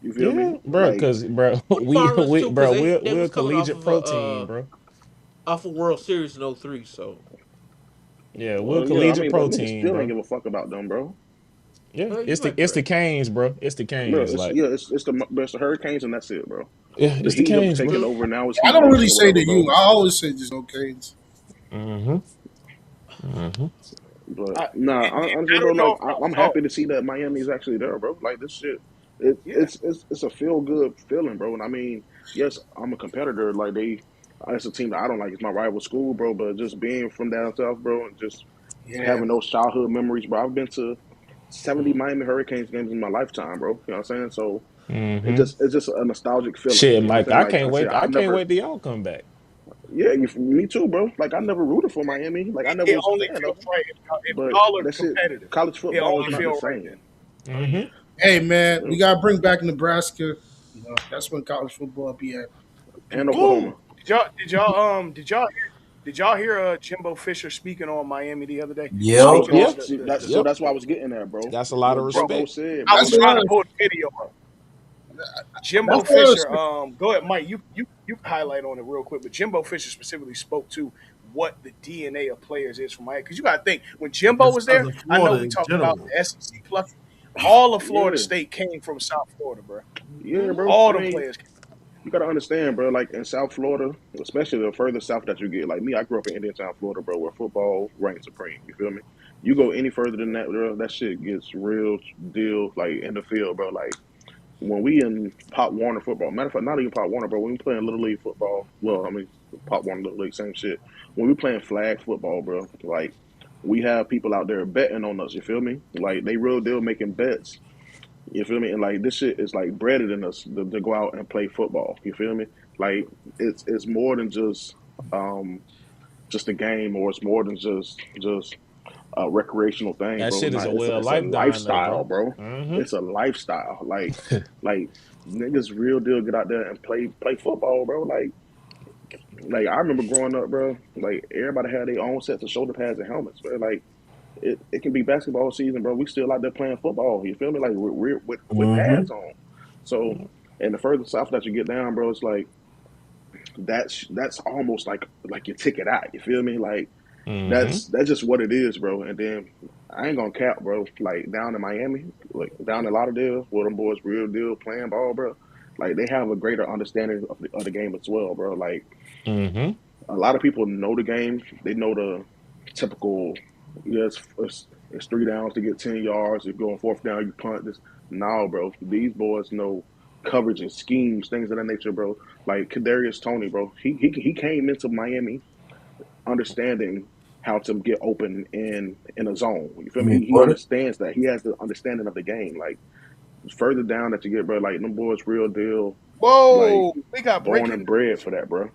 You feel me?
Yeah, bro.
Like,
Cause bro,
Well, the Marlins
we
too, because
bro,
they
we're
they
we're a
was coming off
collegiate
of
pro team, bro.
off a World Series in '03. So
Yeah, we're a
well, yeah, I
collegiate
mean, but
pro
niggas
team,
still ain't
bro.
give a fuck about them, bro.
Yeah,
you might be
it's the
right.
Canes, bro. It's the
Bro,
Canes.
it's
Like,
yeah, it's the Hurricanes and that's it, bro.
yeah,
The
it's the
Heat have
Canes, bro.
taken
True.
over now. It's
I
Heat
don't really
Nation or
say
whatever,
to you.
bro.
I always say just okay.
Mm-hmm. Mm-hmm.
But
I,
nah,
and
honestly,
I
bro,
don't know
like
if y'all
I'm
saw
happy
it.
to see that Miami is actually there, bro. Like this shit, it,
Yeah.
it's a feel good feeling, bro. And I mean, yes, I'm a competitor. Like it's a team that I don't like. It's my rival school, bro. But just being from down south, bro, and just
Yeah,
having those childhood memories, bro. I've been to 70 Miami Hurricanes games in my lifetime, bro. You know what I'm saying? So
Mm-hmm.
it's just a nostalgic feeling.
Shit,
You know what I'm
Mike,
saying?
I
Like
can't
I said,
wait.
I
I can't
never,
wait till y'all come back.
yeah, me too, bro. Like I never rooted for Miami. Like I never
It
was a
only
fan of
feels
them.
right if
But
y'all are
that shit,
competitive.
college
It
football is
only
not the
feel right then.
same.
Oh yeah.
Mm-hmm.
hey man,
You
we
know?
gotta bring back Nebraska. That's when college football be at.
And
Woo.
Oklahoma.
Did y'all hear Jimbo Fisher speaking on Miami the other day?
I
Yep.
was
Speaking
going
on
Yeah.
to see
the
that. So
Yep.
that's why I was getting at, bro.
That's a lot of
What
bro.
Jimbo
respect.
said,
I
That's
was
bro.
a
trying
lot
to
of
pull the video up.
that's
Jimbo
a lot of
Fisher,
respect.
go ahead, Mike. You highlight on it real quick, but Jimbo Fisher specifically spoke to what the DNA of players is from Miami. Because you got to think when
But
Jimbo
that's
was
because
there,
of
I know
Florida
we
in
talk about
general.
the SEC plus. All of Florida
Yeah,
State came from South Florida, bro.
yeah, bro. I
All them
mean,
players.
you gotta understand, bro. Like in South Florida, especially the further south that you get. Like me, I grew up in Indiantown, Florida, bro, where football reigns supreme. You feel me? You go any further than that, bro, that shit gets real deal like in the field, bro. Like when we in Pop Warner football, matter of fact, not even Pop Warner, bro. When we playing Little League football, well, I mean Pop Warner Little League, same shit. When we playing flag football, bro, like we have people out there betting on us. You feel me? Like they real deal making bets. You feel me? And like this shit is like bred in us to go out and play football. You feel me? Like it's more than just a game, or it's more than just a recreational thing,
That
bro.
shit is
Nah,
a way of
it's a
life down there,
lifestyle,
bro.
bro.
Mm-hmm.
It's a lifestyle. Like niggas real deal get out there and play football, bro. Like I remember growing up, bro. Like everybody had their own sets of shoulder pads and helmets, bro. Like it can be basketball season, bro. We still out there playing football. You feel me? Like we're with
Mm-hmm.
pads on. So, and the further south that you get down, bro, it's like that's almost like your ticket out. You feel me? Like
Mm-hmm.
that's just what it is, bro. And then I ain't gonna cap, bro. Like down in Miami, like down in Lauderdale, where them boys real deal playing ball, bro. Like they have a greater understanding of the game as well, bro. Like
Mm-hmm.
a lot of people know the game. They know the typical, yes, it's 3 downs to get 10 yards. If you're going fourth down, you punt this. No, bro. These boys know coverage and schemes, things of that nature, bro. Like Kadarius Toney, bro. He came into Miami understanding how to get open in a zone. You feel
You
me?
mean
He
Florida?
understands that. He has the understanding of the game. Like further down that you get, bro. Like them boys, real deal. Like
Whoa, we got
born and bred for that, bro.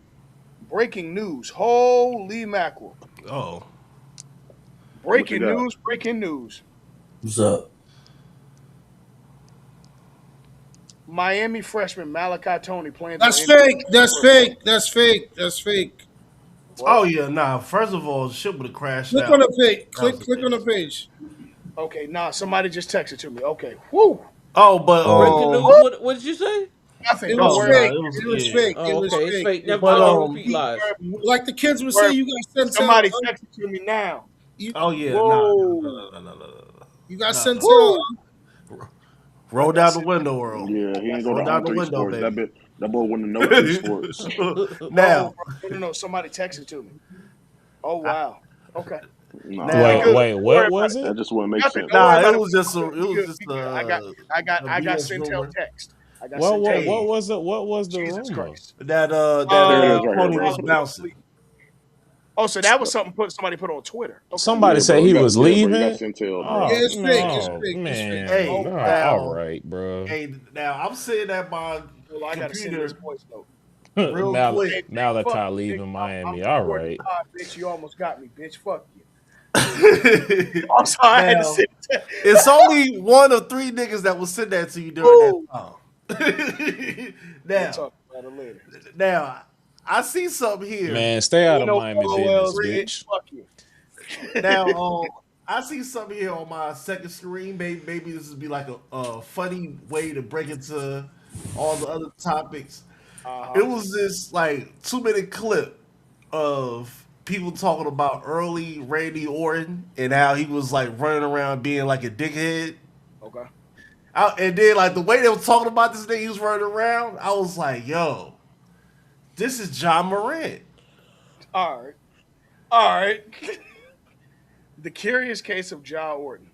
breaking news. Holy mackerel!
Oh,
What you
Breaking
got?
news! Breaking news!
What's up?
Miami freshman Malachi Tony plans on
That's
entering
fake. That's
for a
fake. That's fake. That's fake.
what?
oh yeah. Nah. First of all, shit would have crashed
Click on
out.
the page.
That was
Click
the
click on the
case.
page.
Okay, nah. Somebody just texted to me. Okay, whoo.
Oh, but
Breaking
Oh,
news. What did you say?
Nothing.
It
Don't
was
oh
worry
no,
about
fake.
it.
it was
It was
yeah.
fake. It
Oh,
was
okay, it's
fake.
fake.
It,
Never
But
mind. Don't
um,
repeat
he,
lies.
like the kids would say,
Worry-
you got sent to
Somebody texted to me now.
you,
oh yeah. Nah.
Whoa.
you got
Nah.
sent
Nah.
to.
Woo. I
Roll
got
down the
sent.
window, Earl.
Yeah,
I
he
got
ain't go
Roll
to
sent.
down the
On3
window,
Sports.
baby.
That boy wouldn't know 3 Sports.
Oh,
Now,
bro. No, no, no. Somebody texted to me. Oh,
I,
wow. Okay. We
Nah,
Wait,
now,
good.
wait,
Don't worry
what
about
was
it.
that
it?
just wouldn't make
Nothing.
sense.
Don't worry
nah,
about
it
it.
was just a,
We
it was
good.
just
We good. I got.
a
I got
BS
Centel
rumor
text. I got
What
Centel
what
text.
what
hey,
was it? What was the
Jesus
rumor?
Christ.
There it is right here,
Pony
bro.
was
Probably
bouncing.
asleep. Oh, so that was something somebody put on Twitter. Okay.
Somebody
Yeah,
said
bro.
he was
Yeah, bro. You got
leaving.
Centel, bro.
Yeah,
Oh
it's fake. It's
no,
fake. It's fake.
man.
Oh
Hey,
Nah,
wow.
all
now,
right, bro.
hey, now I'm saying that my
Well, I gotta send this
computer
voice note.
real
Hey,
quick.
bitch, fuck
Malachi
you, nigga.
leaving
I'm
Miami. All
recording the
right.
pod, bitch. You almost got me, bitch. Fuck you. I'm sorry, I had to
Now,
send it.
it's only one of three niggas that will send that to you during that
Woo.
time.
We'll
now,
talk about it later.
now, I see something here.
Man, stay out
Ain't
of
no
Miami
On the
business,
LOLs,
screen.
bitch.
bitch.
Fuck you.
Now, I see something here on my second screen. Maybe this would be like a funny way to break into all the other topics. It
Uh-huh.
was this like 2 minute clip of people talking about early Randy Orton and how he was like running around being like a dickhead.
Okay.
And then like the way they were talking about this thing he was running around, I was like, yo, this is John Morant.
All right. All right. The curious case of Ja Orton.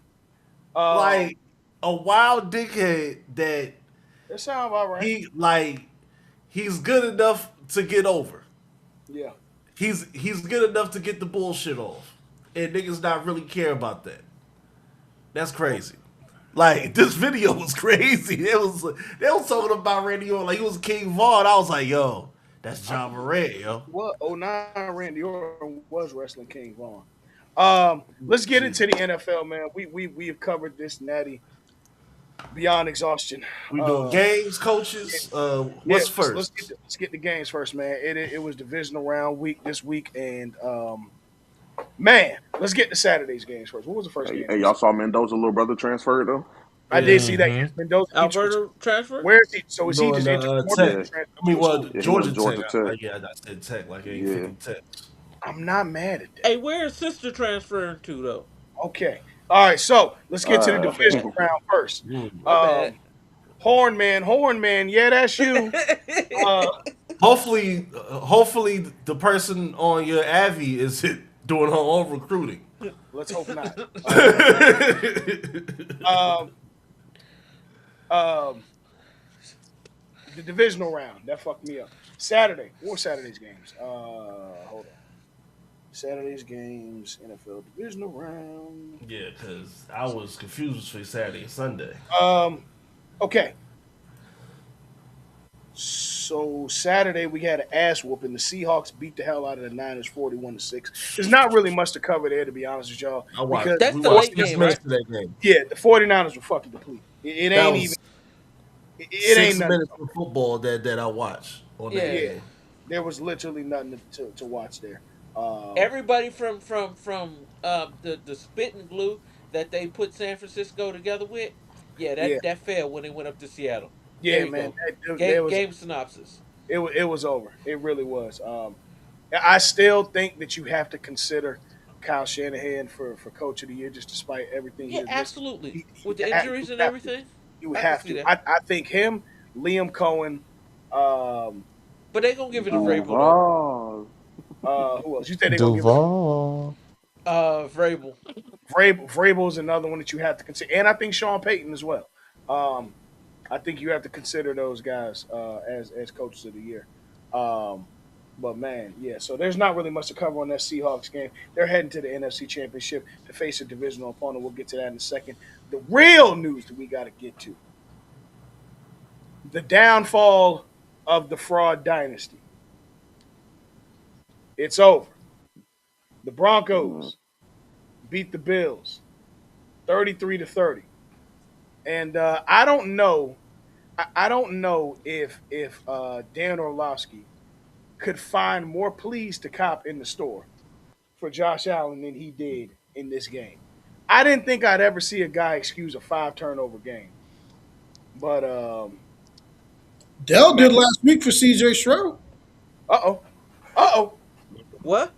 Um,
Like a wild dickhead that
that sound about right.
he like he's good enough to get over.
Yeah.
He's good enough to get the bullshit off. And niggas not really care about that. That's crazy. Like this video was crazy. They was talking about Randy Orton like he was King Vaughn. I was like, yo, that's
I
John Morant, yo.
what 09 Randy Orton was wrestling King Vaughn. Let's get into the
Jesus.
NFL, man. We have covered this natty beyond exhaustion.
We doing
Uh,
games,
yeah,
coaches.
yeah.
What's first?
Let's get the games first, man. It was divisional round week this week, and man, let's get to Saturday's games first. What was the first
Hey,
game
hey,
on
y'all
Saturday?
saw Mendoza little brother transferred though.
I did
Yeah.
see that.
Mm-hmm.
Yes, Mendoza.
Alberta transfer?
Where is he? So
We
is he
doing
just
the
entered the portal
Tech.
Yeah,
or transfer
I
to
mean,
a
well,
school?
yeah. He went
Georgia
to
Tech.
Georgia Tech.
Yeah, I said Tech like
Yeah,
850 Tech.
I'm not mad at that.
Hey, where is sister transferring to though?
Okay. All right. So let's get to the
Uh,
My
divisional
bad.
round first.
Mm.
My bad.
Horn man. Yeah, that's you. Uh,
Hopefully, the person on your Avi is doing her own recruiting.
let's hope not. Um, um, the divisional round that fucked me up. Saturday. What were Saturday's games? Hold on. Saturday's games. NFL divisional round.
Yeah, because I was confused between Saturday and Sunday.
Um. Okay. So Saturday we had an ass whooping. The Seahawks beat the hell out of the Niners 41-6. There's not really much to cover there, to be honest with y'all,
I watched.
because
That's
We
the
watched
late
6
game,
minutes
right?
of that game.
the 49ers were fucking depleted. It
That
ain't even
was
it ain't
six
nothing.
minutes of football that I watched on that
Yeah.
Yeah,
game.
there was literally nothing to watch there. Um,
Everybody from the spit and glue that they put San Francisco together with, yeah,
yeah,
that failed when they went up to Seattle. There
yeah,
you
man.
go.
There
Game
was
game synopsis.
it was over. It really was. I still think that you have to consider Kyle Shanahan for coach of the year, just despite everything he
Yeah,
has missed.
absolutely.
You
With the injuries
you
and
have to.
everything,
You
I can
have
see
to.
that.
I think him, Liam Cohen, um,
But they gonna give it to Vrabel though.
Duval.
who else? You said they're gonna give it to
Duval.
Vrabel.
Vrabel. Vrabel's another one that you have to consider, and I think Sean Payton as well. Um, I think you have to consider those guys as coaches of the year. Um, but man, yeah. So there's not really much to cover on that Seahawks game. They're heading to the NFC Championship to face a divisional opponent. We'll get to that in a second. The real news that we got to get to: the downfall of the fraud dynasty. It's over. The
Mm.
Broncos beat the Bills 33-30, and I don't know. I don't know if Dan Orlovsky could find more pleas to cop in the store for Josh Allen than he did in this game. I didn't think I'd ever see a guy excuse a 5 turnover game, but
Dell
man,
did last week for CJ Stroud.
uh oh,
What?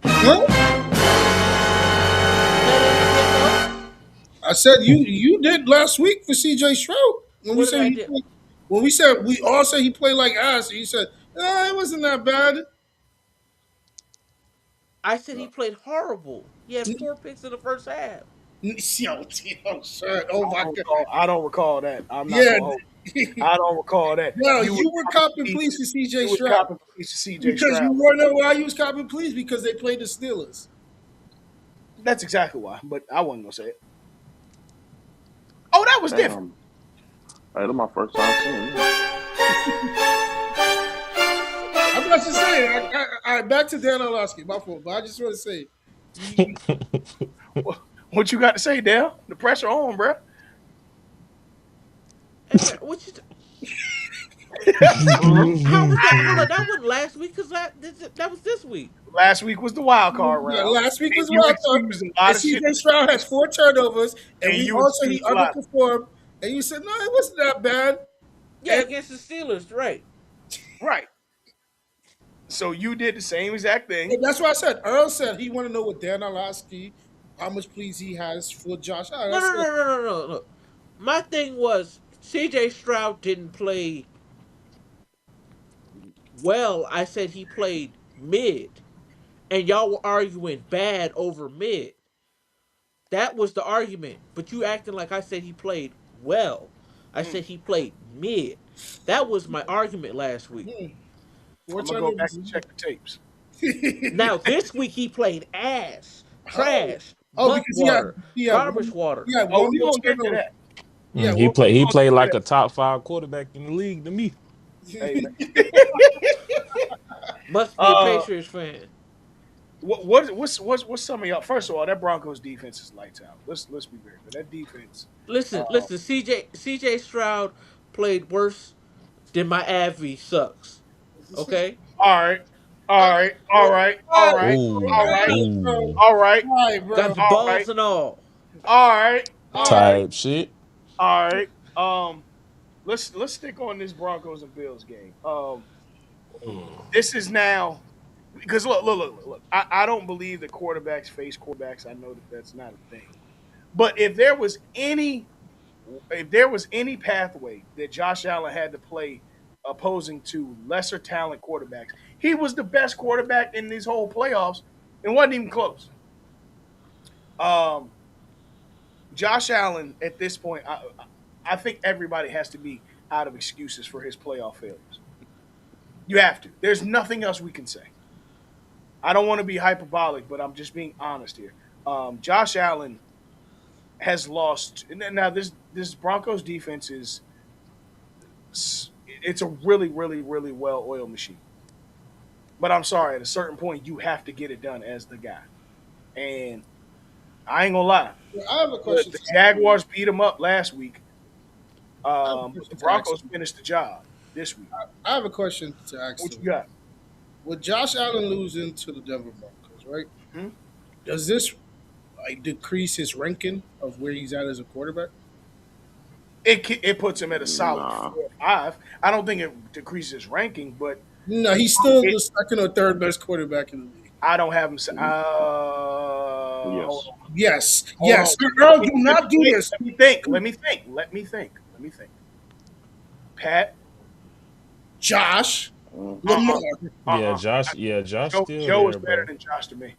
Huh?
Say that again though.
I said you did last week for CJ Stroud when we
What did
said
I
he
do?
when we said we all said he played like ass. And you said it wasn't that bad.
I said he played horrible. He had 4 picks in the first half.
Yo, sir. Oh my god.
I don't recall that. I'm not
Yeah.
gonna hold. I don't recall that.
No, you were copping
You
pleas for CJ
was
Stroud
copping pleas to CJ
because
Stroud.
you want to know why you was copping pleas because they played the Steelers.
That's exactly why. But I wasn't gonna say it. Oh, that was different.
Damn. Hey, that's my first time seeing him.
I'm not just saying. Back to Dan Orlovsky, my fault. But I just want to say, you,
What you got to say, Dale? The pressure on, bro.
Hey man, how was that? Hold on, that wasn't last week because that was this week.
Last week was the wild card round,
last week
and
was
you
wild card,
excused a lot
and
of shit.
CJ Stroud had 4 turnovers, and
And
we
you
also he
excused a lot.
underperformed, and you said no, it wasn't that bad.
Yeah,
And,
against the Steelers, right?
Right. So you did the same exact thing.
and that's why I said Earl said he want to know what Dan Orlovsky, how much pleas he has for Josh Allen. I
No, no,
said,
no, no, no, no, no. My thing was C.J. Stroud didn't play well. I said he played mid, and y'all were arguing bad over mid. That was the argument. But you acting like I said he played well. I
Mm.
said he played mid. That was my argument last week.
hmm, four
I'm gonna go back
turnovers.
and check the tapes.
Now this week he played ass,
Oh,
trash,
oh,
butt
because
water,
one
garbage water.
he had
Oh,
one
we
more
gonna get to
turnover.
that.
Yeah,
He
one
play
We
he
gonna
played
get to
like
that.
a top 5 quarterback in the league to me.
Hey man.
Must be a
uh,
Patriots fan.
what's some of y'all? First of all, that Broncos defense is lights out. Let's be very clear. That defense. Uh,
Listen. CJ Stroud played worse than my Avi sucks. Okay.
all right,
all
all right, all right, all
right,
right, all
Ooh,
right,
bro.
ooh,
all right,
All right,
Got
bro.
the
all right,
balls and all.
all right,
All
all
right.
right,
type shit.
all right. Let's stick on this Broncos and Bills game.
Mm.
This is now because look. I don't believe that quarterbacks face quarterbacks. I know that that's not a thing. But if there was any pathway that Josh Allen had to play opposing to lesser talent quarterbacks, he was the best quarterback in these whole playoffs and wasn't even close. Um, Josh Allen at this point, I think everybody has to be out of excuses for his playoff failures. You have to. There's nothing else we can say. I don't want to be hyperbolic, but I'm just being honest here. Josh Allen has lost. Now this Broncos defense is it's a really well oiled machine. But I'm sorry, at a certain point, you have to get it done as the guy. And I ain't gonna lie,
Well, I have a question
the
to ask you.
Jaguars beat them up last week,
I have a
but the
question to ask
Broncos
you.
finished the job this week.
I have a question to ask
What
you.
you got?
With Josh Allen losing to the Denver Broncos, right?
Hmm?
Does this like decrease his ranking of where he's at as a quarterback?
It puts him at a solid
Nah.
4 or 5. I don't think it decreases ranking, but
No, he's still
it,
the second or third best quarterback in the league.
I don't have him. Hold
Yes.
on,
Yes,
hold on.
yes. Earl, do not do
Wait,
this.
let me think. Let me think. Let me think. Let me think. Pat,
Josh,
Mm.
Lamar.
Yeah,
uh-uh.
Josh. Yeah, Josh still
Joe is
there,
better
bro.
than Josh to me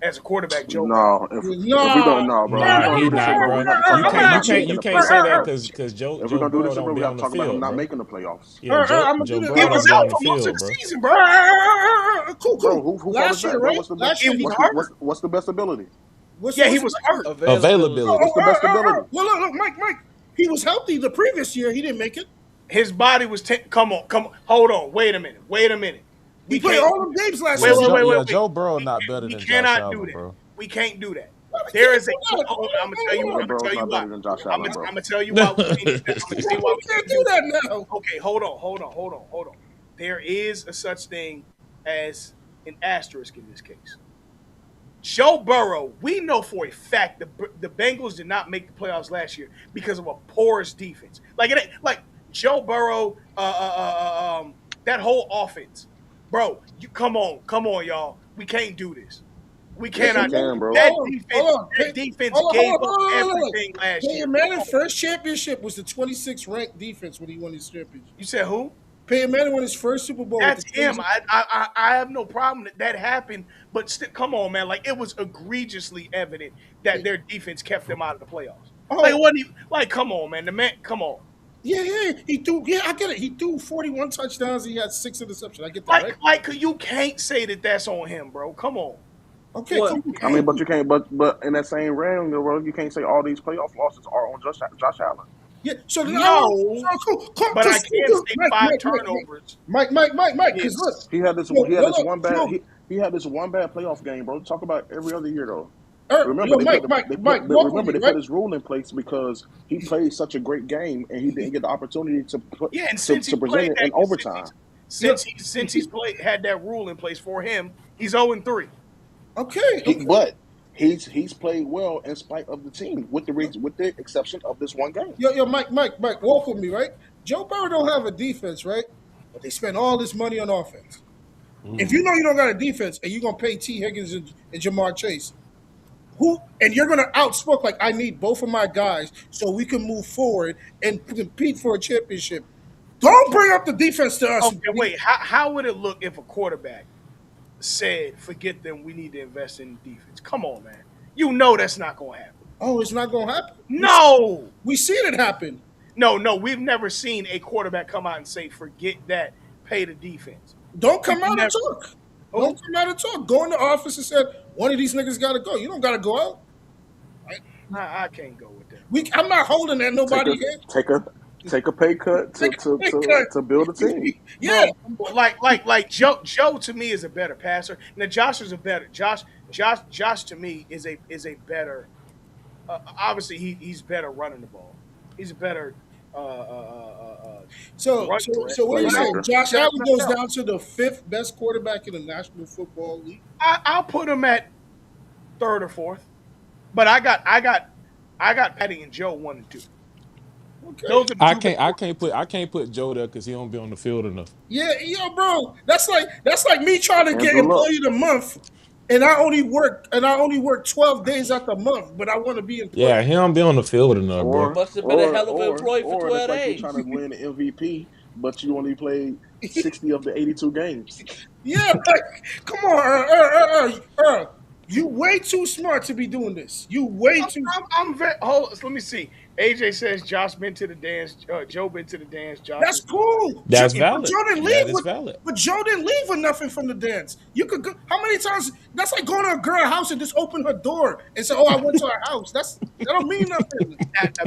as a quarterback. Joe better.
No, if we gonna
No.
no, bro. If we
Nah,
gonna
he
do this shit,
not,
bro, we
bro.
have to talk
You
about him
can't, you
not
can't,
making
you
the
can't say
playoffs
that
first.
because
If we're
Joe
gonna do
Burrow
this shit,
don't
bro, we
be
have
on
to
the
talk about him
field,
not
bro.
making the playoffs.
Yeah,
I'm gonna do
Joe
this.
He
Burrow
was
don't be
out
on the
for most of
field,
the
bro.
season, bro.
Cool,
Bro,
cool.
who fault is
Last year,
that, bro?
right? Last
He
year
was
he hurt.
hurt.
What's the best ability?
Yeah, he
What's
was
the best
hurt.
year?
Availability.
Oh,
Availability.
What's the best ability?
look, Mike. He was healthy the previous year. He didn't make it.
His body was. Come on. Hold on. Wait a minute.
He
We
played
can't.
all the games last
Yeah,
season.
Joe Burrow not better
We
than Josh
cannot do
Allen,
that.
bro.
We can't do that.
Why we
There
can't
is a.
do that?
I'm gonna tell you.
Joe
I'm gonna
Burrow's
tell you
not
why.
better than Josh Allen, bro.
I'm gonna tell you why we can't do that. I'm gonna tell you why
We
we
can't
can't
do
do that.
that now.
Okay, hold on. There is a such thing as an asterisk in this case. Joe Burrow, we know for a fact the Bengals did not make the playoffs last year because of a porous defense. Like it ain't like Joe Burrow, that whole offense, bro. You come on, y'all. We can't do this. We
Yes, you
cannot do
can, bro.
that
Hold
defense.
on.
That defense gave up everything last year.
Peyton
Come
Manning
on.
first championship was the 26th ranked defense when he won his championship.
You said who?
Peyton Manning won his first Super Bowl with the
That's him.
26th.
I have no problem that happened, but still, come on, man. Like it was egregiously evident that their defense kept them out of the playoffs. Like it
Oh,
wasn't even, like come on, man. The man, come on.
yeah. He threw. Yeah, I get it. He threw 41 touchdowns. He had 6 interceptions. I get that, right?
Like you can't say that that's on him, bro. Come on,
Okay,
What?
cool.
you
I mean,
can't.
but you can't. But in that same realm, bro, you can't say all these playoff losses are on Josh Allen.
Yeah. So then I want.
No,
So cool. Cool.
but I
Cause
can say five
Mike.
turnovers
Mike. Because look.
is
He had this
Look.
one bad
So,
he had this one bad playoff game, bro. Talk about every other year though. Remember
yo,
they put but
walk with
remember
me,
they
right?
put his rule in place because he played such a great game and he didn't get the opportunity to put
yeah. And since
to
he's
present
played
it
that,
in overtime.
Yeah.
since he's played had that rule in place for him, he's 0-3.
Okay.
But he's played well in spite of the team with the exception of this one game.
Yo, Mike, walk with me, right? Joe Burrow don't have a defense, right? But they spend all this money on offense. If you
Ooh.
know you don't got a defense and you're gonna pay T. Higgins and Jamar Chase, who and you're gonna outspoke like I need both of my guys so we can move forward and compete for a championship. Don't bring up the defense to us.
Okay, wait. How would it look if a quarterback said, "Forget them. We need to invest in defense"? Come on, man. You know that's not going to happen.
Oh, it's not gonna happen.
No,
We seen it happen.
no. We've never seen a quarterback come out and say, "Forget that. Pay the defense."
Don't
We've
come out and
never.
talk. Don't
Who?
come out and talk. Go in the office and said one of these niggas got to go. You don't got to go out.
I can't go with that.
I'm not holding at
Take
nobody
a
here.
take a take a pay cut
Take a pay cut.
to build a team.
Yeah.
Bro, like Joe to me is a better passer. Now Josh is a better Josh to me is a better. Obviously, he's better running the ball. He's a better
So,
run
so,
threat.
so what are you
But
saying?
Playmaker.
Josh
no,
Allen
no,
goes
no.
down to the fifth best quarterback in the National Football League.
I'll put him at third or fourth. But I got Patty and Joe 1 and 2.
Okay.
Those are the
I
two best
can't. I
ones.
can't put. I can't put Joe there because he don't be on the field enough.
Yeah, yo, bro. That's like me trying to get
Andrew Luck.
employee of the month, and I only work 12 days out the month, but I want to be employee.
Yeah, he don't be on the field enough, bro.
Must have been a hell of an employee for
Or it's
12
like you're trying to
days.
win the MVP, but you only played 60 of the 82 games.
Yeah, like, come on, you way too smart to be doing this. You way too.
I'm very. Hold. Let me see. AJ says Josh been to the dance. Joe been to the dance. Josh
That's
is.
cool.
That's
But
valid.
Joe didn't leave
That is
with.
valid.
But Joe didn't leave with nothing from the dance. You could go. How many times? That's like going to a girl house and just open her door and say, "Oh, I went to her house." That don't mean nothing.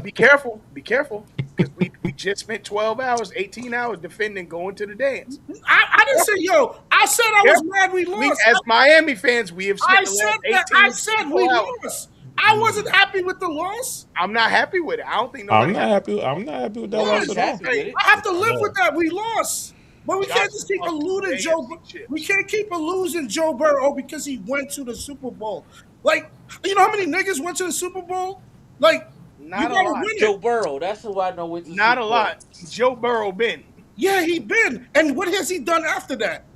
Be careful. Be careful. Because we just spent 12 hours, 18 hours defending going to the dance.
I didn't say yo. I said I was
Careful.
mad we
We,
lost.
as Miami fans, we have
I
spent the
said
last
that. I
18 to
said we
24 hours.
lost. I wasn't happy with the loss.
I'm not happy with it. I don't think
I'm
nobody
not
has.
happy. I'm not happy with that loss
Nobody's
at all.
happy with
Hey,
it.
I have to live
Yeah.
with that. We lost. But we
Josh
can't just keep
lost to
eluding
the AFC
We
chips.
can't keep losing Joe Burrow because he went to the Super Bowl. Like, you know how many niggas went to the Super Bowl? Like, you
Not a
gotta
lot.
win it.
Joe Burrow, that's who I know with the
Not
Super
a lot.
Bowl.
Joe Burrow been.
Yeah, he been. And what has he done after that?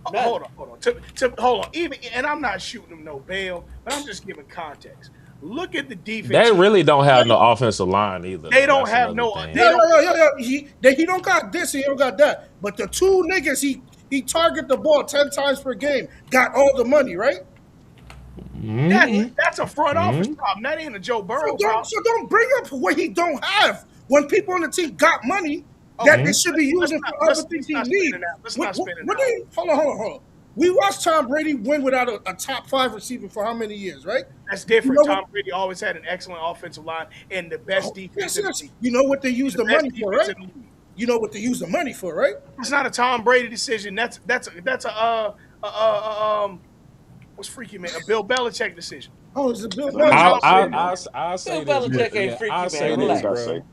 Nothing.
Hold on. Hold on. Even and I'm not shooting him no bail, but I'm just giving context. Look at the defense
They
he
really don't have no
Yeah,
offensive line either,
They
though.
don't
That's
have
another
no.
thing.
They
yeah,
don't.
yeah, yeah, yeah. He don't got this, he don't got that. But the two niggas he target the ball 10 times per game, got all the money, right?
Mm-hmm.
That's a front office
Mm-hmm.
problem. That ain't a Joe
So
Burrow
don't
problem.
so don't bring up what he don't have. When people on the team got money that
Okay,
they
Mm-hmm.
should be using for other things
let's
he
not spin
need.
it out. Let's not spin it
What do
out.
you, hold on. We watched Tom Brady win without a top five receiver for how many years, right?
That's
You
different.
know what?
Tom Brady always had an excellent offensive line and the best
Oh,
defense
yes,
in the
yes.
league.
You know what they use
The
the
best
money for,
defense
right?
in the league.
You know what they use the money for, right?
It's not a Tom Brady decision. That's a what's freaky man? A Bill Belichick decision.
Oh, it's a Bill
That's not a
Somebody
I'll,
Tom
got to say,
Brady.
I'll,
man.
I'll, I'll
Bill
say this, bro.
Belichick ain't
Yeah,
freaky,
I'll say
man.
Somebody
this,
got to
Relax.
say.
bro.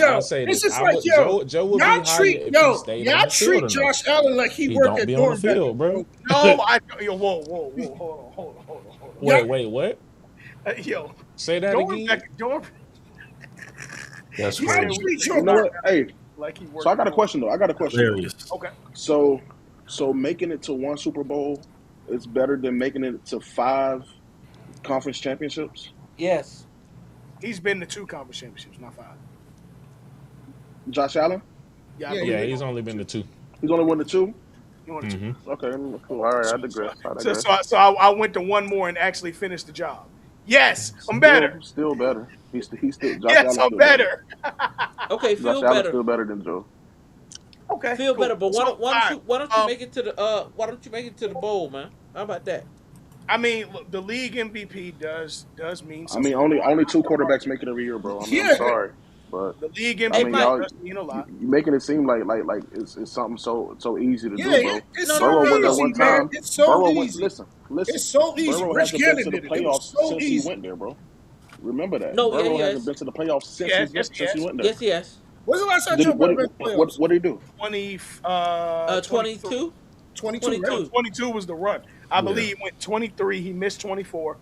I'll
Yo,
say
it's
this.
just like yo,
Joe would be higher if he stayed on
y'all
the field
treat
enough.
Josh Allen like he
He
work
don't
at
be on the
Dornbecker,
field, bro.
bro.
No, whoa, hold on.
Y'all,
Wait, what?
Yo,
Say that again.
Dorn,
That's
he
y'all
said we
crazy.
treat
treat
You
your
know
Josh
what?
Allen
Hey,
like he
so
worked
I
at
got a
Dorn.
question though. I got a question though.
Hilarious.
Okay,
So, so making it to one Super Bowl is better than making it to five conference championships.
Yes.
he's been to two conference championships, not five.
Josh Allen,
Yeah, I
yeah, he
believe
Yeah,
he
been
he's
won
only been
two.
to two.
he's only won the two.
He won two.
Mm-hmm.
Okay, cool. All right, I
So,
digress. I
so,
digress.
so, so I went to one more and actually finished the job. Yes, I'm better.
Still better. He's still Josh
Yes,
Allen's
I'm
still better.
better.
Okay,
Josh
feel
Allen's
better.
still better than Joe.
Okay,
Feel better,
cool.
but
So, all right.
why don't you make it to the why don't you make it to the bowl, man? How about that?
I mean, look, the league MVP does mean
I mean,
something.
only two quarterbacks make it every year, bro. I mean, I'm
yeah.
sorry, but
The league
I
Hey
mean,
MVP
Mike,
y'all
does mean a lot.
you making it seem like it's something so easy to
Yeah,
do, bro.
it's
no
so
no
Burrow
no
went there
no.
easy,
one
man.
time.
It's so
Burrow went.
easy.
Listen.
It's so easy.
Burrow
Rich
hasn't been
Gannon
to the
did it. It was
playoffs
so
since he
easy.
went there, bro. Remember that
No, yeah,
Burrow hasn't
yes.
been to the playoffs since
Yes, yes,
he
yes.
went there.
Yes, yes.
When's the last time
Did he,
Joe Burrow been to playoffs?
what did he do?
20, 23.
22?
22, right?
No,
22.
22 was the run. I
Yeah.
believe he went 23. He missed 24,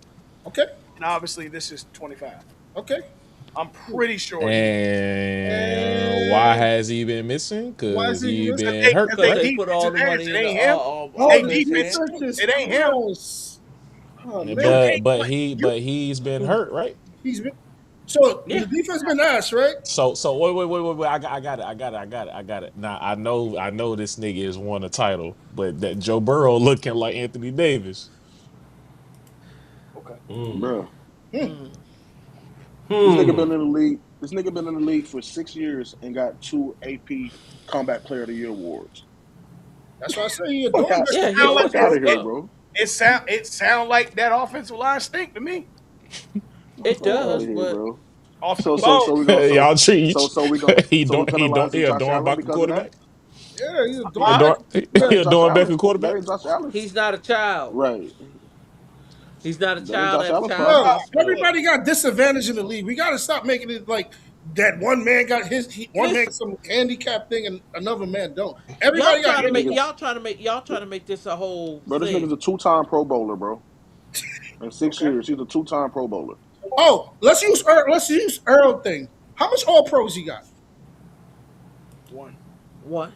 Okay,
and obviously this is 25.
okay.
I'm pretty sure he went.
And why
And
has he been missing?
why is
Because
he
he
missing?
been hurt,
Because
Because
they
right?
they put all
defensive
the
ass.
money
It
in the
ain't him.
Oh,
They
the
offense,
defense.
man.
defense is
It ain't him.
close. Oh man,
But
Ain't
but
play-
he
you
but he's been hurt, right?
he's been so
Yeah.
the defense been ass, right?
So wait. I got it. Now I know this nigga has won a title, but that Joe Burrow looking like Anthony Davis.
Okay.
Bro,
Hmm.
Mm.
this nigga
Hmm.
been in the league. This nigga been in the league for 6 years and got two AP Comeback Player of the Year awards.
That's why I say he a
Fuck out,
Yeah,
Dornbecker.
he
Sound like
fuck
fucking
out
it's,
of here,
stuck.
bro.
it sound like that offensive line stink to me.
It
Fuck out of
does,
here,
but
bro.
Off the
So
ball.
we go
Y'all treat he
so we
he
penalizing
a
Josh Allen
Dornbucker
because of that.
quarterback.
Yeah, he's a
He a
Huh?
Dorn
Dornbecker.
That
he
ain't
a
Josh
Dornbucker
Allen. That
quarterback.
ain't Josh Allen.
he's not a child.
Right.
He's not a
That ain't
child
Josh
at a
Allen's
child's
problem.
Bro,
hospital.
everybody got disadvantage in the league. We got to stop making it like that. One man got one man
Listen,
some handicap thing, and another man don't.
y'all
Everybody got
trying to
This
make
handicap.
nigga's
y'all trying to make this a whole
bro. This nigga's
thing.
a two-time Pro Bowler, bro. In six
Okay.
years, he's a two-time Pro Bowler.
Oh, let's use Earl thing. How much All Pros he got?
One.
One.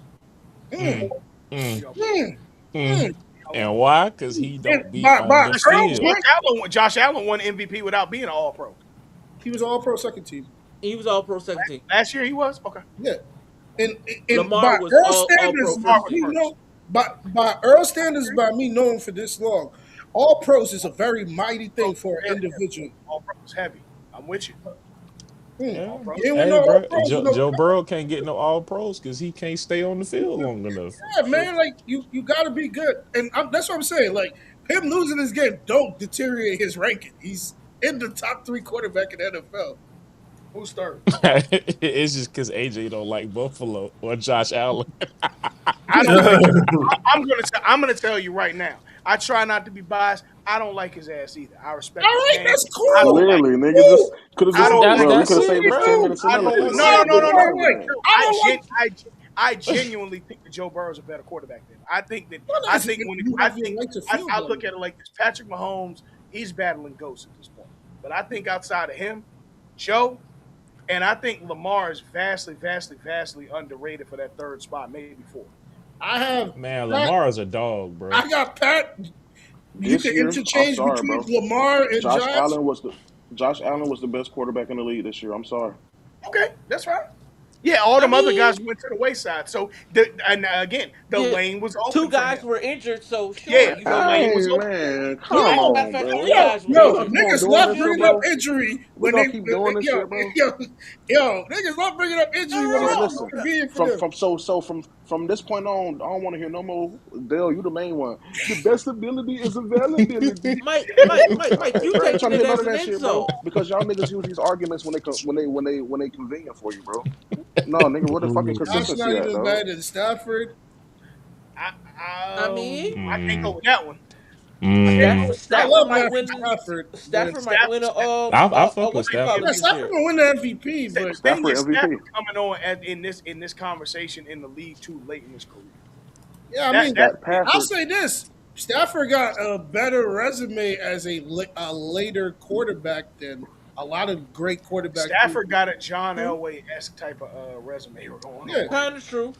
Mm,
Mm,
He
mm,
got one.
mm,
mm.
mm.
He got
And
one.
why? Because he
And
don't be
by
on the
Listen,
Earl's
field.
rank,
Josh Allen won MVP without being an All Pro.
he was All Pro second team.
He was all pro second team.
Last year he was okay.
Yeah, and by
Lamar was
Earl
all pro
standards,
Lamar
first
was
team.
me
first.
know by Earl standards, by me knowing for this long, All Pros is a very mighty
Pro
thing for an
was heavy.
individual.
All Pro was heavy. I'm with you.
Hmm.
All
Yeah.
Pro.
You ain't with
Hey,
no All
bro.
Pros, you know.
Joe Burrow can't get no All Pros because he can't stay on the field long enough.
Yeah,
True.
man, like you got to be good, and that's what I'm saying. Like him losing this game don't deteriorate his ranking. He's in the top three quarterback in the NFL.
Who's third?
It's just because AJ don't like Buffalo or Josh Allen.
I don't like. I'm gonna tell you right now. I try not to be biased. I don't like his ass either. I
All
respect his
right,
game.
that's
I don't
cool.
like.
Clearly, nigga, just
Cool.
could have
I
just,
don't
That's
like.
bro. We
that's
could have
it,
saved this
bro.
10 minutes and
I don't.
everything,
No,
bro.
no,
Nah,
no,
But
no,
bro,
no.
whatever,
like
man.
No,
I don't like.
I genuinely think that Joe Burrow is a better quarterback than him. I think that.
Well,
I
listen,
think when
you
I
have your
think
right to feel
I
that
look
way.
at it like this. Patrick Mahomes, he's battling ghosts at this point. But I think outside of him, Joe, and I think Lamar is vastly, vastly, vastly underrated for that third spot, maybe fourth.
I have
Man,
Pat.
Lamar is a dog, bro.
I got Pat. You
This
can
year, I'm
interchange
sorry,
between
bro.
Lamar and
Josh
Josh.
Allen was the Josh Allen was the best quarterback in the league this year. I'm sorry.
Okay, that's fine. Yeah, all
I
them other
mean,
guys went to the wayside. So, and again, the
yeah,
lane was
two
open for him.
guys were injured, so sure,
Yeah,
you
the
got
lane was
Hey
open for him.
man,
Yo,
come
matter of
on,
fact,
bro.
three
yo,
guys were
We gonna
yo,
injured.
keep on
niggas
doing
love
this here,
Should
bringing
be.
up
bro.
injury
We
when they,
gonna keep doing this
yo,
shit, bro.
yo, yo, niggas love bringing up injury when
No,
it's
Man,
no,
listen.
no.
convenient for
From
them.
from so from this point on, I don't want to hear no more. Dale, you the main one. The best ability is availability.
Mike,
Hey,
you
bro, I ain't
taking
trying to
it
hear none
as
of
an
that shit, bro.
insult.
Because y'all niggas use these arguments when they convenient for you, bro. No, nigga, where the fucking
Josh
consistency
not
at,
even
dog?
better than Stafford.
I mean,
I can't go
Mm,
with that one. I can't go
mm.
with
I
that
Stafford
love
might
Matthew
win.
Stafford, but
Stafford might win a
Stafford,
I fuck with
what you
yeah,
call
Stafford.
it
yeah,
this
Stafford
year.
gonna win the MVP.
the
But
thing
Stafford
is,
MVP.
Stafford coming on in this conversation in the league too late in his career.
yeah, I
That
mean,
that's
That
the
I'll
Pafford,
say this: Stafford got a better resume as a later quarterback than a lot of great quarterbacks do.
Stafford got a John
True,
Elway esque type of resume going
Yeah,
on right
kind of true.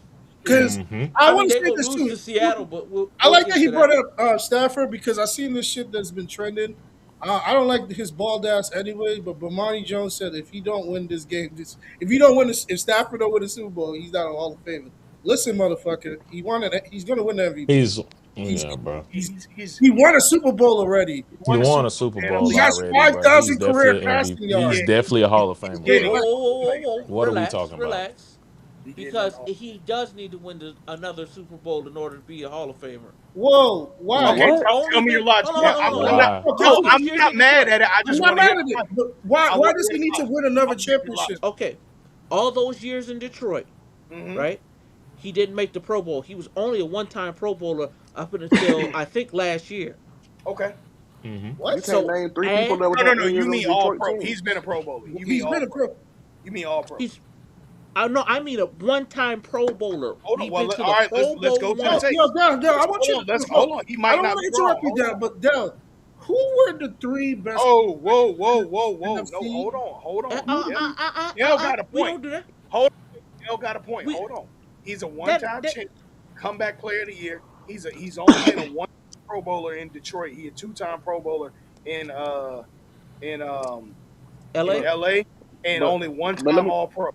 now. Yeah,
because
Mm-hmm.
I
I mean,
want to
they're
say
gonna
this
lose
too.
to Seattle, but
I
we'll
like that
get
he
to
brought
that.
up Stafford because I seen this shit that's been trending. I don't like his bald ass anyway, but Bomani Jones said if he don't win this game, if he don't win this, if Stafford don't win the Super Bowl, he's not a Hall of Famer. Listen, motherfucker, he won it. He's gonna win the MVP.
He's
He's
yeah, bro.
he won a Super Bowl already.
he
He
won a
won a
Super Bowl
Super
and a
Bowl
He
league.
has
already,
five
bro. He's
thousand career
definitely an
passing
MVP. He's
yards.
Yeah,
definitely a Hall of
he's
Famer,
Whoa,
getting
bro.
whoa,
in the
whoa,
Hall
whoa,
of
whoa,
Fame.
whoa!
What are we
Relax,
talking about?
relax.
He getting in the
Because
Hall.
he does need to win another Super Bowl in order to be a Hall of Famer.
Whoa, why?
Okay,
He's
what?
tell
only
me your
been
logic.
hold on,
Yeah,
hold on, hold
I'm
on.
not.
Why?
All
No,
Because
I'm
those years
not
in
mad
Detroit.
at it. I
I'm
just
not
want to hear
mad at
the
it,
logic.
but
I
why
want to
does
hear
he
the
need to
logic.
win another
I'm gonna give you the
championship?
logic.
Okay, all those years in Detroit,
Mm-hmm.
right? He didn't make the Pro Bowl. He was only a one-time Pro Bowler up until I think last year.
Okay.
Mm-hmm.
What?
You can't
So
name three people
add
that was
No, no,
on
no.
any of
You
them
mean all
Detroit
pro? He's
teams.
been a Pro Bowler. You mean
He's been
all
a
pro?
pro.
You mean all pro?
he's I know I mean a one-time Pro Bowler.
Hold on.
He's
Well,
been to
all
the
right.
Pro
Let's
Bowl
go to the
Yo,
tape.
once.
yo, Del, I want you to
Let's
look.
hold on. He
I
might
don't
not
want
be
to
wrong.
interrupt you,
Hold
Del,
on.
but Del, who were the three best
Oh, whoa,
quarterbacks
whoa,
in
whoa,
the
whoa. No,
NFC?
hold on. Hold
Uh,
on.
uh,
Who?
Dale,
uh, uh, uh,
Dale got a
we
point.
don't do that.
Hold on. Dale got a point.
We
Hold on. He's a
that
one-time
that
champ, comeback player of the year. He's only been a one Pro Bowler in Detroit. He a two-time Pro Bowler in uh in um in
L.A.
But
LA and
but
only
but let
one-time
me
all pro.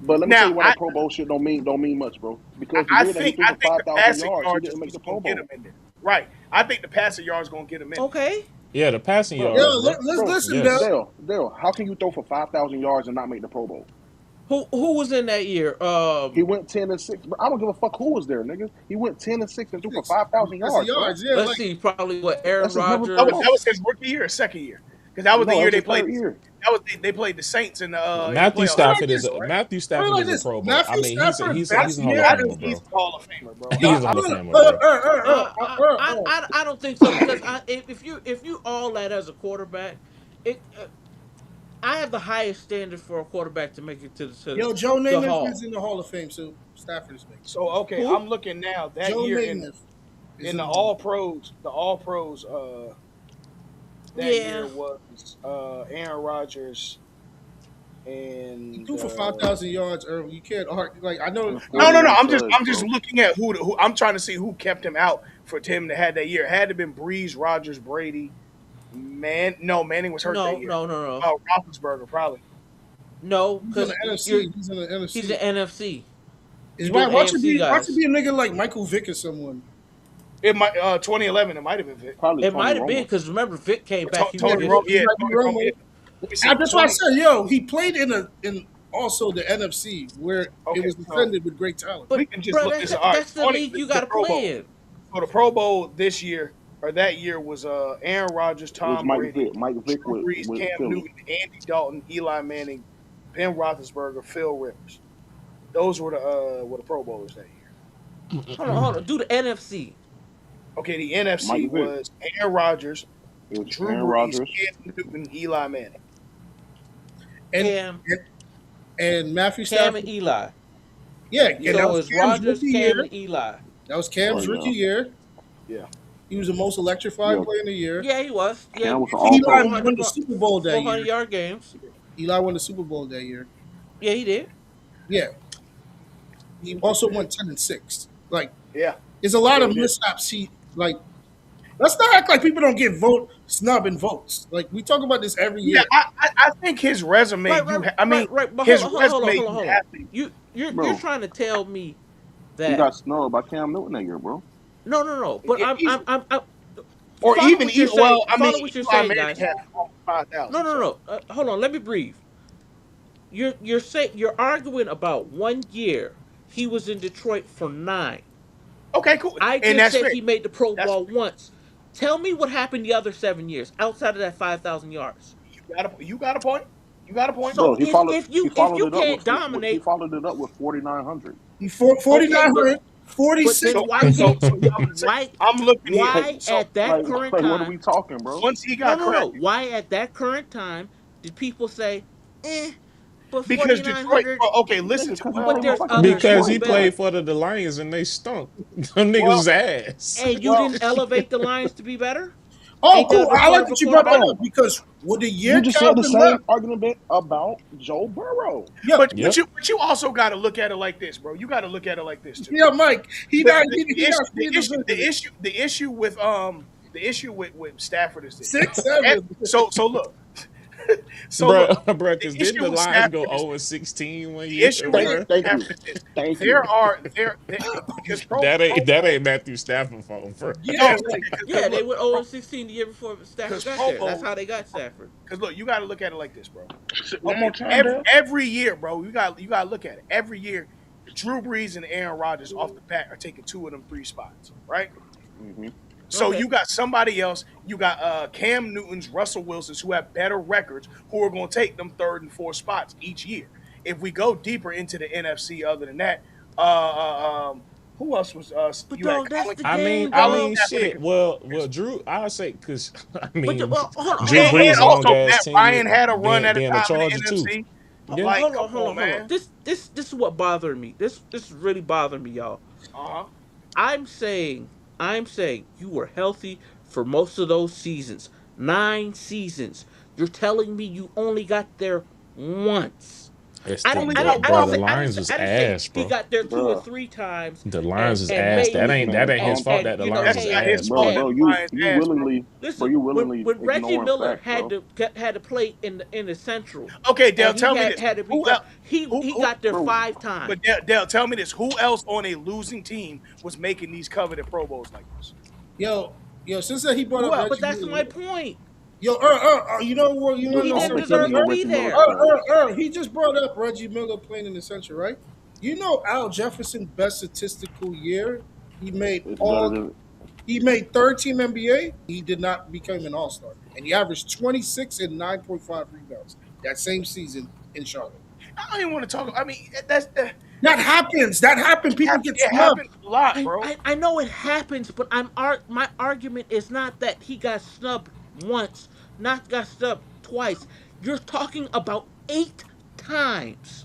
but let me tell
Now,
you why that Pro Bowl shit don't mean much, bro. Because the year that he threw
I
for
think
five
the
thousand
passing
yards, he
yards
didn't make
is
the
gonna
Pro
get him
Bowl,
in there. Right. I think the passing yards gonna get him in there.
Okay.
Yeah, the passing
bro.
Yeah,
yards, bro.
let's
Bro,
listen,
Yes.
Del.
Dale, how can you throw for 5,000 yards and not make the Pro Bowl?
Who was in that year?
He went 10-6. But I don't give a fuck who was there, nigga. He went 10-6 and threw for
Six.
5,000
That's the
yards, bro.
yards. Yeah,
let's
like
see, probably what Aaron
That's just never
That
no,
was
Rodgers.
his rookie year or second year. Because that was the
no. That
year
was
they
his
played.
third year.
That was they played the Saints in the
Matthew
playoffs.
put it like
Stafford
this.
Right?
Put it like
is a
this.
Pro Bowl. I
Matthew
mean,
Stafford
I,
best
he's a Hall
year
of
I
as
think
Famer,
he's
bro.
a Hall of Famer, bro.
He's a Hall of Famer, bro.
I don't think so because if you all that as a quarterback, it I have the highest standard for a quarterback to make it to
Yo, Joe
the
Namath is
hall.
in the Hall of Fame, so Stafford is making it.
So okay,
Who?
I'm looking now that
Joe
year
Namath is
in
in
the
the Hall.
All Pros. The All Pros that
Yeah.
year was Aaron Rodgers
He
and
threw for 5,000 yards. Early, you can't argue. Like I know,
and
no, no, no.
41
I'm
tugs,
just
bro.
looking at who I'm trying to see who kept him out for him to have that year. It had to have been Breeze, Rogers, Brady, No, Manning was hurt that
No,
year.
no, no, no,
Oh, Roethlisberger probably.
no,
he's on the
because you're
NFC. He's on the
he's
NFC.
the NFC.
Is
Those
right?
AFC
Watch it
guys.
be a nigga like Michael Vick or someone.
It might 2011. It might have been Vic.
Probably
It
Tony
might have been
Romo.
because remember Vic came back. He was
Yeah,
Tony Romo.
it
vicious.
Yeah,
might be
Tony Romo. Yeah.
Romo.
Let me see.
And that's why I
20.
said, yo, he played in also the NFC where it
Okay,
was
so
defended with great talent.
we
But
can just
bro,
look
that's
this up. All right,
that's the
20.
league you got
The
to
Pro
play
Bowl.
in.
So the Pro Bowl this year or that year was Aaron Rodgers,
It was
Tom Brady,
Mike Vick
Drew Brees,
with
Cam
Philly.
Newton, Andy Dalton, Eli Manning, Ben Roethlisberger, Phil Rivers. Those were the Pro Bowlers that year.
Hold on. Do the NFC.
Okay, the NFC
Mike Vick.
was Aaron Rodgers,
It was
Drew
Aaron
Brees,
Rodgers.
Cam Newton, Eli Manning.
And
Cam,
and Matthew
Cam
Stafford.
and Eli.
Yeah, and
Yeah,
that
So
was
it's
Cam's
Rogers,
rookie
Cam,
year.
and Eli.
That was
Oh
Cam's rookie
yeah,
year.
yeah.
He was the most electrifying
yeah.
player in the year.
Yeah, he was. Yeah,
Cam was an All
Eli
Pro.
400,
won the Super Bowl that
400
year.
yard games.
Eli won the Super Bowl that year.
Yeah, he did.
Yeah. He also won 10-6. Like,
Yeah.
there's a lot
Yeah,
of
he did.
mishaps. Let's not act like people don't get snubbing votes. Like we talk about this every
Yeah,
year.
I think his resume.
Right, right,
I mean,
right. But
his
hold on,
resume.
hold on,
You
hold on.
have to.
You're
Bro,
trying to tell me
he
that
got snubbed by Cam Newton that year, bro.
no. But
Yeah, easily.
I'm
Or
follow what you're saying.
well, I mean,
Follow what you're
Eli
saying,
Manning
guys.
had 5,000. So
Hold on. Let me breathe. You're arguing about 1 year. He was in Detroit for 9.
okay, cool,
I
and
just
that's
said
fair.
he made the Pro
That's
Bowl once. Tell me what happened the other 7 years outside of that 5,000 yards.
you got a point. You got a point.
So
Bro,
if
followed
you
it up
can't
he
dominate,
followed it up with 4,900.
He
okay,
4,900,
but
46.
then
So
why can't
so
you
I'm gonna say
why
I'm looking here.
Like
why
So
at that current
what are
time?
we talking, bro?
once he
No,
got
no, no.
cracked,
Why at that current time did people say, but
because
forty nine
Detroit.
hundred?
Well, okay,
Nigga,
listen to
because he
what.
But
played for
there's
fucking
other
Because
people
he
Detroit,
better.
played
bro.
for the Lions and they stunk. Them niggas
Well,
was ass.
And you
well,
didn't elevate the Lions to be better?
Oh,
Ain't that
cool.
what they're
I like
calling for
that you brought that
quarterback?
up
Bro,
because with the
you
year
just said the
Calvin
same
left,
argument about Joe Burrow.
yeah,
but
Yep.
you also got to look at it like this, bro. You got to look at it like this too.
yeah, Mike,
The,
he
the issue,
got
the
three
issue,
divisions.
the issue with Stafford is this.
6-7.
So look, so
Bro,
look,
bro,
the
because didn't
issue
the
with
Lions go
Stafford is
0
this.
16 one
The
year,
issue with
Thank
bro?
thank you.
Stafford is this.
Thank you.
Because
That
Pro
ain't that
Bowl.
ain't Matthew Stafford fault, bro.
No,
Yeah, like
Yeah,
because
they
look,
went 0-16 the year before Stafford
because
got
Pro
there. That's
Bowl.
how they got Stafford.
Because look, you got to look at it like this, bro.
One more time,
Every
Dale.
every year, bro, you got to look at it. Every year, Drew Brees and Aaron Rodgers off the bat are taking two of them three spots, right?
Hmm.
So
Okay.
you got somebody else. You got Cam Newton's, Russell Wilson's, who have better records, who are going to take them third and fourth spots each year. If we go deeper into the NFC, other than that, who else was?
But
You had
dog, that's the
I mean,
game,
I
Colin
mean,
dog.
Kaepernick
shit.
and
Well, Drew, I say because I mean,
Well,
Drew
and
Brees a long
also
ass
Matt
10 year
Ryan had a run at a
being a
time in the
Charger too.
NFC.
Yeah,
Like, come on,
hold on.
man.
This is what bothering me. This is really bothering me, y'all.
Uh huh.
I'm saying, I'm saying you were healthy for most of those seasons. 9 seasons. You're telling me you only got there once.
it's
I
the
didn't.
Only
I
bro,
got
didn't. I
bro.
didn't
one.
The
say. I didn't
Lions
say.
was
I didn't say
ass,
he
bro.
got there two or
Bro,
three times
The
and
Lions is
and
ass.
made
man,
That ain't his
calm
fault
down.
that the
you know
Lions was
That's not his
ass,
Bro,
bro.
fault
and
that
bro,
the Lions
you
ass, bro.
willingly,
listen
willingly
when Reggie
ignoring
Miller
facts, bro.
had to play in the Central
Okay, Dale,
and he
tell me this.
had to
Who
become
else?
he
Who?
got there
Bro,
5 times.
But Dale, tell me this. Who else on a losing team was making these coveted Pro Bowls like this?
yo, since that he brought
Who
up
else?
But
Reggie
that's my
Miller,
point.
yo, you know what? You want to
He
know
I don't
didn't
think
something?
he
deserve
was
to
on
be
Reggie Miller's
there.
status.
He just brought up Reggie Miller playing in the Central, right? You know Al Jefferson's best statistical year, he made
It's better
all
than
he made third team NBA. He did not become an all star. And he averaged 26 and 9.5 rebounds that same season in Charlotte.
I don't even want to talk. I mean, that's the
That happens. That happened. People get
it
snubbed.
happens a lot, bro.
I know it happens, but my argument is not that he got snubbed once, not got snubbed twice. You're talking about 8 times.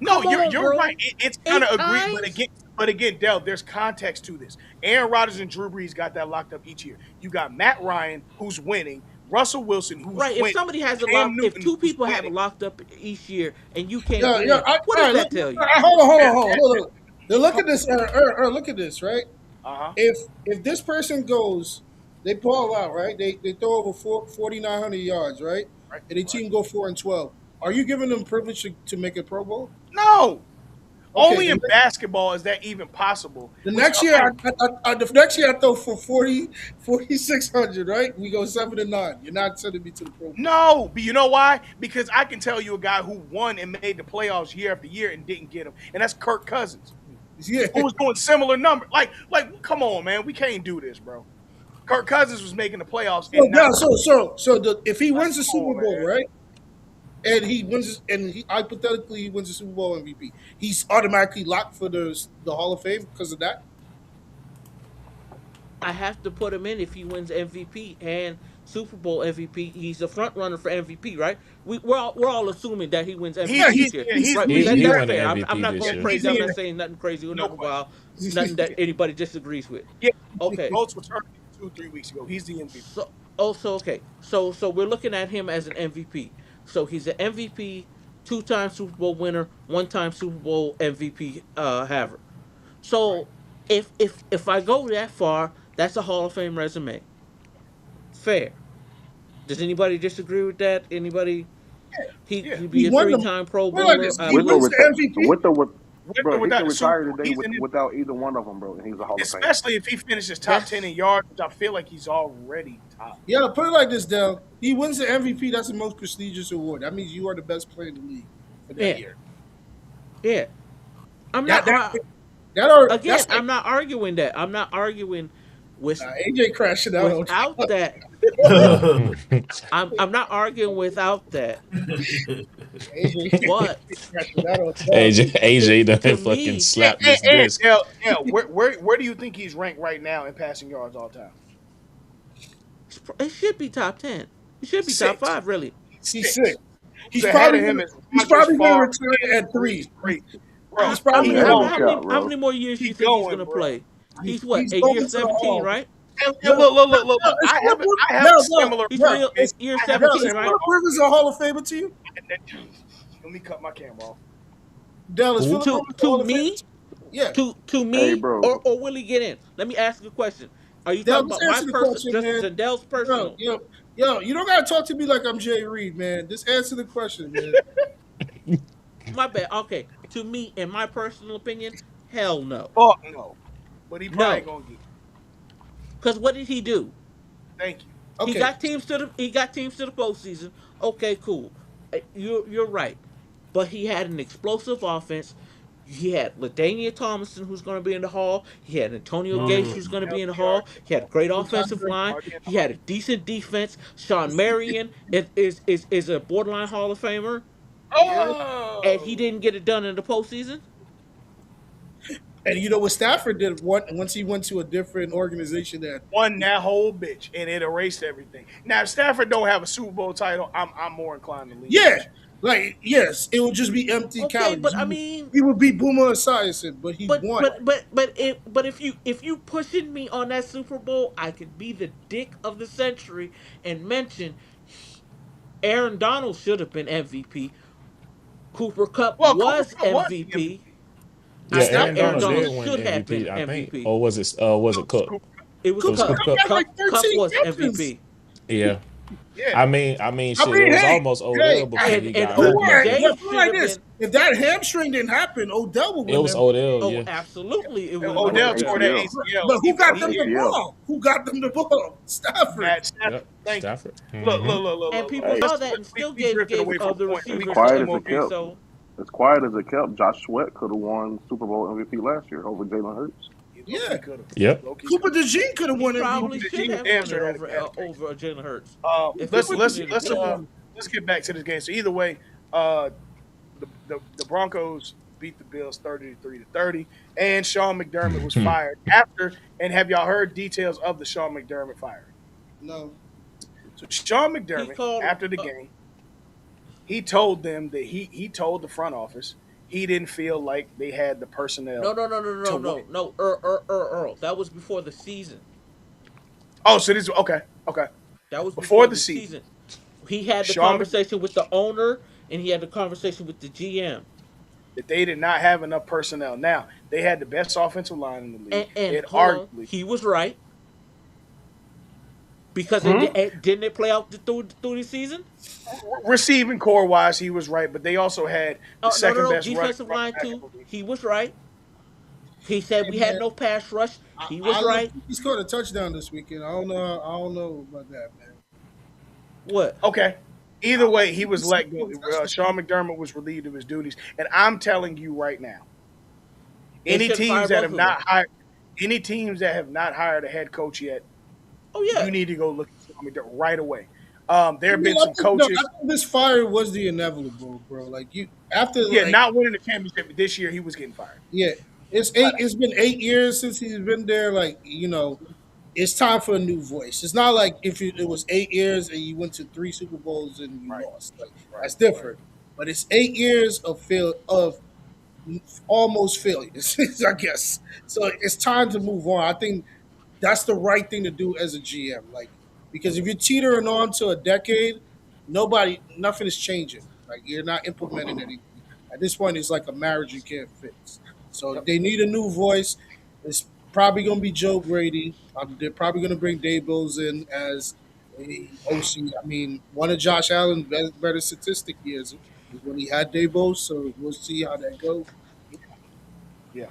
No,
Come on,
you're right.
bro.
It's kind
Eight
of agree,
times?
but again, Dell, there's context to this. Aaron Rodgers and Drew Brees got that locked up each year. You got Matt Ryan, who's winning, Russell Wilson, who's
Right. If
winning,
somebody has a
Cam
lock, if
Newton,
two
who's
people have it
winning.
locked up each year and you can't
Yeah,
get
yeah.
in, what
All
does
right,
that tell you?
hold on, hold on,
That,
hold on,
that,
hold on. Now look
hold
at this. Look at this, right?
on. Uh-huh.
If this person goes, they ball out, right? They throw over 4,900 yards, right?
Right,
And the
right.
team go 4-12. Are you giving them privilege to make a Pro Bowl?
No.
Okay,
Only in basketball is that even possible.
the
Which
next year,
okay,
the next year I throw for 4,600, right? We go 7-9. You're not sending me to the Pro Bowl.
no, but you know why? Because I can tell you a guy who won and made the playoffs year after year and didn't get them, and that's Kirk Cousins,
Yeah.
who was doing similar numbers. Come on, man, we can't do this, bro. Kirk Cousins was making the playoffs
So
and not
yeah, if he
like,
wins the
come on,
Super Bowl,
man.
right? And he wins, and he hypothetically he wins the Super Bowl MVP. He's automatically locked for the Hall of Fame because of that.
I have to put him in if he wins MVP and Super Bowl MVP. He's a front runner for MVP, right? We're all assuming that he wins
Yeah,
MVP
he's
this year,
Yeah,
he's
he's
right?
he,
he's
That
He
that's
won the
fair.
definitely
I'm
MVP
not
this
yeah,
going
year.
he's
crazy.
in
I'm
there,
not saying nothing crazy or
no
nothing
question.
wild, nothing that anybody disagrees with.
Yeah, the
Okay,
votes were turned 2 3 weeks ago. He's the MVP.
so we're looking at him as an MVP. So he's an MVP, two-time Super Bowl winner, one-time Super Bowl MVP haver.
Right.
So if I go that far, that's a Hall of Fame resume. Fair. Does anybody disagree with that? Anybody?
Yeah.
He'd be
he
a
won them.
three-time Pro
Well, like
Bowler,
this,
I
he
With or
believe.
wins
without,
the MVP.
with or with,
With or
bro, he
without
can
the Super
retire
Bowl,
today
he's in it.
without either one of them, bro, and he's a Hall of Famer.
Especially if he finishes top 10
That's
in yards, which I feel like he's already top.
Yeah, put it like this, Dell. He wins the MVP. That's the most prestigious award. That means you are the best player in the league for that
yeah,
year.
yeah. I'm
That
not
that that are
again.
that's like
I'm not arguing that. I'm not arguing with
AJ crashing out on
without that. I'm not arguing without that.
AJ
But
crashing out on
AJ
Dallas.
to
AJ
to
done fucking
me,
And,
slapped
and,
this
and
disc.
Dale, yeah, where do you think he's ranked right now in passing yards all time?
it should be top 10. It should be top
Six.
five, really.
He's
He's sick.
six. Who's ahead of him is
He's
Rogers,
probably gonna
Favre,
retire
Manning,
at
Breeze,
3.
Brady.
How,
He's
Bro,
how
probably
I'm
many
he
ahead
how,
of
how
the
going,
many
cap,
bro.
how many
bro.
more years do
He
you think he's
going,
gonna
bro.
play? He's what,
he's
at year
going to the
17,
Hall.
right?
And
Yo,
look.
is
I have a
Philip
similar
He's
Rivers,
real
is,
at year
I have a
Dell, is
17,
similar
right?
Philip Rivers a Hall of Famer to you?
argument. Let me cut my camera off.
Dell, is
Who?
Philip
To
Rivers a
to
Hall of Famer
me,
to you? Yeah.
to
Hey,
me,
bro.
or will he get in? Let me ask you a question. Are you
Dell,
talking
just
about my
answer the
person,
question,
just
man.
Zendell's
Yo,
personal?
yo, yo, you don't gotta talk to me like I'm Jay Reed, man. Just answer the question, man.
My bad. Okay, to me, in my personal opinion, hell no,
Fuck no. But he probably
no.
gonna get.
Because what did he do?
Thank you.
Okay.
He got teams to the postseason. Okay, cool. You're right, but he had an explosive offense. He had Ladainian Tomlinson, who's going to be in the Hall. He had Antonio Gates, who's going to be in the
LT already
Hall.
in the
He had a
hall.
great
Who got
offensive
them?
line.
Already in the
He had a
hall.
decent defense. Sean Marion is a borderline Hall of Famer,
Yeah.
and he
Oh,
didn't get it done in the postseason.
And you know what Stafford did once he went to a different organization that
won that whole bitch, and it erased everything. Now, if Stafford don't have a Super Bowl title, I'm more inclined to lean
yeah,
with you.
like yes, it would just be empty
Okay,
calories.
but I mean,
He would beat Boomer Esiason, but he
but
won.
but but but if you pushing me on that Super Bowl, I could be the dick of the century and mention Aaron Donald should have been MVP. Cooper Cup
Well, Cooper
was
Cup was the MVP.
MVP.
Yeah,
Not that
Aaron
Aaron
Donald
particular
did
Donald
year.
win
should have been
MVP, I think.
MVP.
Or was
No,
it
it was
Cook?
Cooper Cup.
It was
It was
Cooper
Cup.
Cooper
Cup
Cup.
got like
Cup
13
was
champions.
MVP.
Yeah.
Yeah.
I mean,
I
shit. It
mean,
was
hey,
almost
hey,
Odell before
hey,
he
And
got
you
hurt that
were,
day.
yeah,
OBJ
put it
should
like
have
this.
been.
If that hamstring didn't happen, Odell would
It
win
was
MVP.
Odell.
Oh,
Yeah.
absolutely, it would have been
That was
Odell tore that
Odell.
ACL.
ACL.
But who got
That was
them the
ACL.
ball? Who got them the ball? Stafford.
Matt Stafford.
Yep.
Thank you.
Stafford.
Look,
Hmm.
look, look, look,
And
look, look.
people
Hey,
saw that and
We,
still
we
gave
drifted
gave
away from the
the
point that we
receivers
got
the
quiet
two
as
more
it
MVP.
pieces.
kept.
So
As quiet as it kept, Josh Sweat could have won Super Bowl MVP last year over Jalen Hurts.
He low
Yeah.
key could have.
Yep.
Low key
Cooper
could have.
DeJean could have
he
won
Cooper
probably
MVP.
should
DeJean
have
damn
won it
sure
over
had a case.
Jalen Hurts if he
Let's
Cooper
would have
let's
did
DeJean
it
let's
could have
again.
won.
let's get back to this game. So either way, uh, the Broncos beat the Bills 33-30, and Sean McDermott was fired after. And have y'all heard details of the Sean McDermott firing?
No.
So Sean
He
McDermott,
called.
after the game, he told them that he told the front office he didn't feel like they had the
No,
personnel
no, no, no,
to
no,
win.
no, no. Earl. That was before the season.
Oh, so this okay, okay.
That was
Before
before
the
the
season,
season. He had the
Sean McDermott,
conversation with the owner, and he had the conversation with the GM.
that they did not have enough personnel. Now, they had the best offensive line in the league. They
And
had
hold on,
arguably
he was right because
Hmm?
didn't it play out through the season?
receiving core wise, he was right, but they also had the
Oh, no, no,
second
no.
best running
Defensive line
back
too.
in the league.
He was right. He said
Hey
we had
man,
no pass rush. He was
I look.
right.
He scored a touchdown this weekend. I don't know. I don't know about that, man.
What?
Okay. Either way, he
He
was let go.
scored a touchdown.
Sean McDermott was relieved of his duties, and I'm telling you right now,
They
any
should have
teams
fired
that
both
have
of them.
not hired, any teams that have not hired a head coach yet,
Oh
you
yeah.
need to go look at Sean McDermott right away. There
I
have
mean,
been
I
some
think no. I
coaches,
think this fire was the inevitable, bro. Like you after
yeah,
like
not winning the championship, but this year he was getting fired.
yeah. It's
Flat
eight.
out.
It's been 8 years since he's been there. Like it's time for a new voice. It's not like if it was 8 years and you went to three Super Bowls and you
Right,
lost. Like
right,
that's
right.
different. But it's 8 years of almost failures, I guess. So it's time to move on. I think that's the right thing to do as a GM. Like because if you're teetering on to a decade, nothing is changing. Like you're not implementing anything. At this point, it's like a marriage you can't fix. So
Yep.
they need a new voice. It's probably going to be Joe Brady. They're probably going to bring Dave Bills in as a OC. I mean, one of Josh Allen's better statistic years was when he had Dave Bills. So we'll see how that goes.
Yeah.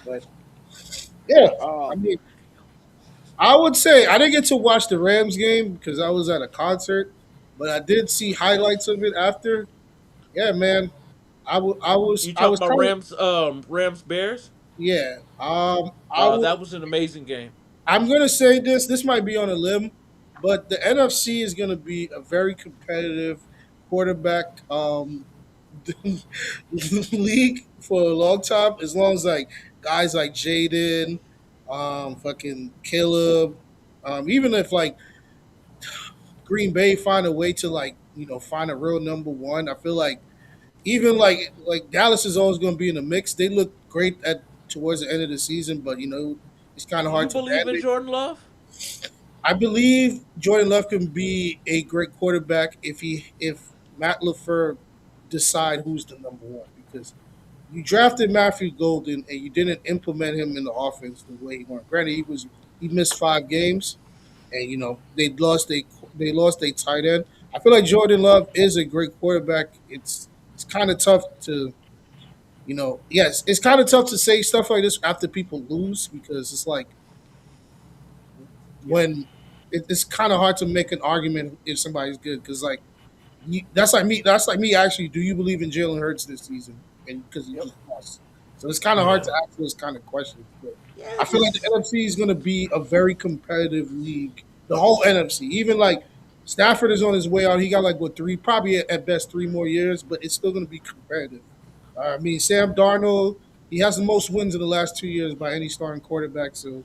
But yeah, I
Um,
mean, I would say I didn't get to watch the Rams game because I was at a concert, but I did see highlights of it after. Yeah, man,
You
I
talking
was
about
kind of
Rams Bears?
yeah.
That was an amazing game.
I'm gonna say this. This might be on a limb, but the NFC is gonna be a very competitive quarterback league for a long time. As long as like guys like Jaden, fucking Caleb, even if like Green Bay find a way to like find a real number one. I feel like even like Dallas is always going to be in the mix. They look great at towards the end of the season, but it's kind of hard
You
to
believe in
mandate.
Jordan Love?
I believe Jordan Love can be a great quarterback if Matt LaFleur decide who's the number one because you drafted Matthew Golden and you didn't implement him in the offense the way he wanted. Granted, he missed 5 games, and they lost a tight end. I feel like Jordan Love is a great quarterback. It's kind of tough to yes, it's kind of tough to say stuff like this after people lose because it's like
yeah.
when it's kind of hard to make an argument if somebody's good because like that's like me. That's like me. Actually, do you believe in Jalen Hurts this season? And because he
Yep.
just lost, so it's kind of hard
Yeah.
to ask those kind of questions. But
Yeah,
I
it's
feel like the
just
NFC is going to be a very competitive league. The whole NFC, even like Stafford is on his way out. He got like what three, probably at best 3 more years, but it's still going to be competitive. I mean, Sam Darnold, he has the most wins in the last 2 years by any starting quarterback. So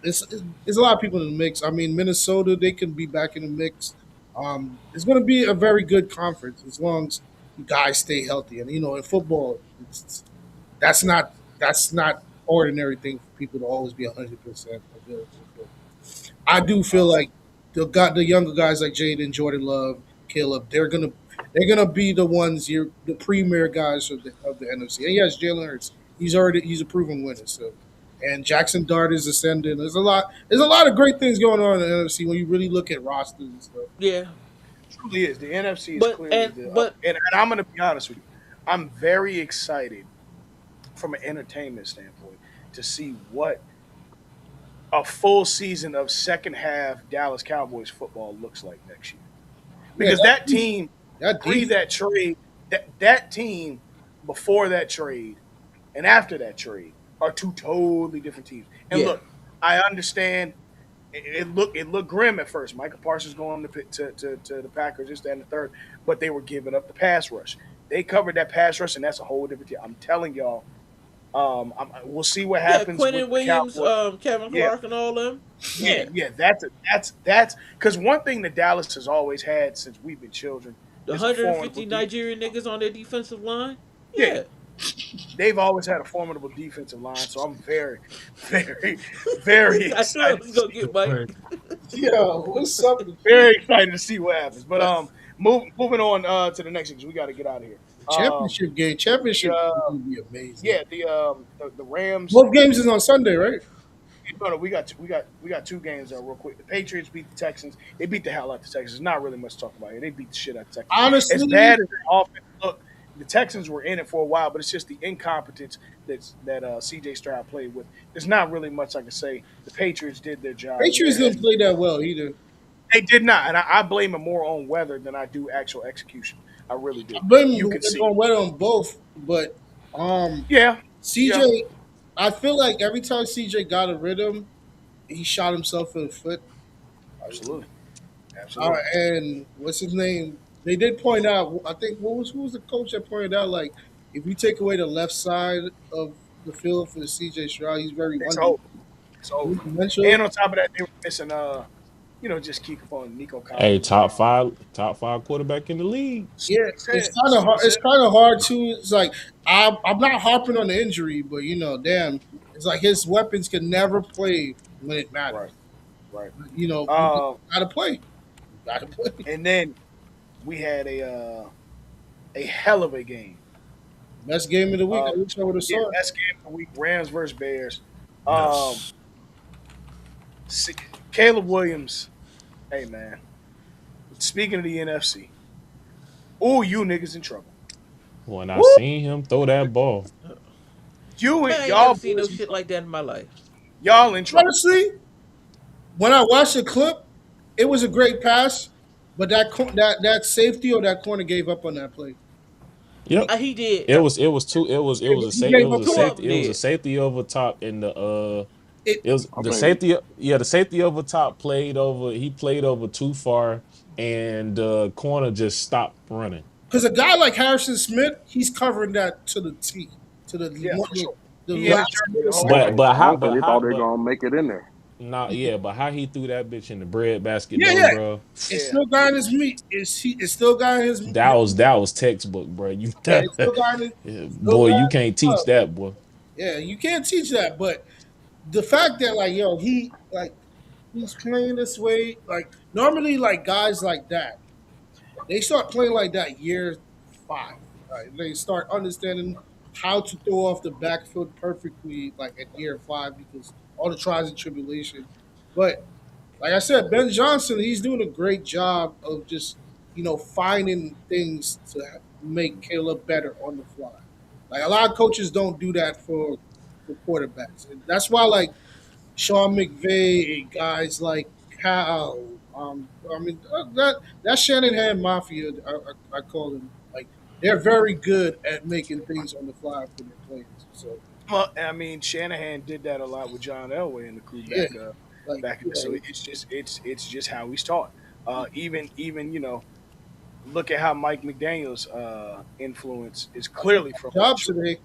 it's a lot of people in the mix. I mean, Minnesota, they can be back in the mix. It's going to be a very good conference as long as you guys stay healthy. And in football, that's not ordinary thing for people to always be 100% available. But I do feel
Um,
like the younger guys like Jaden, Jordan Love, Caleb, they're gonna be the ones the premier guys of the NFC. And yes, Jalen Hurts, he's a proven winner. So, and Jackson Dart is ascending. There's a lot of great things going on in the NFC when you really look at rosters and stuff.
yeah.
truly is. The NFC is
But
clearly
and
the
but
and I'm going to be honest with you. I'm very excited from an entertainment standpoint to see what a full season of second half Dallas Cowboys football looks like next year.
Yeah,
Because that team
that
pre
defense.
that trade, that team before that trade and after that trade are two totally different teams. And
yeah,
look, I understand it looked grim at first. Michael Parsons going to the Packers, just that and the third, but they were giving up the pass rush. They covered that pass rush, and that's a whole different team. I'm telling y'all. We'll see what
yeah.
happens with
Quentin
the
Williams,
Cowboys.
Kevin
Yeah,
Clark, and all them.
yeah,
Yeah,
yeah. That's because one thing that Dallas has always had since we've been children
the
is a forward.
150 Nigerian niggas on their defensive line.
Yeah,
Yeah,
they've always had a formidable defensive line, so I'm very, very, very
I knew I
excited to
was gonna
see.
get Mike.
Yo, what's up with you?
Very excited to see what happens. But moving on to the next thing, 'cause we got to get out of here.
The
Um,
championship game.
the
Championship game is gonna be amazing.
yeah, the Rams.
Both games is on Sunday, right?
No, no, we got two games real quick. The Patriots beat the Texans. They beat the hell out the Texans. Not really much to talk about here. They beat the shit out the Texans. As
Honestly,
bad as the offense looked, the Texans were in it for a while, but it's just the incompetence that CJ Stroud played with. There's not really much I can say. The Patriots did their job, and
Patriots didn't play that well either.
they did not. And I blame it more on weather than I do actual execution. I really
I
do.
blame
You
them
can see it.
on wet on both, but
Yeah, yeah,
CJ, I feel like every time CJ got a rhythm, he shot himself in the foot.
absolutely, absolutely.
And what's his name? They did point out. I think who was the coach that pointed out like if you take away the left side of the field for CJ Stroud, he's very
It's
one
over. It's over.
dimensional.
And on top of that, they were missing just keep on Nico
Hey,
Collins.
top five quarterback in the league.
Yeah,
He
it's
said,
kind of hard.
he
It's
said,
kind of hard too. It's like I'm not harping on the injury, but damn, it's like his weapons can never play when it
right,
matters.
right.
You
Um,
gotta play. You gotta play.
and then we had a hell of a game.
Best game of the week.
Uh,
I wish I would have
yeah,
saw it.
best game of the week: Rams versus Bears. Um,
Yes.
see, Caleb Williams. Hey man, speaking of the NFC, oh you niggas in trouble.
When I
Woo!
seen him throw that ball,
You
Man,
and
I ain't never
y'all
seen no
boys in
shit
trouble.
like that in my life.
Y'all in trouble.
Honestly, when I watched the clip, it was a great pass, but that safety or that corner gave up on that play.
yep.
He did.
It was two.
He gave up
Two
on
of them
It was a
did.
safety over top and the
it
it was
I
the
think
safety. Yeah, the safety over top played over. He played over too far, and the corner just stopped running.
because a guy like Harrison Smith, he's covering that to the T, to the
Yeah, for sure.
the
He in his
last
jersey the whole
millisecond.
way.
honestly they thought they were gonna make it in there.
Not yeah, but how he threw that bitch in the bread basket
Yeah,
though,
yeah.
bro.
It's
Yeah,
still got in his meat. It's still got in his
That was textbook, bro. You
yeah. It's still got in his, still
boy,
got
you
in his
can't teach
blood.
that, boy.
Yeah, you can't teach that, but the fact that like he's playing this way, like normally like guys like that, they start playing like that year five. Right? They start understanding how to throw off the backfield perfectly like at year five because all the trials and tribulation. But like I said, Ben Johnson, he's doing a great job of just finding things to make Caleb better on the fly. Like a lot of coaches don't do that for quarterbacks, and that's why like Sean McVay and guys like Cal, I mean that Shanahan Mafia, I call them like they're very good at making things on the fly for their players. So
well, I mean Shanahan did that a lot with John Elway and the crew
yeah,
back in the, so
yeah,
it's just how he's taught. Even look at how Mike McDaniel's influence is clearly from
job
Detroit.
today.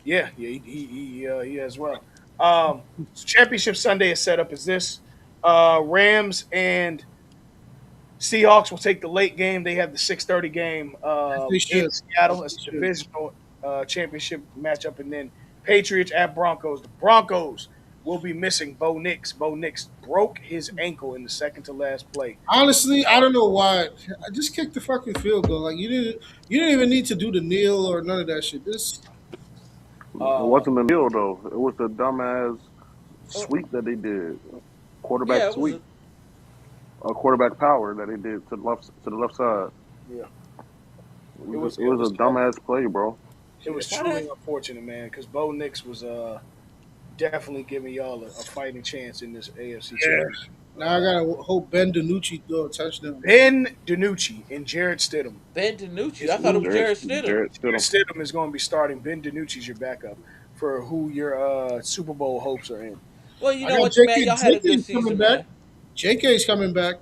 Yeah, yeah, he as well. So championship Sunday is set up as this: Rams and Seahawks will take the late game. They have the 6:30 game
As they
in
should, as
Seattle.
they
It's a
should.
divisional championship matchup, and then Patriots at Broncos. The Broncos will be missing Bo Nix. Bo Nix broke his ankle in the second to last play.
Honestly, I don't know why. I just kicked the fucking field goal. Like you didn't even need to do the kneel or none of that shit. This
It
Uh,
wasn't the deal though. It was the dumbass
uh,
sweep that they did, quarterback
Yeah, it was
sweep,
a
quarterback power that they did to the left side.
yeah,
It was a dumbass play, bro.
it was
shit. Why
truly
that?
unfortunate, man, because Bo Nix was definitely giving y'all a fighting chance in this AFC
yeah.
championship.
Now I gotta hope Ben DiNucci throw a touchdown.
Ben DiNucci and Jared Stidham.
Ben DiNucci.
Is
I thought it
who
was Jared Stidham.
Jarrett
Jared
Stidham.
Stidham is going to be starting. Ben DiNucci's your backup for who your Super Bowl hopes are in.
Well, you
I
know
got
what, man? Y'all had a good
JK's coming
season,
back.
man.
JK's coming back.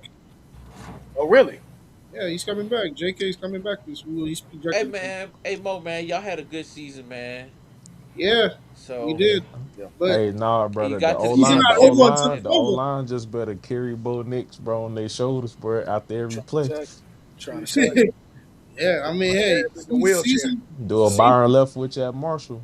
Oh, really?
Yeah, he's coming back. JK's coming back this week. He's
Hey,
projected.
man. Hey, Mo, man. Y'all had a good season, man.
Yeah, we
So
did.
Yeah.
But
Hey, nah,
you
brother. The
got
O
to
he's
line,
start
not
the O
over
catching
until
line,
on.
the O
October.
line just better carry Bo Nix, bro, on their shoulders, bro, after every
Trying
play.
to tell you. Trying to tell you.
Yeah, I mean, hey,
in the wheelchair.
Do a Byron Leftwich at Marshall.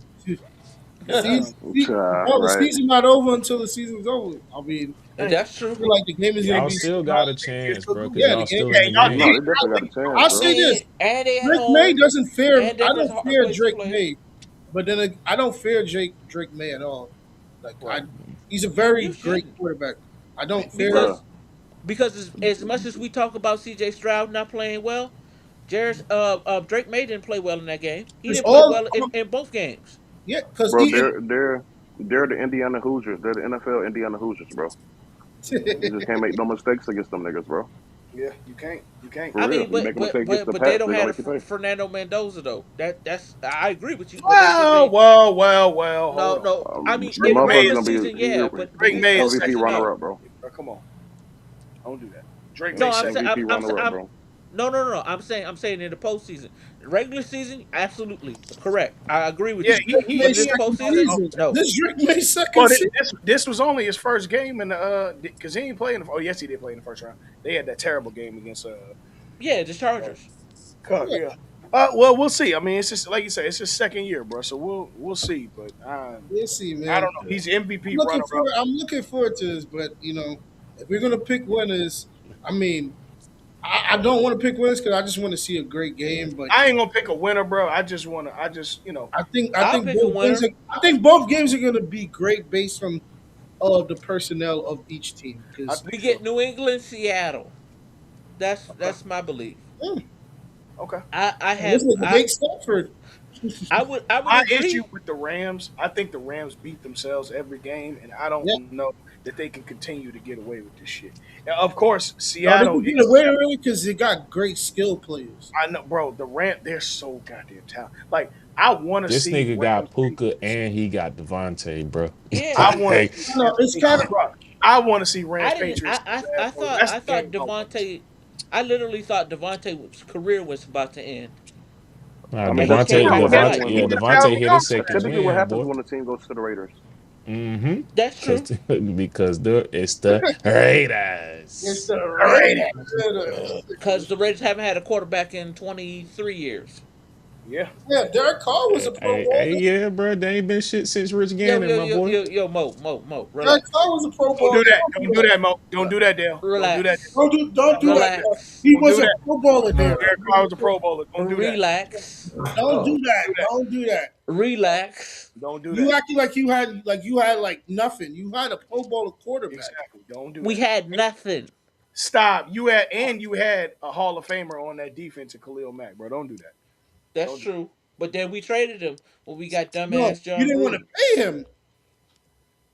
season, bro, the
Right.
season not over until the season's over. I mean,
Hey,
That's
I
true.
feel like the game is gonna
Y'all
be
still
smart.
got a
kids
chance,
go
bro,
do
because
that.
Yeah, the
y'all
game.
still in
Yeah,
the
y'all
No,
game.
they definitely got a chance,
I'll say
bro.
this:
And they at
Drake May
home.
doesn't fear.
And
I
Denver's
don't
a hard
fear
place to
Drake
play.
May, but then I don't fear Drake May at all. Like
Right.
he's a
You
very great
shouldn't.
quarterback. I don't fear him.
Bruh.
Because as much as we talk about CJ Stroud not playing well, Drake May didn't play well in that game. He
It's
didn't play
all
well in both games.
yeah, because
Bro,
he
they're the Indiana Hoosiers. They're the NFL Indiana Hoosiers, bro. You just can't make no mistakes against them niggas, bro.
Yeah, you can't. You can't.
For
I
real.
mean,
You make a mistake against the
but they
Pats,
don't
they're gonna
have
make you pay.
Fernando Mendoza though. That's I agree with you, but that's just
Well,
a
well, well, well.
no
Hold on.
no. I mean,
The
Drake
in
May
motherfucker's
regular
is
gonna
season,
be
yeah, but
Drake
this
May is
MVP
second
postseason,
year.
no.
runner up, bro.
Bro, come on, don't do that. Drake May
No,
second.
MVP runner up, bro.
no. I'm saying in the postseason, regular season, absolutely correct. I agree with
Yeah,
you.
Drake
But
May
in this
second
postseason,
season.
no.
This Drake May second
Well,
season.
this was only his first game in the because he ain't playing. Oh, yes, he did play in the first round. They had that terrible game against
Yeah, the Chargers.
Cuck.
Yeah,
Yeah. Well, we'll see. I mean, it's just like you say, it's his second year, bro. So we'll see. But
we'll see,
I don't
man.
know. He's MVP runner up.
I'm looking forward to this, but if we're gonna pick winners, I mean, I don't want to pick winners because I just want to see a great game. But
I ain't gonna pick a winner, bro. I just wanna.
I
I'll
think
pick a
both games
winner.
are gonna be great based on the personnel of each team.
I
Because
We
think so.
get New England, Seattle.
Okay.
That's my belief.
Okay.
I
this
have
is a big Stafford.
I would
My issue
agree.
with the Rams, I think the Rams beat themselves every game, and I don't
Yeah,
know that they can continue to get away with this shit. Now, of course,
no, they
Seattle
can get
is.
away with it because they got great skill players.
I know, bro. The Ram, they're so goddamn talented. Like, I want to
This
see
nigga got
Rams
Puka
Patriots.
and he got Devontae, bro.
Yeah.
I want to
Like,
see
No,
Rams
it's kind of
Patriots. Bro, I want to see Rams Patriots so bad, bro. That's
I
the game
thought
I want to see.
Devontae I literally thought Devontae's career was about to end.
I mean,
And he
that's
came
typically
back
what
to
happens
life.
He
Yeah,
when
just had
Devontae
a
hit his
youngster.
that's
second
typically what
win,
happens
boy.
when a team goes to the Raiders.
Mm-hmm.
That's
Cause,
true.
because it's the
it's
Raiders.
the
All right.
Raiders.
Because the Raiders haven't had a quarterback in 23 years.
Yeah.
Yeah, Derek Carr was a Pro
Hey,
Bowler.
yeah, bro. They ain't been shit since Rich Gannon, my boy.
Mo,
Derek
relax.
Carr was a Pro
Don't
Bowler.
do that.
Don't do
Don't do
that.
that, Mo. Don't do that, Dale. Don't do that.
Relax.
Don't do that. Dale.
Relax.
He
Don't do
was a
that.
Pro Bowler, Derek.
Derek Carr was a Pro Bowler. Don't do that.
Relax.
Don't do
Don't
that.
do that.
Don't do that.
Relax.
Don't do
You
that.
acting like you had like nothing. You had a Pro Bowler quarterback.
Exactly. Don't do
We
that.
had nothing.
Stop. You had a Hall of Famer on that defense in Khalil Mack, bro. Don't do that.
That's
Don't do
true. But then we traded him when we got
No,
dumbass
you
John
didn't want to
Gruden.
pay him.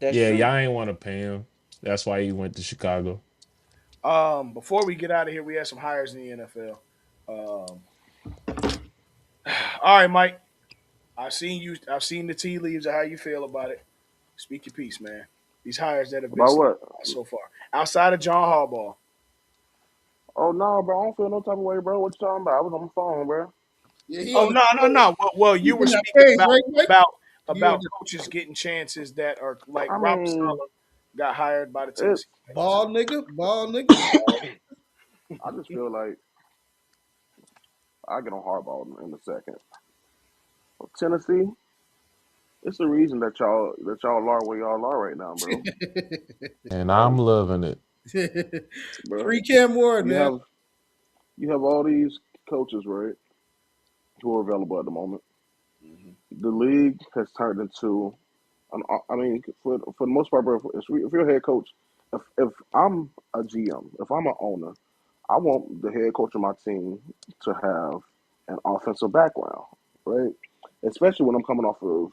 That's
Yeah,
true.
y'all ain't want to pay him. That's why he went to Chicago.
that. Before we get out of here, we had some hires in the NFL. Um, all right, Mike. I've seen you. I've seen the tea leaves of how you feel about it. Speak your piece, man. These hires that have been
About
seen
what?
so far, outside of John Harbaugh.
Oh no, bro, I don't feel no type of way, bro. What you talking about? I was on the phone, bro.
Yeah, he
Oh
on the
no, no, no. Well,
he
you were
on that
speaking
page,
about
right, Mike?
about
You on
about
the
coaches getting chances that are like
I
Robert
mean,
Sala got hired by the
it.
Tennessee Titans.
ball nigga.
I just feel like I get on hardball in a second. Tennessee, it's the reason that y'all are where y'all are right now, bro.
And I'm
Like,
loving it.
bro,
Free Cam Ward,
you
man.
have all these coaches, right, who are available at the moment.
Mm-hmm.
The league has turned into I mean, for the most part, bro, if you're a head coach, if I'm a GM, if I'm an owner, I want the head coach of my team to have an offensive background, right? Especially when I'm coming off of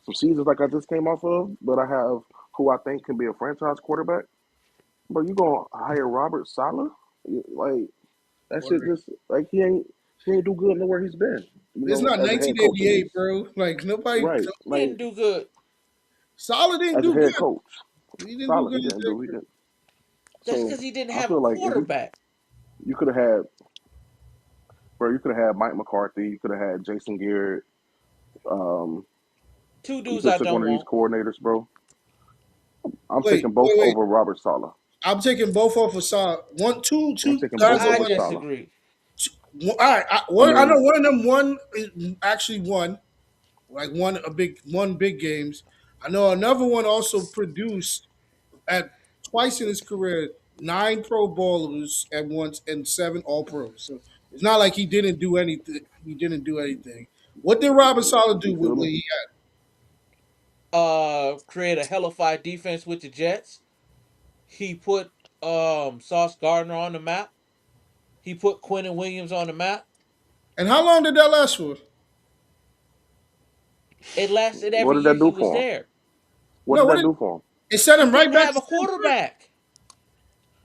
some seasons like I just came off of, but I have who I think can be a franchise quarterback. But you gonna hire Robert Sala? Like that shit
Word.
just like he ain't do good nowhere he's been,
It's not
as a head coach at
1988,
least.
bro. Like nobody.
Right.
Didn't
Like
do good.
Solid didn't
as a
do
head
good.
coach.
He didn't do
Solid.
good as
He
that.
didn't.
That's
So
because he didn't
I
have a
feel like if
quarterback.
you could have had, bro, you could have had Mike McCarthy, you could have had Jason Garrett. Um,
Two
you
dudes
could
I
have took one
don't
of these
want.
coordinators, bro. I'm
Wait,
taking both
wait, wait.
over Robert Sala.
I'm taking both off of Solid.
I'm
Two
taking both
guys on
I
over
my
Sala.
disagree.
All right,
I
I know
mean,
one of them won actually won like one big games. I know another one also produced at twice in his career 9 Pro Bowlers at once and 7 All Pros. So it's not like he didn't do anything. He didn't do anything. What did Robert Sala do
you feel
when
me?
he
Create a hellified defense with the Jets. He put Sauce Gardner on the map. He put Quentin Williams on the map.
and how long did that last for?
It lasted
What
every
did
year
that
he
do
was
for him?
there.
What
No,
did
what
that
did
do for him?
it set
He
him right
didn't
back
have
to
a
center court?
quarterback.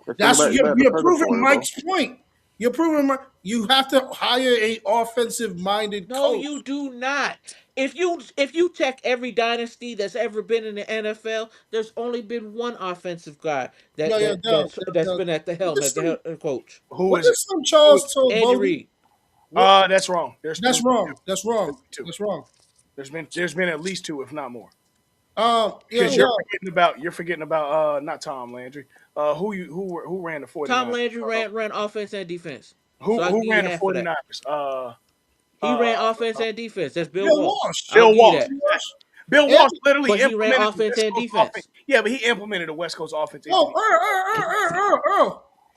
They sent him
That's
back to
you're proving
purgatory, bro.
Mike's point. You're proving you have to hire a offensive minded
No,
coach.
you do not. If you check every dynasty that's ever been in the NFL, there's only been one offensive guy
Yo, yo, yo, yo,
that's
yo.
been at the
What
helm
is
as the
some
coach.
Who
what
is it?
is some
Who is
Charles told
Andy
Bodie?
Reid.
What
That's wrong.
that's wrong. That's
There's
wrong.
been two.
That's wrong.
There's been at least two, if not more.
Yeah,
Because
Who?
you're forgetting about not Tom Landry. Who ran the
Tom
49ers?
Landry ran offense and defense. So
Who
I'll
who
give you
ran the
half of that.
49ers?
He
Uh,
ran offense and defense. That's Bill
Bill
Walsh.
Walsh.
I'll
Bill
give you
Walsh.
that.
Bill Walsh.
Bill
And
Walsh literally
But he ran
implemented the
offense
West
and
Coast offense.
defense.
Yeah, but he implemented the West Coast offense into
oh,
the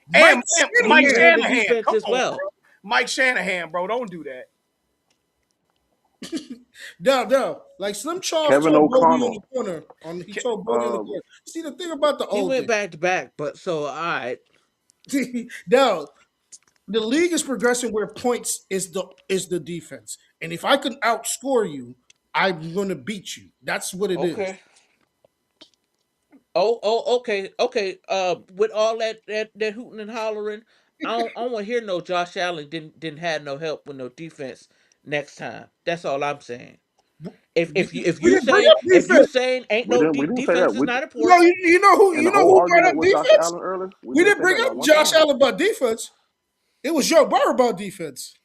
Mike
and
And
Mike
he ran
Shanahan.
the
Shanahan.
defense
Come
as
on,
well.
bro. Mike Shanahan, bro. Don't do that.
No. Like Slim Charles
Kevin
told Bodie on the
O'Connell.
corner. He
Ke-
told Bodie on the
Uh,
corner. See the thing about the
He
old
went
days.
back to back, but so all right.
No, the league is progressing where points is the defense. And if I can outscore you, I'm gonna beat you. That's what it is.
Okay. Okay. With all that hooting and hollering, I don't want to hear no Josh Allen didn't have no help with no defense next time. That's all I'm saying. If
We
you
didn't bring
saying
up
if you
defense.
saying ain't
we
no
didn't say
defense
that.
is
We
not
No,
important,
you know who
in the whole
brought
argument
up
with Josh
defense?
Allen earlier, we
We
didn't
didn't
say
bring
that
up
not one
Josh
time.
Allen about defense. It was Joe Burrow about defense.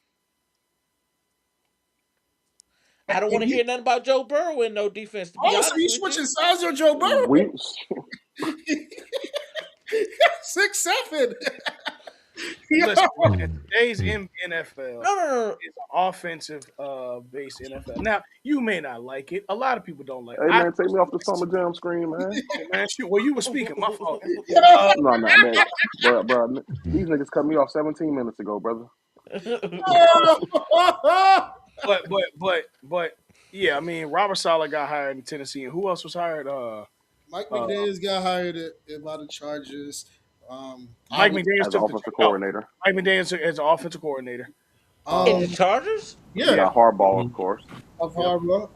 I don't
And
want to
you
hear nothing about Joe Burrow in no defense. To be
also you
honest with you,
switching sides on Joe Burrow.
We
6'7".
Listen,
Yo.
man, today's NFL
no, no, no, no.
is an offensive based NFL. Now, you may not like it. A lot of people don't like it.
hey
I
man, take me off
personally
the Summer Jam screen, man.
oh man, shoot. Well, you were speaking. My fault.
Yo.
Uh,
No, not man, bro. These niggas cut me off 17 minutes ago, brother.
but yeah, I mean, Robert Sala got hired in Tennessee, and who else was hired?
Mike
Uh,
McDaniels got hired by the Chargers.
Mike
Obviously,
McDaniels
As an
took the
offensive
no.
coordinator,
Mike McDaniels as an offensive coordinator.
In the
um,
Um,
Chargers,
you
yeah,
yeah,
got Hardball, of course,
of
yep.
Harbaugh.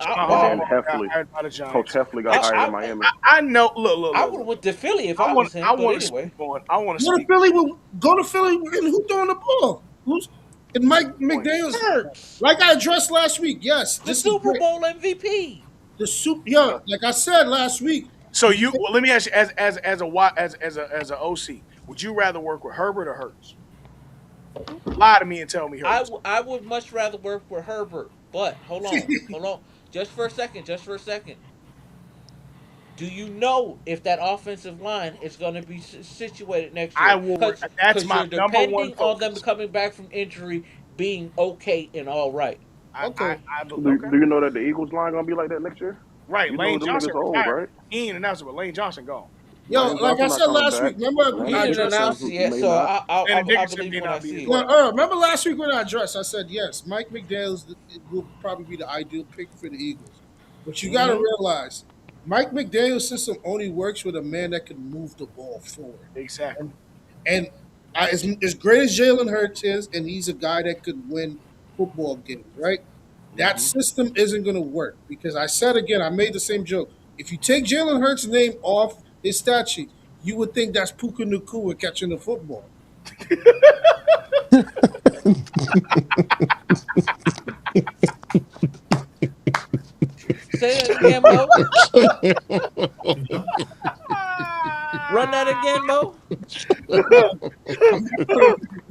John
and
well,
then
Harbaugh got
Heffley,
hired by the
Coach
Giants,
Heffley got
which
hired in
I
Miami.
I know. Look,
I
look,
would have
look.
went to Philly if
I
I
want
was him.
I
But
want to speak
anyway,
on. I want to
Go to
speak.
Philly. Go to Philly, and who throwing the ball? Who's and Mike
Point.
McDaniels?
Hurts
Like I addressed last week. Yes,
the
this is
Super
great.
Bowl MVP.
The soup. Yeah, like I said last week.
So well, let me ask you, as a OC, would you rather work with Herbert or Hurts? Lie to me and tell me Hurts.
I would much rather work with Herbert. But hold on, just for a second, just for a second. Do you know if that offensive line is going to be situated next
I
year?
will. That's
Because
my
you're
number one
depending on them
focus.
coming back from injury being okay and all right.
I,
Okay.
Do,
okay.
do you know that the Eagles line gonna be like that next year?
Right,
You know
Lane
them
Johnson
niggas old,
retired.
right?
He ain't announced it, but Lane Johnson gone.
Yo,
Lane
like I
Johnson not
said
coming
last
back.
week. Remember
Landon
I
He didn't
addressed
Dickerson
announce it
last.
yet,
may
so
not.
Landon
I'll
Dickerson may
believe when I
not be as
see it.
Yeah,
well.
remember last week when I addressed, I said yes, Mike McDaniels will probably be the ideal pick for the Eagles. But you got to
Hmm.
realize, Mike McDaniel's system only works with a man that can move the ball forward.
Exactly.
And as great as Jalen Hurts is, and he's a guy that could win football games, right? That
Hmm.
system isn't going to work because I said again, I made the same joke. If you take Jalen Hurts' name off his stat sheet, you would think that's Puka Nakua catching the football.
Say that again, Mo. Run that again,
Ah!
Mo.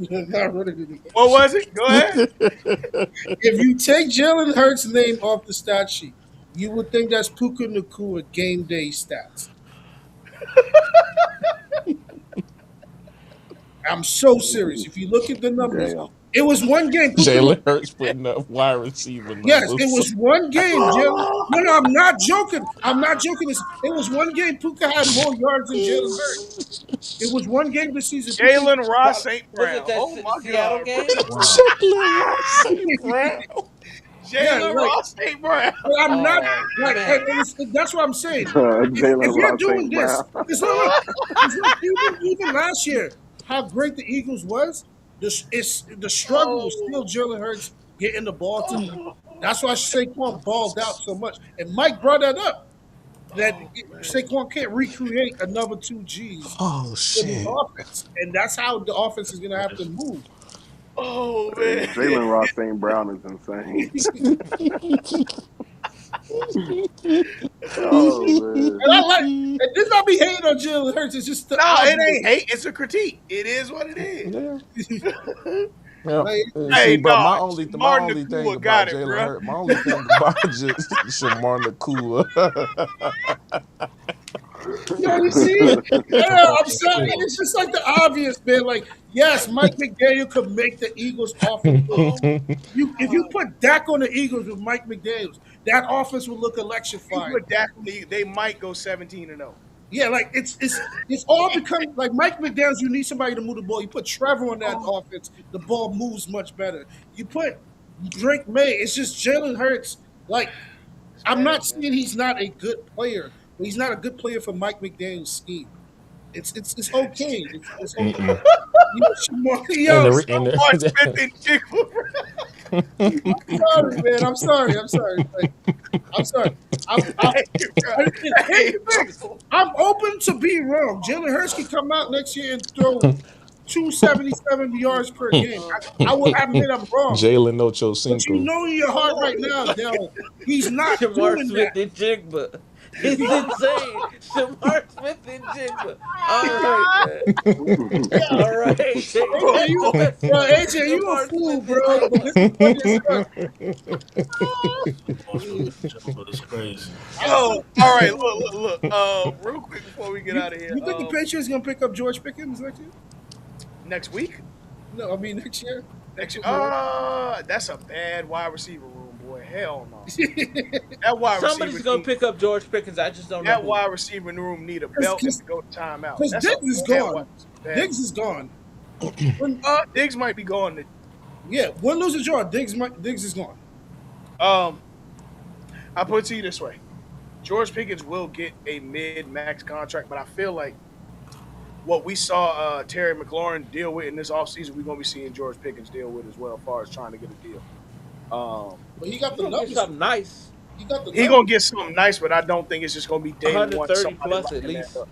Not really.
What was it? Go ahead.
If you take Jalen Hurts' name off the stat sheet, you would think that's Puka Nakua game day stats. I'm so serious. If you look at the numbers,
Damn.
it was one game.
Jalen Hurts putting up wide receiver
Yes, it
numbers.
was one game, Jalen. No, no, I'm not joking. I'm not joking. It was one game. Puka had more yards than Jalen Hurts. It was one game this season. Puka,
Jalen Ross St.
Was it
Brown.
that
Oh my
Seattle
God, bro.
game?
Wow.
Jalen Ross St. Brown.
yeah,
Jalen
like,
Ross St. Brown.
but I'm not
Oh
like,
man,
that's what I'm saying. If
Jalen
you're
Ross
doing
St.
this,
Brown.
because look, 'cause look, even last year, how great the Eagles was, the struggle was
Oh,
still Jalen Hurts getting the ball to him.
oh,
That's why Saquon balled out so much. And Mike brought that up that
oh man.
Saquon can't recreate another two G's
Oh
in the
shit.
offense, and that's how the offense is going to have to move.
Oh
Hey,
man.
Jalen Ross St. Brown is insane. Oh man.
And I like, and this not be hating on Jalen Hurts. It's just the
No, it
obvious.
ain't hate. It's a critique. It is what it is.
Yeah. Yeah.
Like,
See,
Hey,
bro,
no,
my
Martin
only thing
Nakua
about
got it,
Jalen
bro.
Hurt, my only thing about just Shamar Nakua.
yeah, you see, yeah, I'm sorry. It's just like the obvious, man. Like, yes, Mike McDaniel could make the Eagles' offense look.
Oh
You if you
God.
put Dak on the Eagles with Mike McDaniels, that offense would look
You
electrifying.
put Dak on they might go 17-0.
Yeah, like it's all become like Mike McDaniels. You need somebody to move the ball. You put Trevor on that
Oh,
offense, the ball moves much better. You put Drake May. It's just Jalen Hurts. Like
it's
I'm
bad,
not
man.
saying he's not a good player, but he's not a good player for Mike McDaniel's scheme. It's okay. It's okay.
Mm-mm. And
Yo,
the
So
and
Mark Smith
the
and Jiggle.
sorry, man. I'm sorry. I'm sorry. Like, I'm sorry.
Hey, bro.
And here's
Hey,
the thing.
bro.
I'm open to be wrong. Jalen Hurts can come out next year and throw 277 yards per game. I will admit I'm wrong.
Jalen Ocho
But you
Cinco.
know in your heart right now, Dell, he's not
Shamar
doing that.
Smith and Jigba. It's insane. Shamar Smith and Jigba. All right, man. All right.
AJ,
That's the
you,
best.
bro, AJ, you a
Shamar
fool,
Smith and
bro. But
Jigba.
this is funny as fuck.
Lost for this jumper is crazy.
I'm
Yo,
so,
all right, look. Real quick before we get out of here.
you think the Patriots gonna pick up George Pickens next year?
Next week?
No, I mean next year. That's
Next
what we're
that's a bad wide receiver room, boy. Hell no. That wide
Somebody's
receiver
gonna
need,
pick up George Pickens. I just don't know
that
who.
wide receiver room need a belt and to go to timeout.
Because
That's a
Diggs is
bad wide
gone.
bad.
Diggs is gone. When,
Diggs might be going
yeah, win, lose, or draw. Diggs is gone.
um I put it to you this way. George Pickens will get a mid-max contract, but I feel like what we saw Terry McLaurin deal with in this offseason, we're gonna be seeing George Pickens deal with as well, as far as trying to get a deal.
But he got
He's
the
gonna get
numbers.
something nice.
He got the
He gonna
numbers.
get something nice, but I don't think it's just gonna be day one
130
somebody
plus at
locking that
least.
up.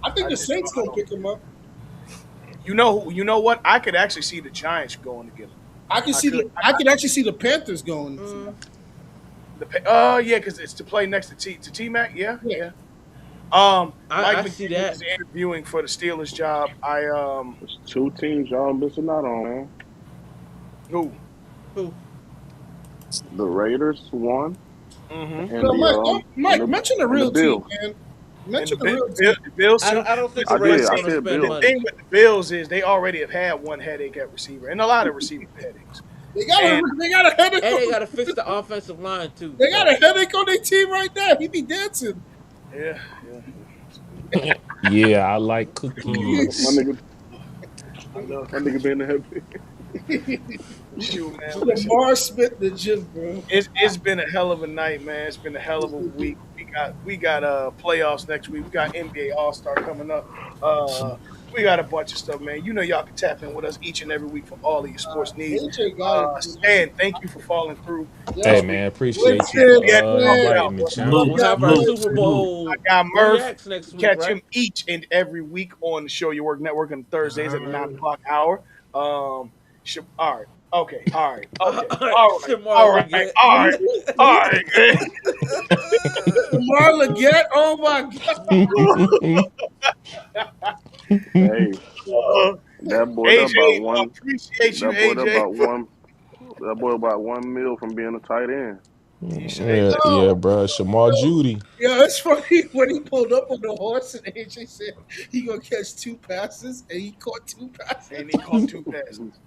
I think the Saints
I
gonna
don't.
pick him up.
You know what? I could actually see the Giants going to get him. I could.
I can actually see the Panthers going for him.
Mm,
Yeah, because it's to play next to T Mac. Yeah,
Yeah.
yeah. Mike
I see
McDaniel
that.
is interviewing for the Steelers job.
There's two teams y'all missing out on, man.
Who?
Who?
The Raiders won,
Mm-hmm.
and
No,
the
Mike, mention the
and the
real team,
Bills.
man.
And
Mention the real team.
The Bills too.
I don't think
But
the
I did.
Raiders
I
gonna
said
spend
the
Bills.
money.
thing with the Bills is they already have had one headache at receiver, and a lot of receiver headaches. And
They got a headache.
And they gotta fix the offensive line too.
They got
So
a headache on their team right now. He be dancing.
yeah, yeah.
Yeah, I like
My
cookies.
nigga,
I love
my nigga been happy.
shoot, man. Listen,
Lamar Smith, the gym, bro.
it's been a hell of a night, man. It's been a hell of a week. We got playoffs next week. We got NBA All Star coming up. We got a bunch of stuff, man. You know y'all can tap in with us each and every week for all of your sports needs.
AJ got it.
Stan, thank you for falling through
Hey
this
Yo,
week.
man, appreciate you
Winston,
for
We had to talk it
man.
out,
inviting me,
bro.
champ.
we'll
Salute,
have our
salute,
Super
salute.
I
Bowl
got Murph.
reacts next week,
Catch
right?
him each and every week on the Show Your Work Network on Thursdays at the 9
Alright.
o'clock hour. All right. Okay. All right.
All
Okay.
right,
All right.
Shamar
All right.
Leggett.
All right. All right.
Lamar Leggett. Oh my
Hey,
Uh,
that boy, that about
AJ,
one.
appreciate you,
That boy, that
AJ.
about one. That boy about 1 mil from being a tight end.
He should have
Yeah,
listened.
yeah,
Yo,
bro. Shamar Judy.
yo, it's funny when he pulled up on the horse and AJ said he gonna catch two passes and he caught two
And
passes.
he caught two passes.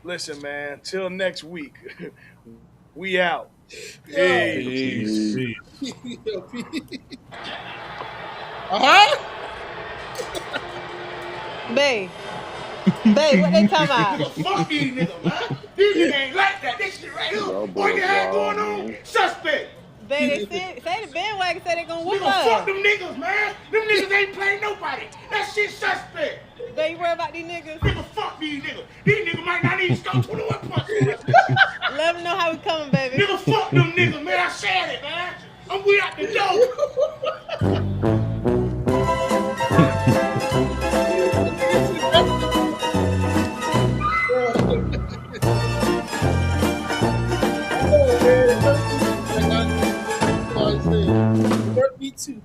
Listen, man. Till next week. We out.
Yo,
Peace.
Peace.
He
Peace.
yo, uh-huh.
Bae, bae, what they talking
Nigga,
about?
fuck these niggas, man. These niggas ain't like that. This shit right here.
Y'all
What
boys
you had
wild,
going on?
man.
Suspect.
Bae, they say the bandwagon said they gonna whoop
Nigga, fuck
us.
them niggas, man. Them niggas ain't playing nobody. That shit suspect.
Bae, you worry about these niggas?
Nigga, fuck these niggas. These niggas might not even start 21 punches on us.
Let them know how we coming, baby.
Nigga, fuck them niggas, man. I said it, man. We out the door. Oh, man, it hurt me too. Like I said, it hurt me too.